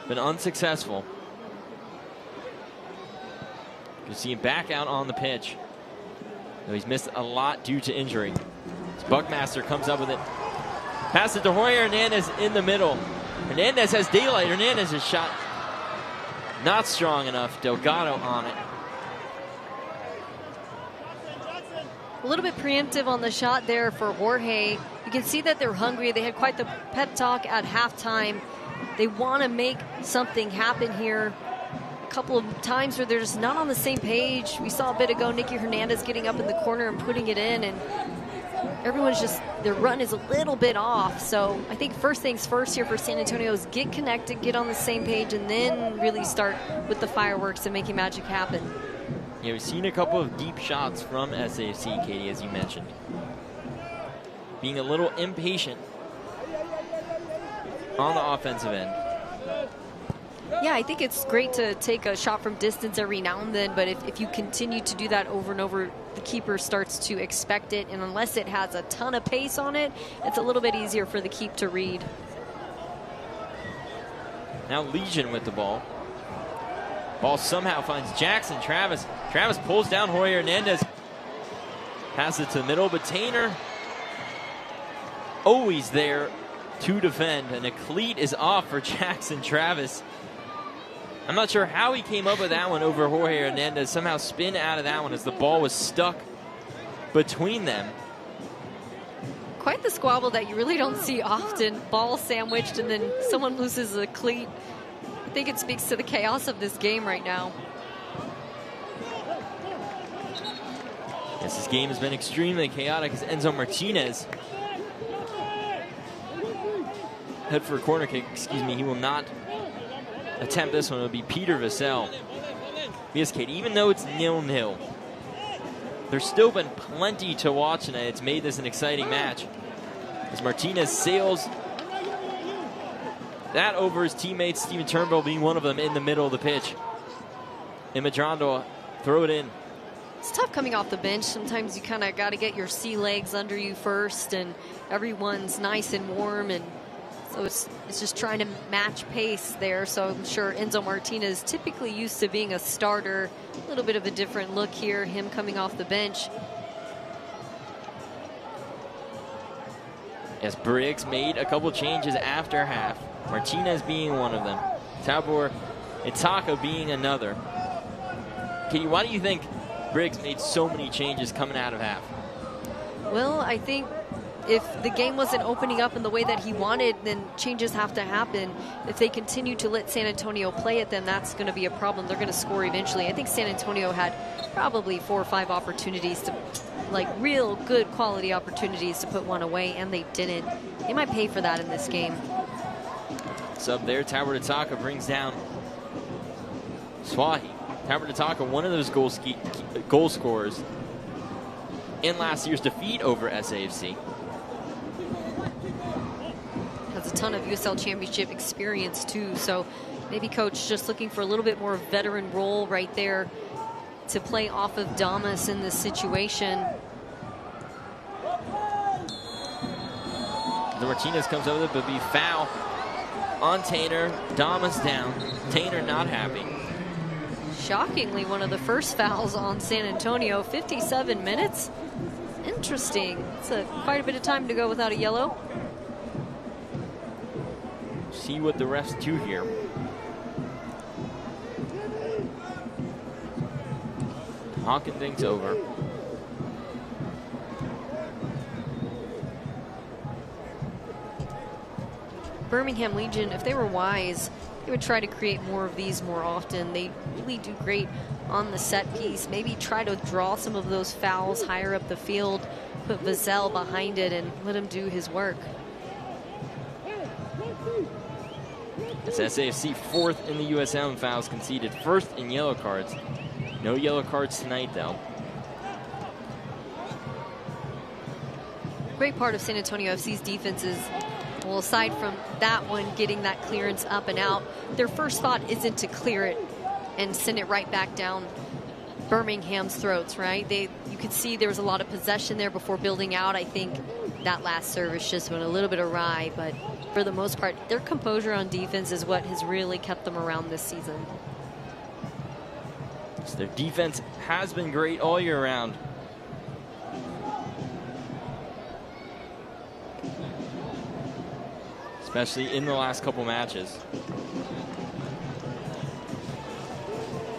been unsuccessful. You can see him back out on the pitch. Though he's missed a lot due to injury. As Buckmaster comes up with it. Pass it to Jorge Hernandez in the middle. Hernandez has daylight. Hernandez's shot not strong enough. Delgado on it. A little bit preemptive on the shot there for Jorge. You can see that they're hungry. They had quite the pep talk at halftime. They want to make something happen here. A couple of times where they're just not on the same page. We saw a bit ago Nicky Hernandez getting up in the corner and putting it in, and everyone's just, their run is a little bit off. So I think first things first here for San Antonio is get connected, get on the same page, and then really start with the fireworks and making magic happen. Yeah, we've seen a couple of deep shots from SAFC, Katie, as you mentioned. Being a little impatient on the offensive end. Yeah, I think it's great to take a shot from distance every now and then, but if you continue to do that over and over, the keeper starts to expect it, and unless it has a ton of pace on it, it's a little bit easier for the keep to read. Now Legion with the ball. Ball somehow finds Jackson Travis. Travis pulls down Jorge Hernandez. Passes it to the middle, but Tainer always there to defend, and a cleat is off for Jackson Travis. I'm not sure how he came up with that one over Jorge Hernandez. Somehow spin out of that one as the ball was stuck between them. Quite the squabble that you really don't see often. Ball sandwiched and then someone loses a cleat. I think it speaks to the chaos of this game right now. Yes, this game has been extremely chaotic as Enzo Martinez head for a corner kick. Excuse me, he will not attempt this one. It'll be Peter Vassell. Yes, Kate, even though it's 0-0, there's still been plenty to watch tonight. It's made this an exciting match as Martinez sails that over his teammates, Steven Turnbull being one of them in the middle of the pitch. And Madrando throw it in. It's tough coming off the bench. Sometimes you kind of got to get your sea legs under you first, and everyone's nice and warm, and so it's just trying to match pace there. So I'm sure Enzo Martinez, typically used to being a starter, a little bit of a different look here, him coming off the bench. Yes, Briggs made a couple changes after half. Martinez being one of them. Tabor Itaka being another. Katie, why do you think Briggs made so many changes coming out of half? Well, I think if the game wasn't opening up in the way that he wanted, then changes have to happen. If they continue to let San Antonio play it, then that's going to be a problem. They're going to score eventually. I think San Antonio had probably 4 or 5 opportunities to, like, real good quality opportunities to put one away, and they didn't. They might pay for that in this game. Sub there, Tabor Itaka brings down Swahi. Tabor Itaka, one of those goal scorers in last year's defeat over SAFC. Has a ton of USL Championship experience too, so maybe coach just looking for a little bit more veteran role right there to play off of Damas in this situation. The Martinez comes over, but be foul on Tainer. Damas down. Tainer not happy. shockingly one of the first fouls on San Antonio. 57 minutes. Interesting. It's quite a bit of time to go without a yellow. See what the refs do here. Talking things over. Birmingham Legion, if they were wise, they would try to create more of these more often. They really do great on the set piece. Maybe try to draw some of those fouls higher up the field, put Vazel behind it, and let him do his work. It's SAFC 4th in the USL in fouls conceded, 1st in yellow cards. No yellow cards tonight, though. Great part of San Antonio FC's defense is, well, aside from that one getting that clearance up and out, their first thought isn't to clear it and send it right back down Birmingham's throats, right? You could see there was a lot of possession there before building out. I think that last service just went a little bit awry, but for the most part, their composure on defense is what has really kept them around this season. So their defense has been great all year round. Especially in the last couple matches.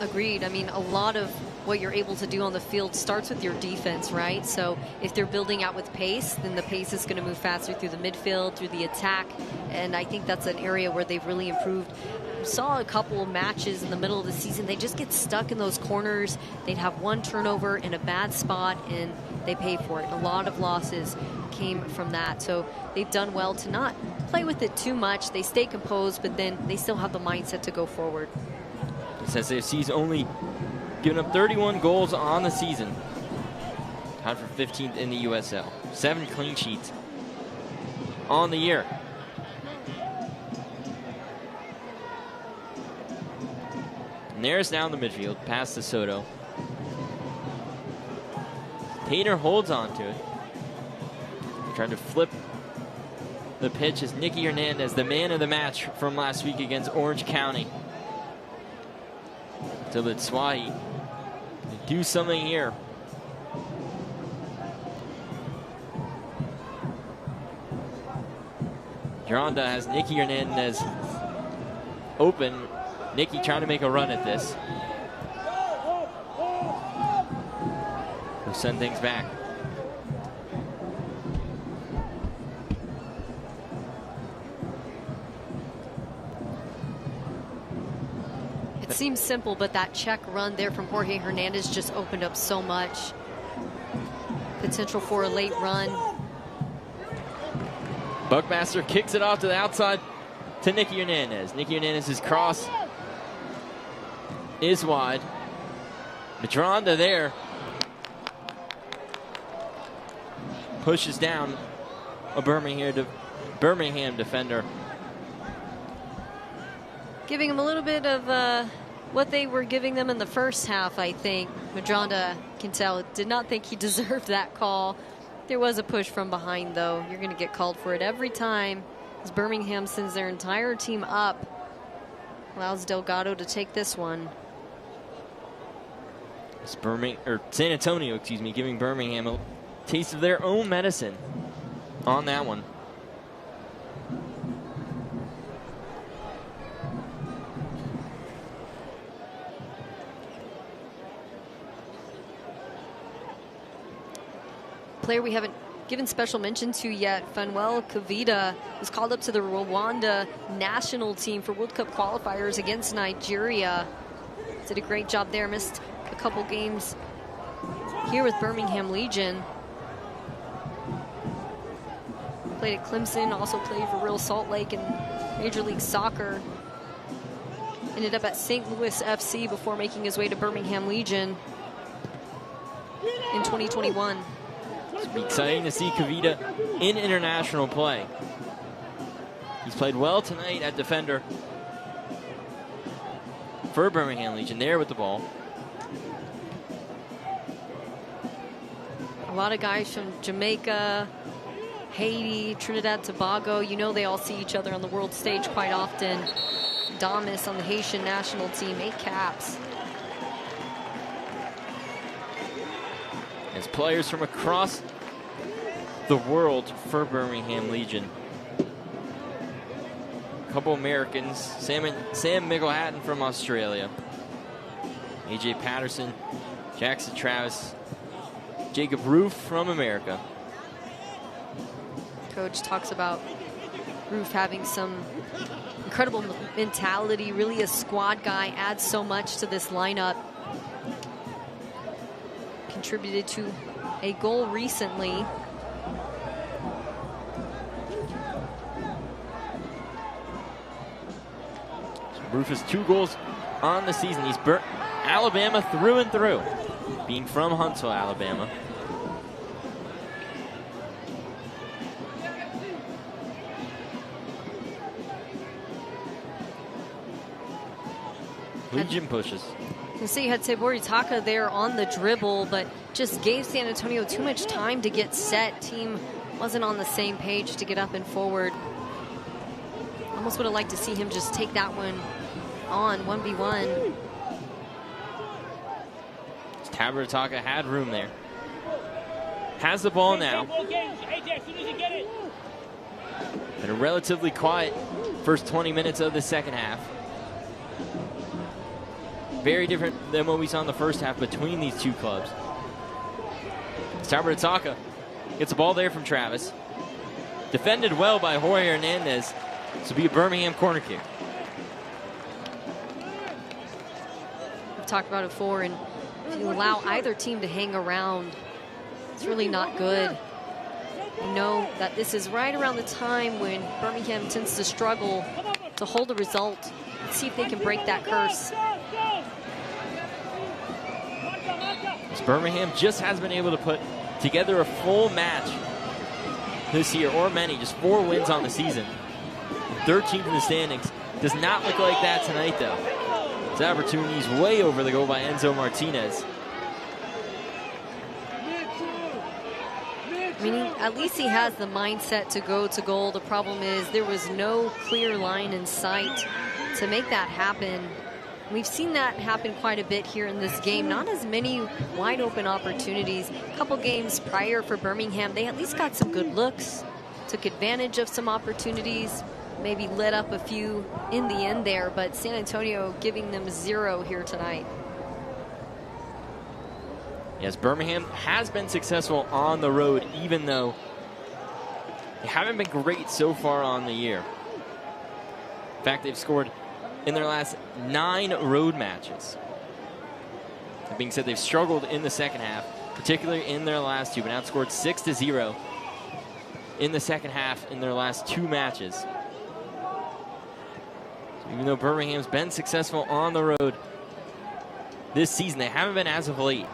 Agreed. I mean, a lot of what you're able to do on the field starts with your defense, right? So if they're building out with pace, then the pace is going to move faster through the midfield, through the attack, and I think that's an area where they've really improved. We saw a couple of matches in the middle of the season. They just get stuck in those corners. They'd have one turnover in a bad spot, and they pay for it. A lot of losses came from that. So they've done well to not play with it too much. They stay composed, but then they still have the mindset to go forward. SAFC's only given up 31 goals on the season. Tied for 15th in the USL. 7 clean sheets on the year. And there's down the midfield, past to Soto. Tater holds on to it. Trying to flip the pitch is Nicky Hernandez, the man of the match from last week against Orange County. To Litswahi. Do something here. Gironda has Nicky Hernandez open. Nicky trying to make a run at this. We'll send things back. It seems simple, but that check run there from Jorge Hernandez just opened up so much. Potential for a late run. Buckmaster kicks it off to the outside to Nicky Hernandez. Nicky Hernandez's cross is wide. Madronda there. Pushes down a Birmingham defender. Giving him a little bit of what they were giving them in the first half, I think. Madronda, can tell, did not think he deserved that call. There was a push from behind, though. You're going to get called for it every time as Birmingham sends their entire team up. Allows Delgado to take this one. It's San Antonio, excuse me, giving Birmingham a taste of their own medicine on that one. Player we haven't given special mention to yet, Fanuel Kavita, was called up to the Rwanda national team for World Cup qualifiers against Nigeria. Did a great job there, missed a couple games here with Birmingham Legion. Played at Clemson, also played for Real Salt Lake in Major League Soccer. Ended up at St. Louis FC before making his way to Birmingham Legion in 2021. It'll be exciting to see Kavita in international play. He's played well tonight at defender for Birmingham Legion, there with the ball. A lot of guys from Jamaica, Haiti, Trinidad, Tobago. You know they all see each other on the world stage quite often. Damas on the Haitian national team, 8 caps. as players from across the world for Birmingham Legion. A couple Americans, Sam Mickelhatton from Australia, AJ Patterson, Jackson Travis, Jacob Roof from America. Coach talks about Roof having some incredible mentality, really a squad guy, adds so much to this lineup. Contributed to a goal recently. Roof has 2 goals on the season. He's burnt Alabama through and through, being from Huntsville, Alabama. Legion pushes. You see, you had Sebori Taka there on the dribble, but just gave San Antonio too much time to get set. Team wasn't on the same page to get up and forward. Almost would have liked to see him just take that one on 1v1. Tabor Taka had room there. Has the ball now. Been a relatively quiet first 20 minutes of the second half. Very different than what we saw in the first half between these two clubs. Tabor Taka gets the ball there from Travis. Defended well by Jorge Hernandez. This will be a Birmingham corner kick. We've talked about it before, and if you allow either team to hang around, it's really not good. You know that this is right around the time when Birmingham tends to struggle to hold a result. Let's see if they can break that curse. Birmingham just has been able to put together a full match this year, or many, just 4 wins on the season. 13th in the standings. Does not look like that tonight, though. His opportunity is way over the goal by Enzo Martinez. Meaning, at least he has the mindset to go to goal. The problem is there was no clear line in sight to make that happen. We've seen that happen quite a bit here in this game. Not as many wide open opportunities. A couple games prior for Birmingham, they at least got some good looks, took advantage of some opportunities, maybe lit up a few in the end there, but San Antonio giving them 0 here tonight. Yes, Birmingham has been successful on the road, even though they haven't been great so far on the year. In fact, they've scored in their last 9 road matches. That being said, they've struggled in the second half, particularly in their last 2, but outscored 6-0 in the second half in their last 2 matches. So even though Birmingham's been successful on the road this season, they haven't been as of late.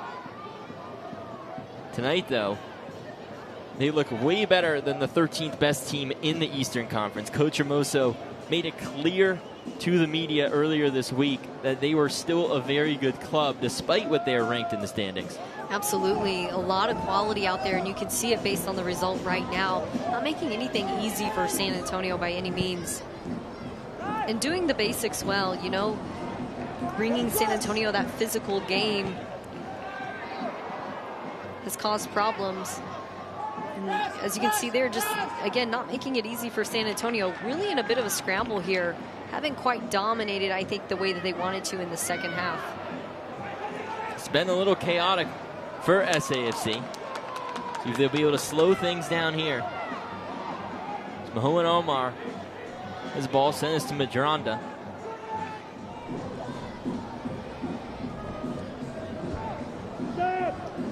Tonight, though, they look way better than the 13th best team in the Eastern Conference. Coach Hermoso made it clear to the media earlier this week that they were still a very good club despite what they are ranked in the standings. Absolutely, a lot of quality out there, and you can see it based on the result right now. Not making anything easy for San Antonio by any means. And doing the basics well, you know, bringing San Antonio that physical game has caused problems. And as you can see there, just, again, not making it easy for San Antonio. Really in a bit of a scramble here. Haven't quite dominated, I think, the way that they wanted to in the second half. It's been a little chaotic for SAFC. See if they'll be able to slow things down here. It's Mohamed Omar. His ball sent us to Madranda.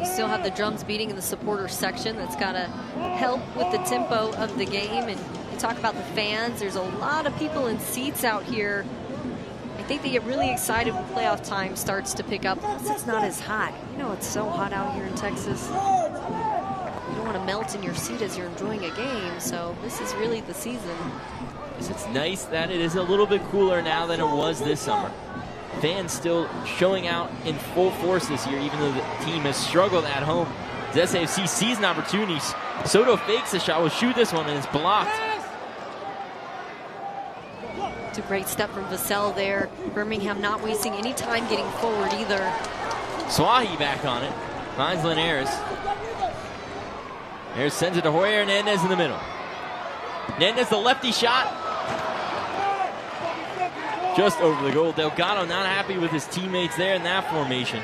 You still have the drums beating in the supporter section. That's got to help with the tempo of the game. And you talk about the fans. There's a lot of people in seats out here. I think they get really excited when playoff time starts to pick up. Plus, it's not as hot. You know, it's so hot out here in Texas. You don't want to melt in your seat as you're enjoying a game. So this is really the season. It's nice that it is a little bit cooler now than it was this summer. Fans still showing out in full force this year, even though the team has struggled at home. As SAFC sees an opportunity. Soto fakes the shot, will shoot this one, and it's blocked. It's a great step from Vassell there. Birmingham not wasting any time getting forward either. Swahi back on it. Finds Linares. Linares sends it to Jorge Hernandez in the middle. Hernandez, the lefty shot. Just over the goal. Delgado not happy with his teammates there in that formation.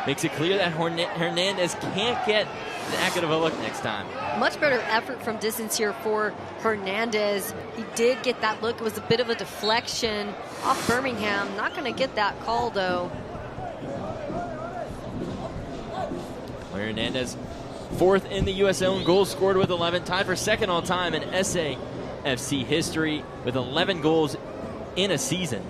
Makes it clear that Hernandez can't get that good of a look next time. Much better effort from distance here for Hernandez. He did get that look. It was a bit of a deflection off Birmingham. Not going to get that call, though. Hernandez, fourth in the USL in goals scored with 11, tied for second all time in SAFC history with 11 goals in a season.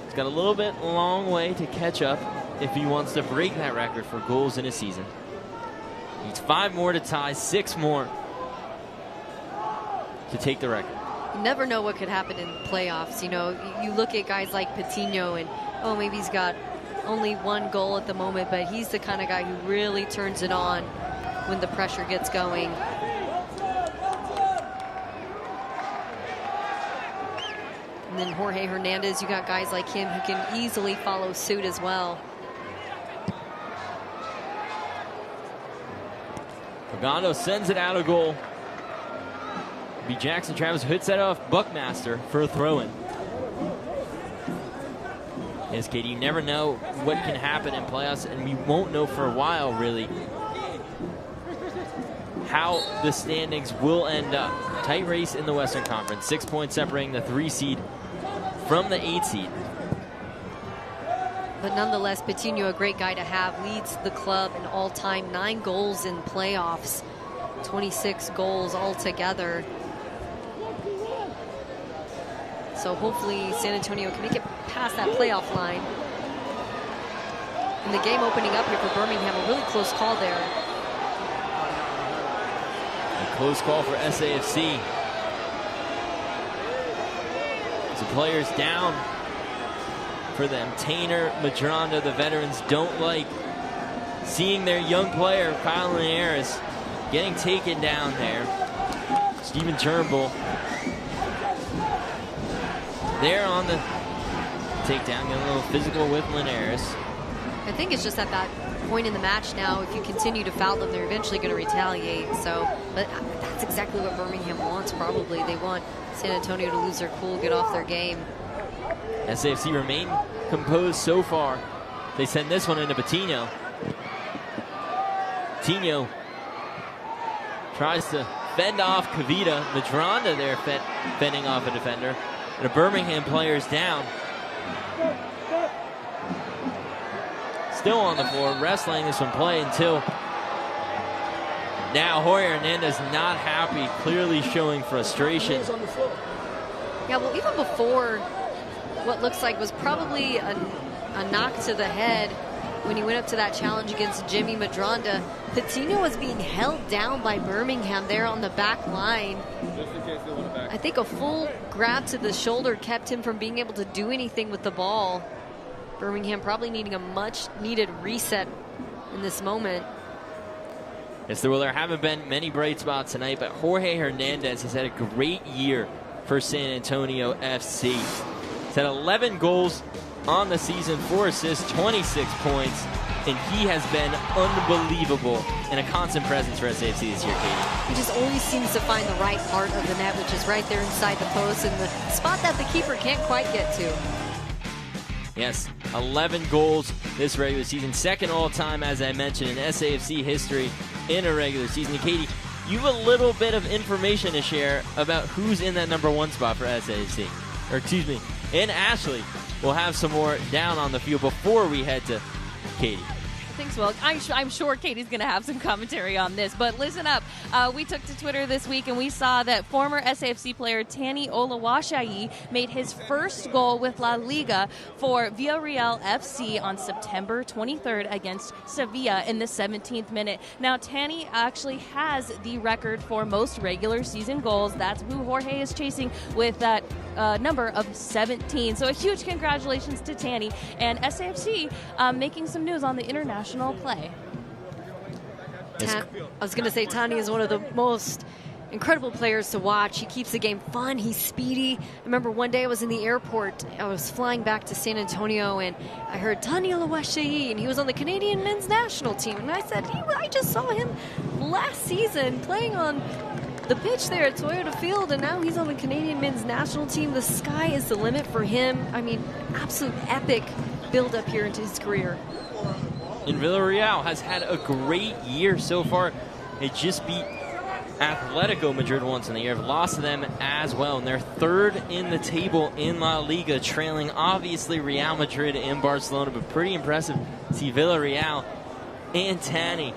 He's got a little bit long way to catch up if he wants to break that record for goals in a season. Needs 5 more to tie, 6 more to take the record. You never know what could happen in playoffs. You know, you look at guys like Patino and, oh, maybe he's got only 1 goal at the moment, but he's the kind of guy who really turns it on when the pressure gets going. And then Jorge Hernandez, you got guys like him who can easily follow suit as well. Pagano sends it out of goal. Be Jackson Travis hits that off Buckmaster for a throw-in. Yes, Katie, you never know what can happen in playoffs, and we won't know for a while, really, how the standings will end up. Tight race in the Western Conference, 6 points separating the 3 seed from the 8 seed. But nonetheless, Patino, a great guy to have, leads the club in all-time 9 goals in playoffs, 26 goals altogether. So hopefully San Antonio can make it past that playoff line. And the game opening up here for Birmingham, a really close call there. A close call for SAFC. The players down for them. Tainer, Madronda, the veterans don't like seeing their young player, Kyle Linares, getting taken down there. Steven Turnbull there on the takedown, getting a little physical with Linares. I think it's just at that point in the match now, if you continue to foul them, they're eventually going to retaliate. So, but that's exactly what Birmingham wants, probably. They want San Antonio to lose their cool, get off their game. SAFC remain composed so far. They send this one into Patino. Patino tries to fend off Kavita. Madronda there fending off a defender. And a Birmingham player's down. Still on the floor, wrestling this one play until now Jorge Hernandez not happy, clearly showing frustration. Yeah, well, even before what looks like was probably a knock to the head when he went up to that challenge against Jimmy Madronda, Patino was being held down by Birmingham there on the back line. I think a full grab to the shoulder kept him from being able to do anything with the ball. Birmingham probably needing a much-needed reset in this moment. Yes, there haven't been many bright spots tonight, but Jorge Hernandez has had a great year for San Antonio FC. He's had 11 goals on the season, 4 assists, 26 points, and he has been unbelievable and a constant presence for SAFC this year, Katie. He just always seems to find the right part of the net, which is right there inside the post and the spot that the keeper can't quite get to. Yes, 11 goals this regular season. Second all-time, as I mentioned, in SAFC history in a regular season. And Katie, you have a little bit of information to share about who's in that #1 spot for SAFC. Or excuse me, and Ashley will have some more down on the field before we head to Katie. Thanks, Will. I'm sure Katie's going to have some commentary on this, but listen up. We took to Twitter this week and we saw that former SAFC player Tani Oluwaseyi made his first goal with La Liga for Villarreal FC on September 23rd against Sevilla in the 17th minute. Now, Tani actually has the record for most regular season goals. That's who Jorge is chasing with that number of 17. So a huge congratulations to Tani and SAFC making some news on the international play. I was going to say Tani is one of the most incredible players to watch. He keeps the game fun. He's speedy. I remember one day I was in the airport. I was flying back to San Antonio, and I heard Tani Oluwaseyi, and he was on the Canadian men's national team. And I said, I just saw him last season playing on the pitch there at Toyota Field, and now he's on the Canadian men's national team. The sky is the limit for him. I mean, absolute epic build up here into his career. And Villarreal has had a great year so far. They just beat Atletico Madrid once in the year. Have lost to them as well, and they're third in the table in La Liga, trailing obviously Real Madrid and Barcelona, but pretty impressive to see Villarreal and Tani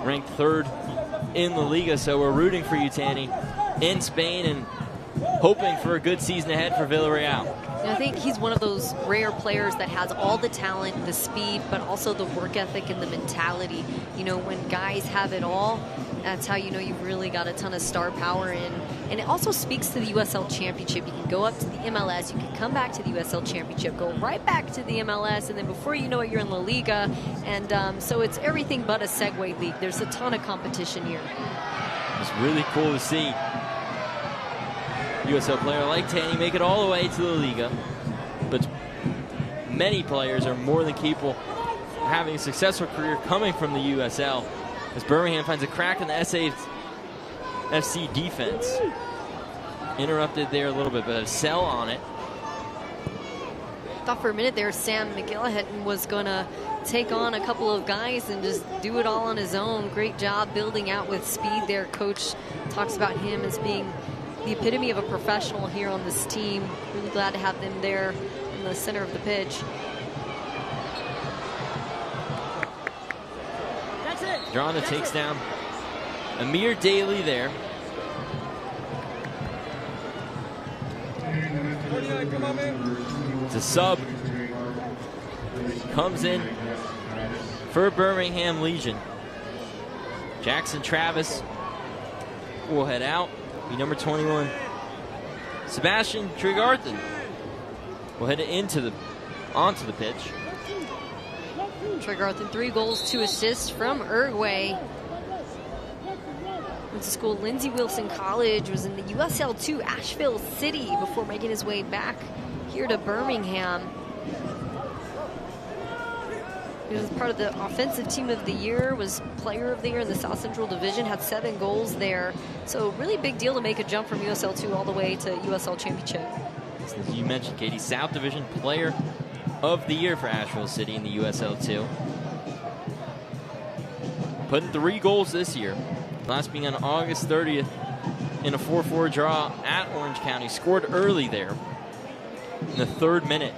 ranked third in La Liga. So we're rooting for you, Tani, in Spain, and hoping for a good season ahead for Villarreal. I think he's one of those rare players that has all the talent, the speed, but also the work ethic and the mentality. You know, when guys have it all, that's how you know you've really got a ton of star power in. And it also speaks to the USL Championship. You can go up to the MLS, you can come back to the USL Championship, go right back to the MLS, and then before you know it, you're in La Liga. And so it's everything but a segue league. There's a ton of competition here. It's really cool to see USL player like Tani make it all the way to La Liga, but many players are more than capable of having a successful career coming from the USL, as Birmingham finds a crack in the SAFC defense. Interrupted there a little bit, but a sell on it. Thought for a minute there Sam McGillahan was going to take on a couple of guys and just do it all on his own. Great job building out with speed there. Coach talks about him as being the epitome of a professional here on this team. Really glad to have them there in the center of the pitch. Drana takes down Amir Daly there. It's a sub. Comes in for Birmingham Legion. Jackson Travis will head out. Be number 21. Sebastian Tregarthen will head onto the pitch. Tregarthen, 3 goals, 2 assists from Uruguay. Went to school at Lindsey Wilson College, was in the USL 2 Asheville City before making his way back here to Birmingham. He was part of the offensive team of the year, was player of the year in the South Central Division, had 7 goals there. So really big deal to make a jump from USL 2 all the way to USL Championship. As you mentioned, Katie, South Division player of the year for Asheville City in the USL 2. Putting 3 goals this year. Last being on August 30th in a 4-4 draw at Orange County. Scored early there in the 3rd minute.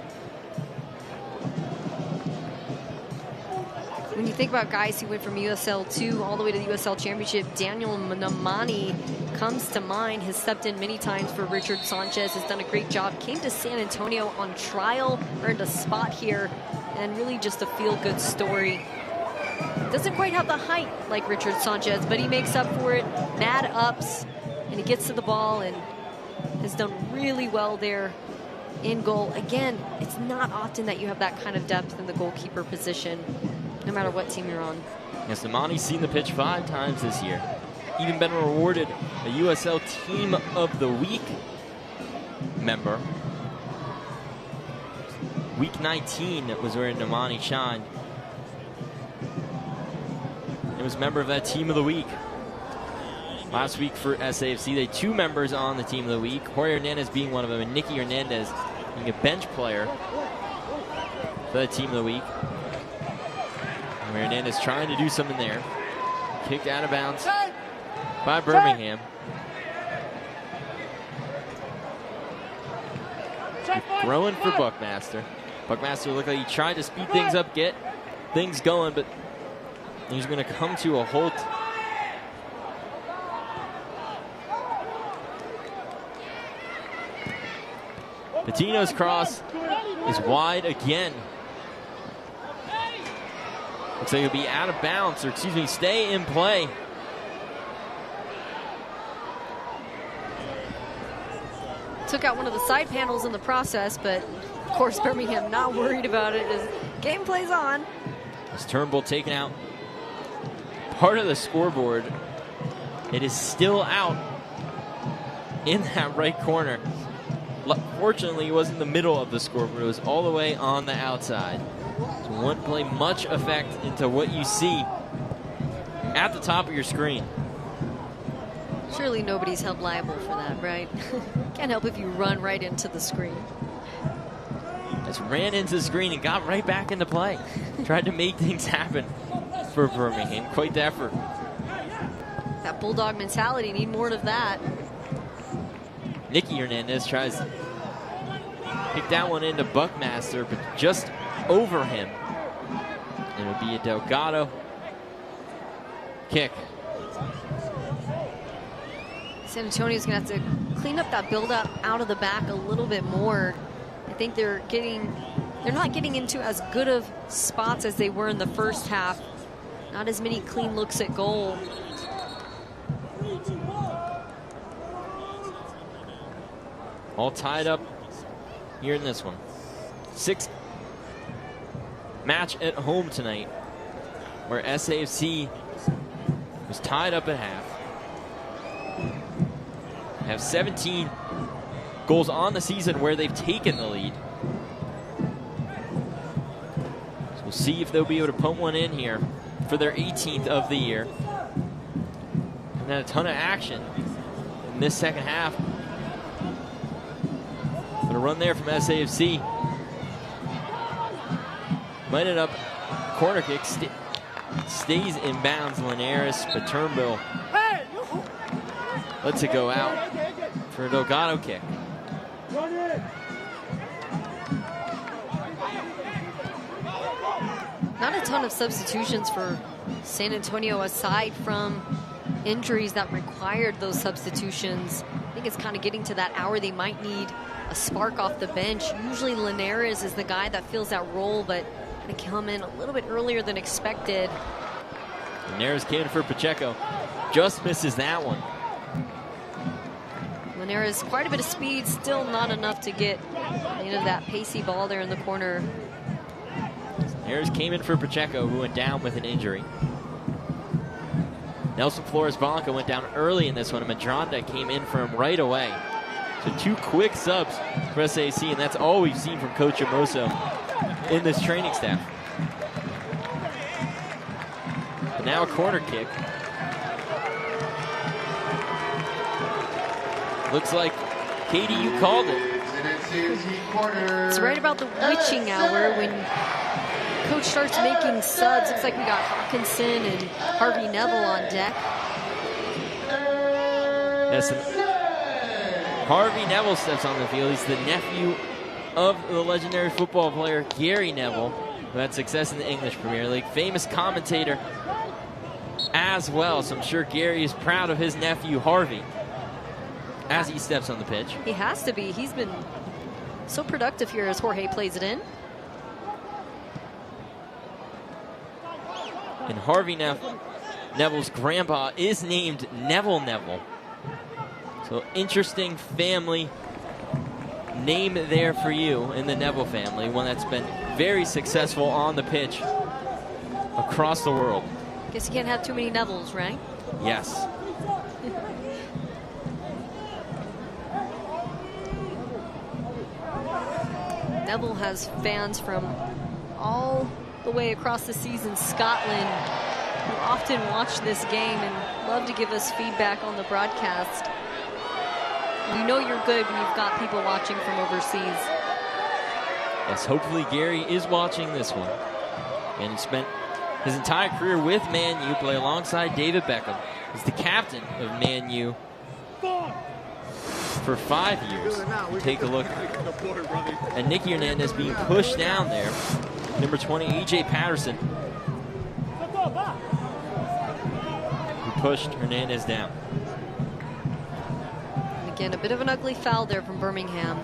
When you think about guys who went from USL 2 all the way to the USL Championship, Daniel Namani comes to mind. Has stepped in many times for Richard Sanchez, has done a great job. Came to San Antonio on trial, earned a spot here, and really just a feel-good story. Doesn't quite have the height like Richard Sanchez, but he makes up for it. Mad ups, and he gets to the ball and has done really well there in goal. Again, it's not often that you have that kind of depth in the goalkeeper position, no matter what team you're on. Yes, Namani's seen the pitch 5 times this year. Even been awarded a USL Team of the Week member. Week 19 was where Namani shined. He was a member of that Team of the Week. Last week for SAFC, they had 2 members on the Team of the Week. Jorge Hernandez being one of them, and Nicky Hernandez being a bench player for the Team of the Week. Hernandez trying to do something there. Kicked out of bounds by Birmingham. Throwing for Buckmaster. Buckmaster looked like he tried to speed things up, get things going, but he's going to come to a halt. Patino's cross is wide again. Looks like it'll be out of bounds, or excuse me, stay in play. Took out one of the side panels in the process, but of course Birmingham not worried about it as game plays on. As Turnbull taken out part of the scoreboard. It is still out in that right corner. Fortunately, it was in the middle of the scoreboard. It was all the way on the outside. So one play, much effect into what you see at the top of your screen. Surely nobody's held liable for that, right? Can't help if you run right into the screen. Just ran into the screen and got right back into play. Tried to make things happen for Birmingham. Quite the effort. That Bulldog mentality, need more of that. Nicky Hernandez tries to pick that one into Buckmaster, but just over him. It'll be a Delgado kick. San Antonio's going to have to clean up that build-up out of the back a little bit more. I think they're not getting into as good of spots as they were in the first half. Not as many clean looks at goal. All tied up here in this one. 6th match at home tonight, where SAFC was tied up at half. Have 17 goals on the season where they've taken the lead. So we'll see if they'll be able to put one in here for their 18th of the year. And then a ton of action in this second half. But a run there from SAFC. Might end up corner kick. Stays in bounds. Linares, but Turnbull lets it go out for a Delgado kick. Not a ton of substitutions for San Antonio aside from injuries that required those substitutions. I think it's kind of getting to that hour they might need a spark off the bench. Usually Linares is the guy that fills that role, but going to come in a little bit earlier than expected. Linares came in for Pacheco. Just misses that one. Linares, quite a bit of speed, still not enough to get into that pacey ball there in the corner. Linares came in for Pacheco, who went down with an injury. Nelson Flores-Blanca went down early in this one, and Madronda came in for him right away. So 2 quick subs for SAC, and that's all we've seen from Coach Amoso in this training staff. But now a corner kick. Looks like, Katie, you called it. It's right about the witching hour when Coach starts making subs. Looks like we got Hawkinson and Harvey Neville on deck. Yes, Harvey Neville steps on the field. He's the nephew of the legendary football player Gary Neville, who had success in the English Premier League. Famous commentator as well, so I'm sure Gary is proud of his nephew Harvey as he steps on the pitch. He has to be. He's been so productive here as Jorge plays it in. And Harvey Neville's grandpa is named Neville Neville. So interesting family name there for you in the Neville family, one that's been very successful on the pitch across the world. Guess you can't have too many Nevilles, right? Yes. Neville has fans from all the way across the season, Scotland, who often watch this game and love to give us feedback on the broadcast. We know you're good when you've got people watching from overseas. Yes, hopefully Gary is watching this one. And he spent his entire career with Man U, play alongside David Beckham. He's the captain of Man U for 5 years. Take a look at Nicky Hernandez being pushed down there. Number 20, E.J. Patterson, who pushed Hernandez down. And again, a bit of an ugly foul there from Birmingham.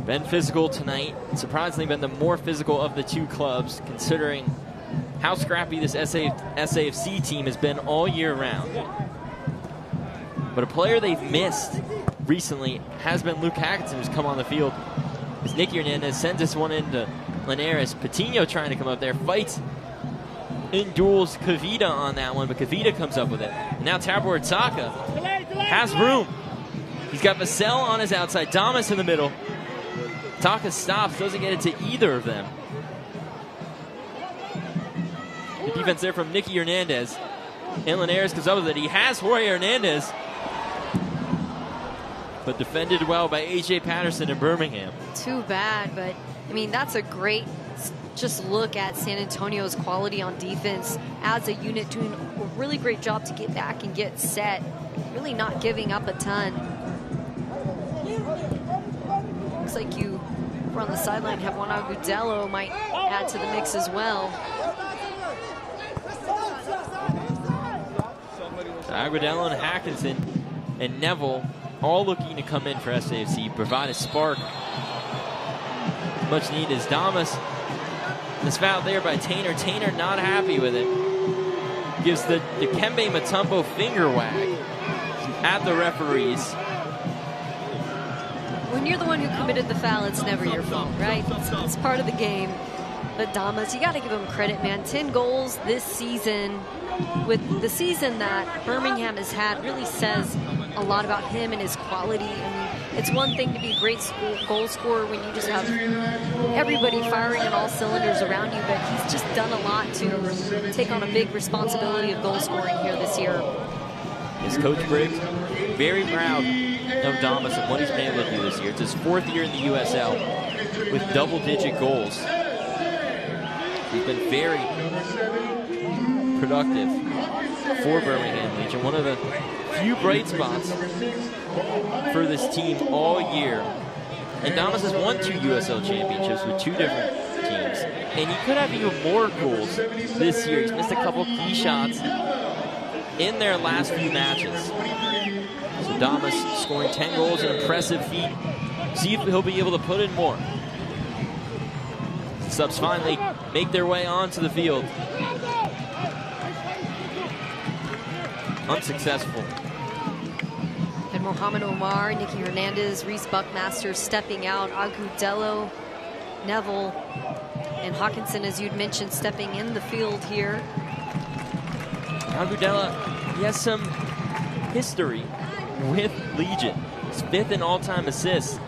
Been physical tonight. Surprisingly been the more physical of the two clubs, considering how scrappy this SAFC team has been all year round. But a player they've missed recently has been Luke Hackinson, who's come on the field. As Nicky Hernandez sends this one into Linares. Patino trying to come up there, fights in duels Kavita on that one, but Kavita comes up with it. And now Tabor Taka has room. He's got Vassell on his outside, Damas in the middle. Taka stops, doesn't get it to either of them. The defense there from Nicky Hernandez. And Linares comes up with it. He has Jorge Hernandez, but defended well by A.J. Patterson in Birmingham. Too bad, but I mean, that's a great just look at San Antonio's quality on defense as a unit, doing a really great job to get back and get set, really not giving up a ton. Looks like you were on the sideline, have Juan Agudelo might add to the mix as well. Agudelo and Hackinson and Neville all looking to come in for SAFC, provide a spark. Much needed is Damas. This foul there by Tainer. Tainer not happy with it. Gives the Dikembe Mutombo finger wag at the referees. When you're the one who committed the foul, it's never your fault, right? It's part of the game. But Damas, you got to give him credit, man. 10 goals this season. With the season that Birmingham has had, really says a lot about him and his quality. I mean, it's one thing to be a great goal scorer when you just have everybody firing on all cylinders around you, but he's just done a lot to take on a big responsibility of goal scoring here this year. His coach Briggs, very proud of Damas and what he's been able to do this year. It's his 4th year in the USL with double-digit goals. He's been very productive for Birmingham Legion. One of the few bright spots for this team all year. And Damas has won 2 USL championships with 2 different teams. And he could have even more goals this year. He's missed a couple key shots in their last few matches. So Damas scoring 10 goals, an impressive feat. See if he'll be able to put in more. Subs finally make their way onto the field. Unsuccessful. And Mohamed Omar, Nicky Hernandez, Reese Buckmaster stepping out, Agudelo, Neville, and Hawkinson, as you'd mentioned, stepping in the field here. Agudelo, he has some history with Legion. He's 5th in all-time assists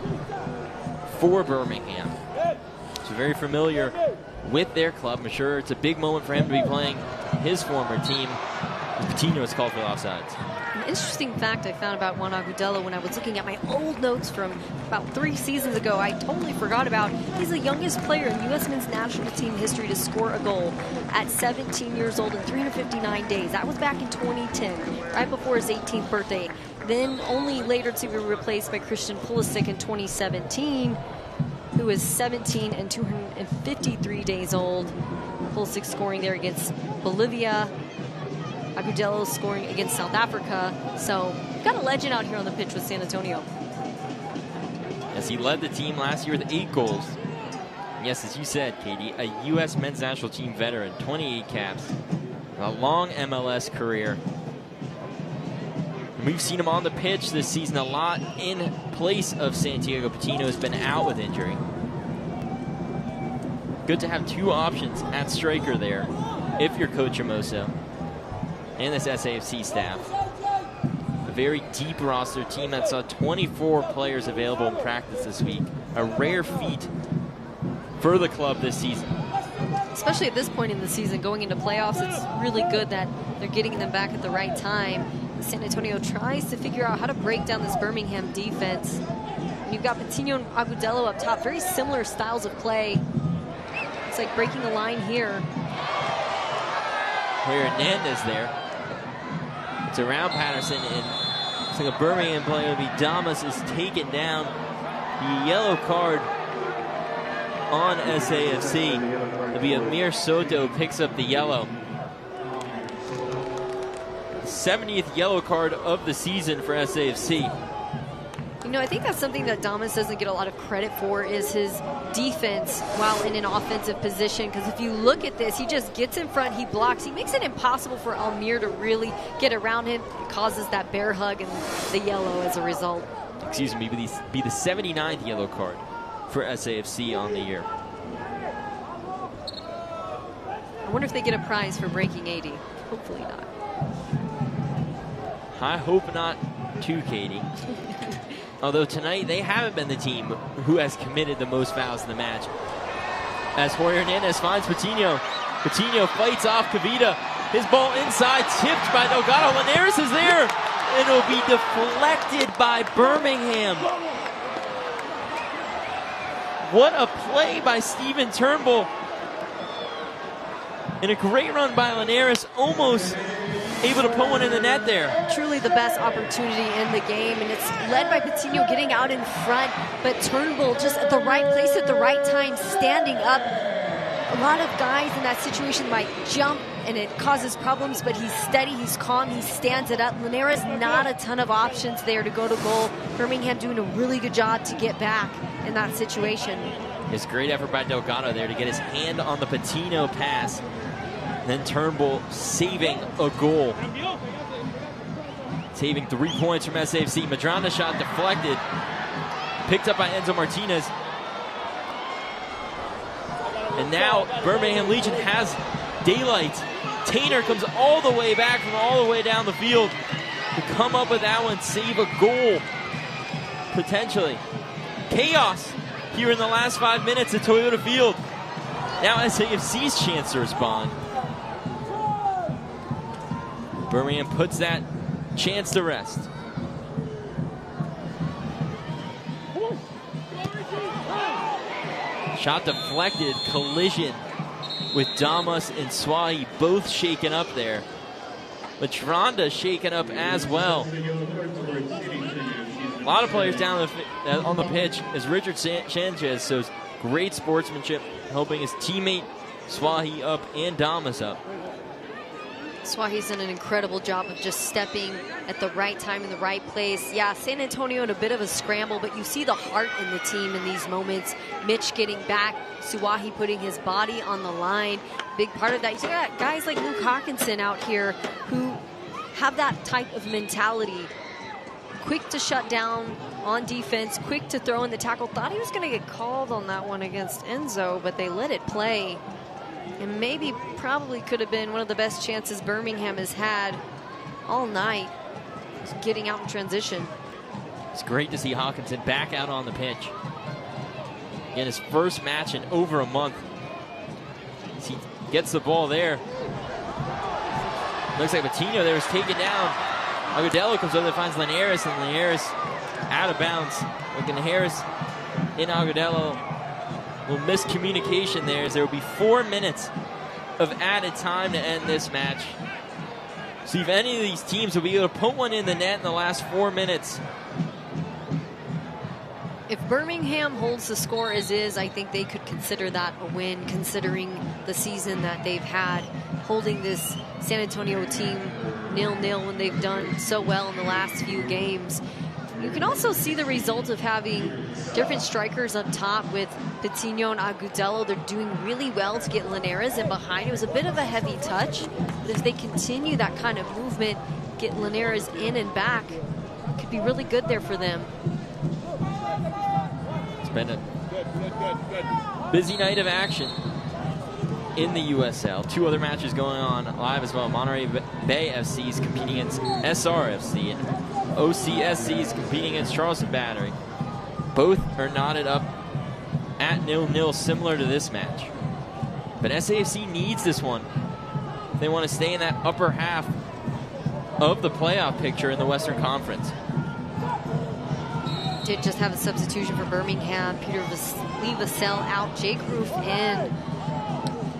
for Birmingham. So very familiar with their club. I'm sure it's a big moment for him to be playing his former team. Patino is called for the offsides. An interesting fact I found about Juan Agudelo when I was looking at my old notes from about 3 seasons ago, I totally forgot about. He's the youngest player in U.S. men's national team history to score a goal at 17 years old in 359 days. That was back in 2010, right before his 18th birthday. Then only later to be replaced by Christian Pulisic in 2017, who is 17 and 253 days old. Pulisic scoring there against Bolivia. Agudelo scoring against South Africa. So, got a legend out here on the pitch with San Antonio. Yes, he led the team last year with 8 goals. Yes, as you said, Katie, a U.S. men's national team veteran, 28 caps, a long MLS career. And we've seen him on the pitch this season a lot in place of Santiago Patino, who's been out with injury. Good to have 2 options at striker there, if you're Coach Hermoso and this SAFC staff. A very deep roster team that saw 24 players available in practice this week. A rare feat for the club this season. Especially at this point in the season, going into playoffs, it's really good that they're getting them back at the right time. San Antonio tries to figure out how to break down this Birmingham defense. And you've got Patino and Agudelo up top, very similar styles of play. It's like breaking a line here. Where Hernandez there. It's around Patterson, and it's like a Birmingham player will be Damas is taken down. The yellow card on SAFC. It'll be Amir Soto picks up the yellow. 70th yellow card of the season for SAFC. You know, I think that's something that Damas doesn't get a lot of credit for, is his defense while in an offensive position. Because if you look at this, he just gets in front, he blocks, he makes it impossible for Almir to really get around him. It causes that bear hug and the yellow as a result. Excuse me, be the 79th yellow card for SAFC on the year. wonder if they get a prize for breaking 80. Hopefully not. I hope not too, Katie. Although tonight they haven't been the team who has committed the most fouls in the match. As Jorge Hernandez finds Patino. Patino fights off Kavita. His ball inside, tipped by Delgado. Linares is there. And it'll be deflected by Birmingham. What a play by Steven Turnbull. And a great run by Linares, almost able to put one in the net there. Truly the best opportunity in the game, and it's led by Patino getting out in front, but Turnbull just at the right place at the right time, standing up. A lot of guys in that situation might jump and it causes problems, but he's steady, he's calm, he stands it up. Linares, not a ton of options there to go to goal. Birmingham doing a really good job to get back in that situation. It's great effort by Delgado there to get his hand on the Patino pass. Then Turnbull saving a goal. Saving 3 points from SAFC. Madrona shot deflected. Picked up by Enzo Martinez. And now Birmingham Legion has daylight. Tainer comes all the way back from all the way down the field to come up with that one, save a goal, potentially. Chaos here in the last 5 minutes at Toyota Field. Now SAFC's chance to respond. Birmingham puts that chance to rest. Shot deflected, collision with Damas and Swahi both shaken up there. Matronda shaken up as well. A lot of players down on the pitch as Richard Sanchez shows great sportsmanship, helping his teammate Swahi up and Damas up. Swahi's done an incredible job of just stepping at the right time in the right place. Yeah, San Antonio in a bit of a scramble, but you see the heart in the team in these moments. Mitch getting back, Swahi putting his body on the line. Big part of that. You got guys like Luke Hawkinson out here who have that type of mentality. Quick to shut down on defense, quick to throw in the tackle. Thought he was going to get called on that one against Enzo, but they let it play. And maybe probably could have been one of the best chances Birmingham has had all night, getting out in transition. It's great to see Hawkinson back out on the pitch. Again, his first match in over a month. As he gets the ball there. Looks like Patino there is taken down. Agudelo comes over and finds Linares, and Linares out of bounds. Looking at Harris in Agudelo. A little miscommunication there, as there will be 4 minutes of added time to end this match. See if any of these teams will be able to put one in the net in the last 4 minutes. If Birmingham holds the score as is, I think they could consider that a win, considering the season that they've had, holding this San Antonio team 0-0 when they've done so well in the last few games. You can also see the result of having different strikers up top with Patino and Agudelo. They're doing really well to get Linares in behind. It was a bit of a heavy touch, but if they continue that kind of movement, get Linares in and back, it could be really good there for them. It's been a busy night of action in the USL. 2 other matches going on live as well. Monterey Bay FC is competing against SRFC, and OCSC is competing against Charleston Battery. Both are knotted up at 0-0, similar to this match. But SAFC needs this one if they want to stay in that upper half of the playoff picture in the Western Conference. Did just have a substitution for Birmingham. Peter Lee Vassell out, Jake Roof in.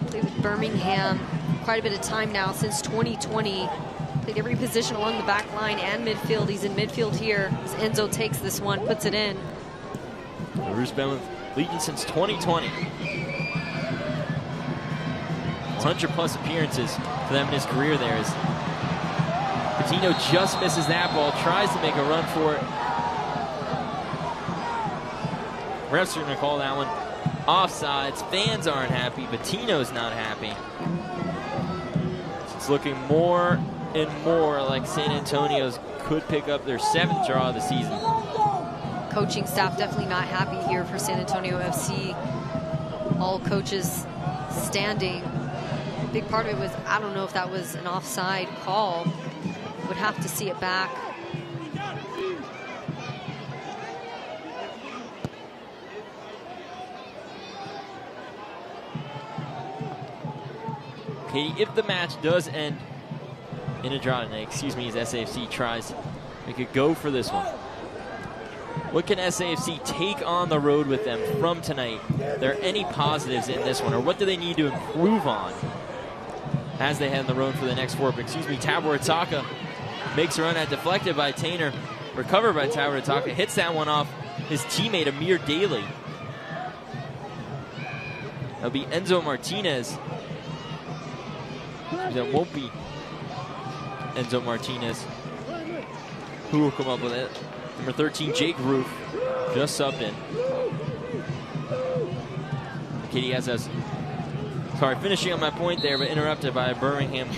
Played with Birmingham quite a bit of time now, since 2020. Played every position along the back line and midfield. He's in midfield here as Enzo takes this one, puts it in. Roof's been with Legion since 2020. 100+ appearances for them in his career there. As Patino just misses that ball, tries to make a run for it. Refs are going to call that one offsides. Fans aren't happy. Patino's not happy. It's looking more and more like San Antonio's could pick up their 7th draw of the season. Coaching staff definitely not happy here for San Antonio FC. All coaches standing. big part of it was, I don't know if that was an offside call. Would have to see it back. Katie, if the match does end in a draw tonight, as SAFC tries, they could go for this one. What can SAFC take on the road with them from tonight? Are there any positives in this one, or what do they need to improve on as they head on the road for the next 4? But Tabor Ataka makes a run at, deflected by Tainer, recovered by Tabor Ataka, hits that one off his teammate Amir Daly. That'll be Enzo Martinez. That won't be Enzo Martinez. Who will come up with it? Number 13, Jake Roof, just subbed in. Katie has us, finishing on my point there, but interrupted by a Birmingham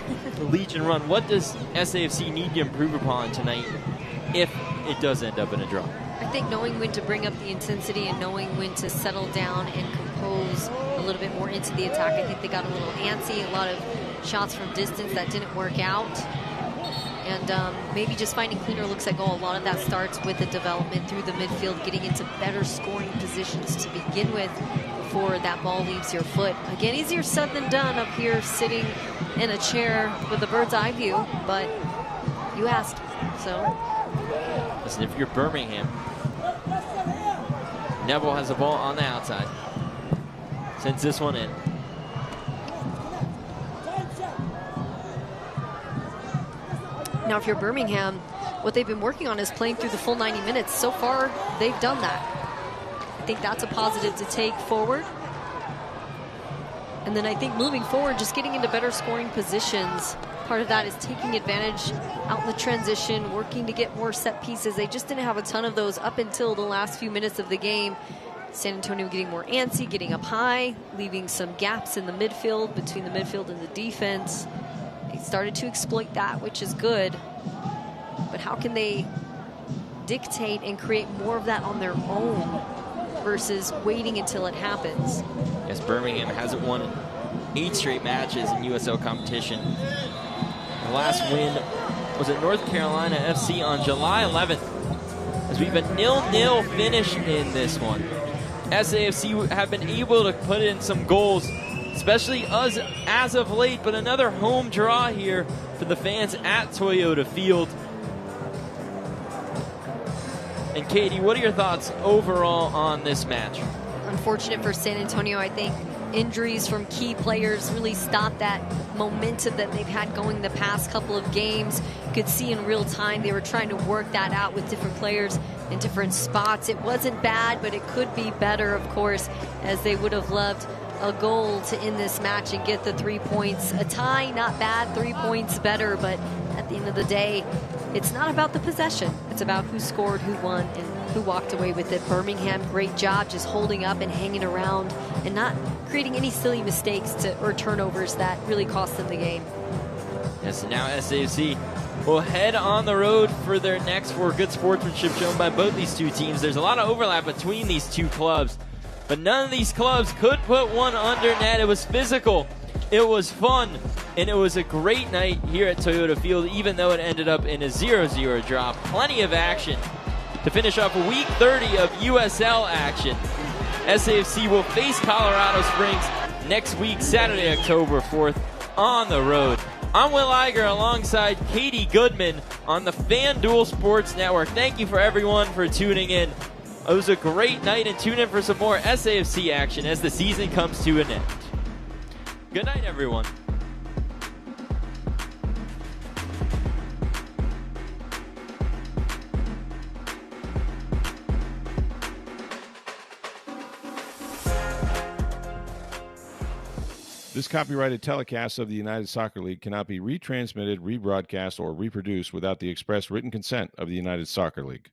Legion run. What does SAFC need to improve upon tonight if it does end up in a draw? I think knowing when to bring up the intensity and knowing when to settle down and compose a little bit more into the attack. I think they got a little antsy, a lot of shots from distance that didn't work out. And maybe just finding cleaner looks at goal. A lot of that starts with the development through the midfield, getting into better scoring positions to begin with before that ball leaves your foot. Again, easier said than done up here sitting in a chair with a bird's eye view, but you asked, so. Listen, if you're Birmingham, Neville has the ball on the outside. Sends this one in. Now, if you're Birmingham, what they've been working on is playing through the full 90 minutes. So far, they've done that. I think that's a positive to take forward. And then I think moving forward, just getting into better scoring positions. Part of that is taking advantage out in the transition, working to get more set pieces. They just didn't have a ton of those up until the last few minutes of the game. San Antonio getting more antsy, getting up high, leaving some gaps in the midfield, between the midfield and the defense. They started to exploit that, which is good. But how can they dictate and create more of that on their own versus waiting until it happens? Yes, Birmingham hasn't won 8 straight matches in USL competition. The last win was at North Carolina FC on July 11th. As we have a 0-0 finish in this one. SAFC have been able to put in some goals, especially as of late, but another home draw here for the fans at Toyota Field. And Katie, what are your thoughts overall on this match? Unfortunate for San Antonio. I think injuries from key players really stopped that momentum that they've had going the past couple of games. You could see in real time they were trying to work that out with different players in different spots. It wasn't bad, but it could be better, of course, as they would have loved a goal to end this match and get the 3 points. A tie, not bad, 3 points better, but at the end of the day, it's not about the possession. It's about who scored, who won, and who walked away with it. Birmingham, great job just holding up and hanging around and not creating any silly mistakes or turnovers that really cost them the game. Yes, and now SAFC will head on the road for their next 4. Good sportsmanship shown by both these two teams. There's a lot of overlap between these two clubs, but none of these clubs could put one under net. It was physical, it was fun, and it was a great night here at Toyota Field, even though it ended up in a 0-0 draw. Plenty of action to finish off week 30 of USL action. SAFC will face Colorado Springs next week, Saturday, October 4th, on the road. I'm Will Iger alongside Katie Goodman on the FanDuel Sports Network. Thank you for everyone for tuning in. It was a great night, and tune in for some more SAFC action as the season comes to an end. Good night, everyone. This copyrighted telecast of the United Soccer League cannot be retransmitted, rebroadcast, or reproduced without the express written consent of the United Soccer League.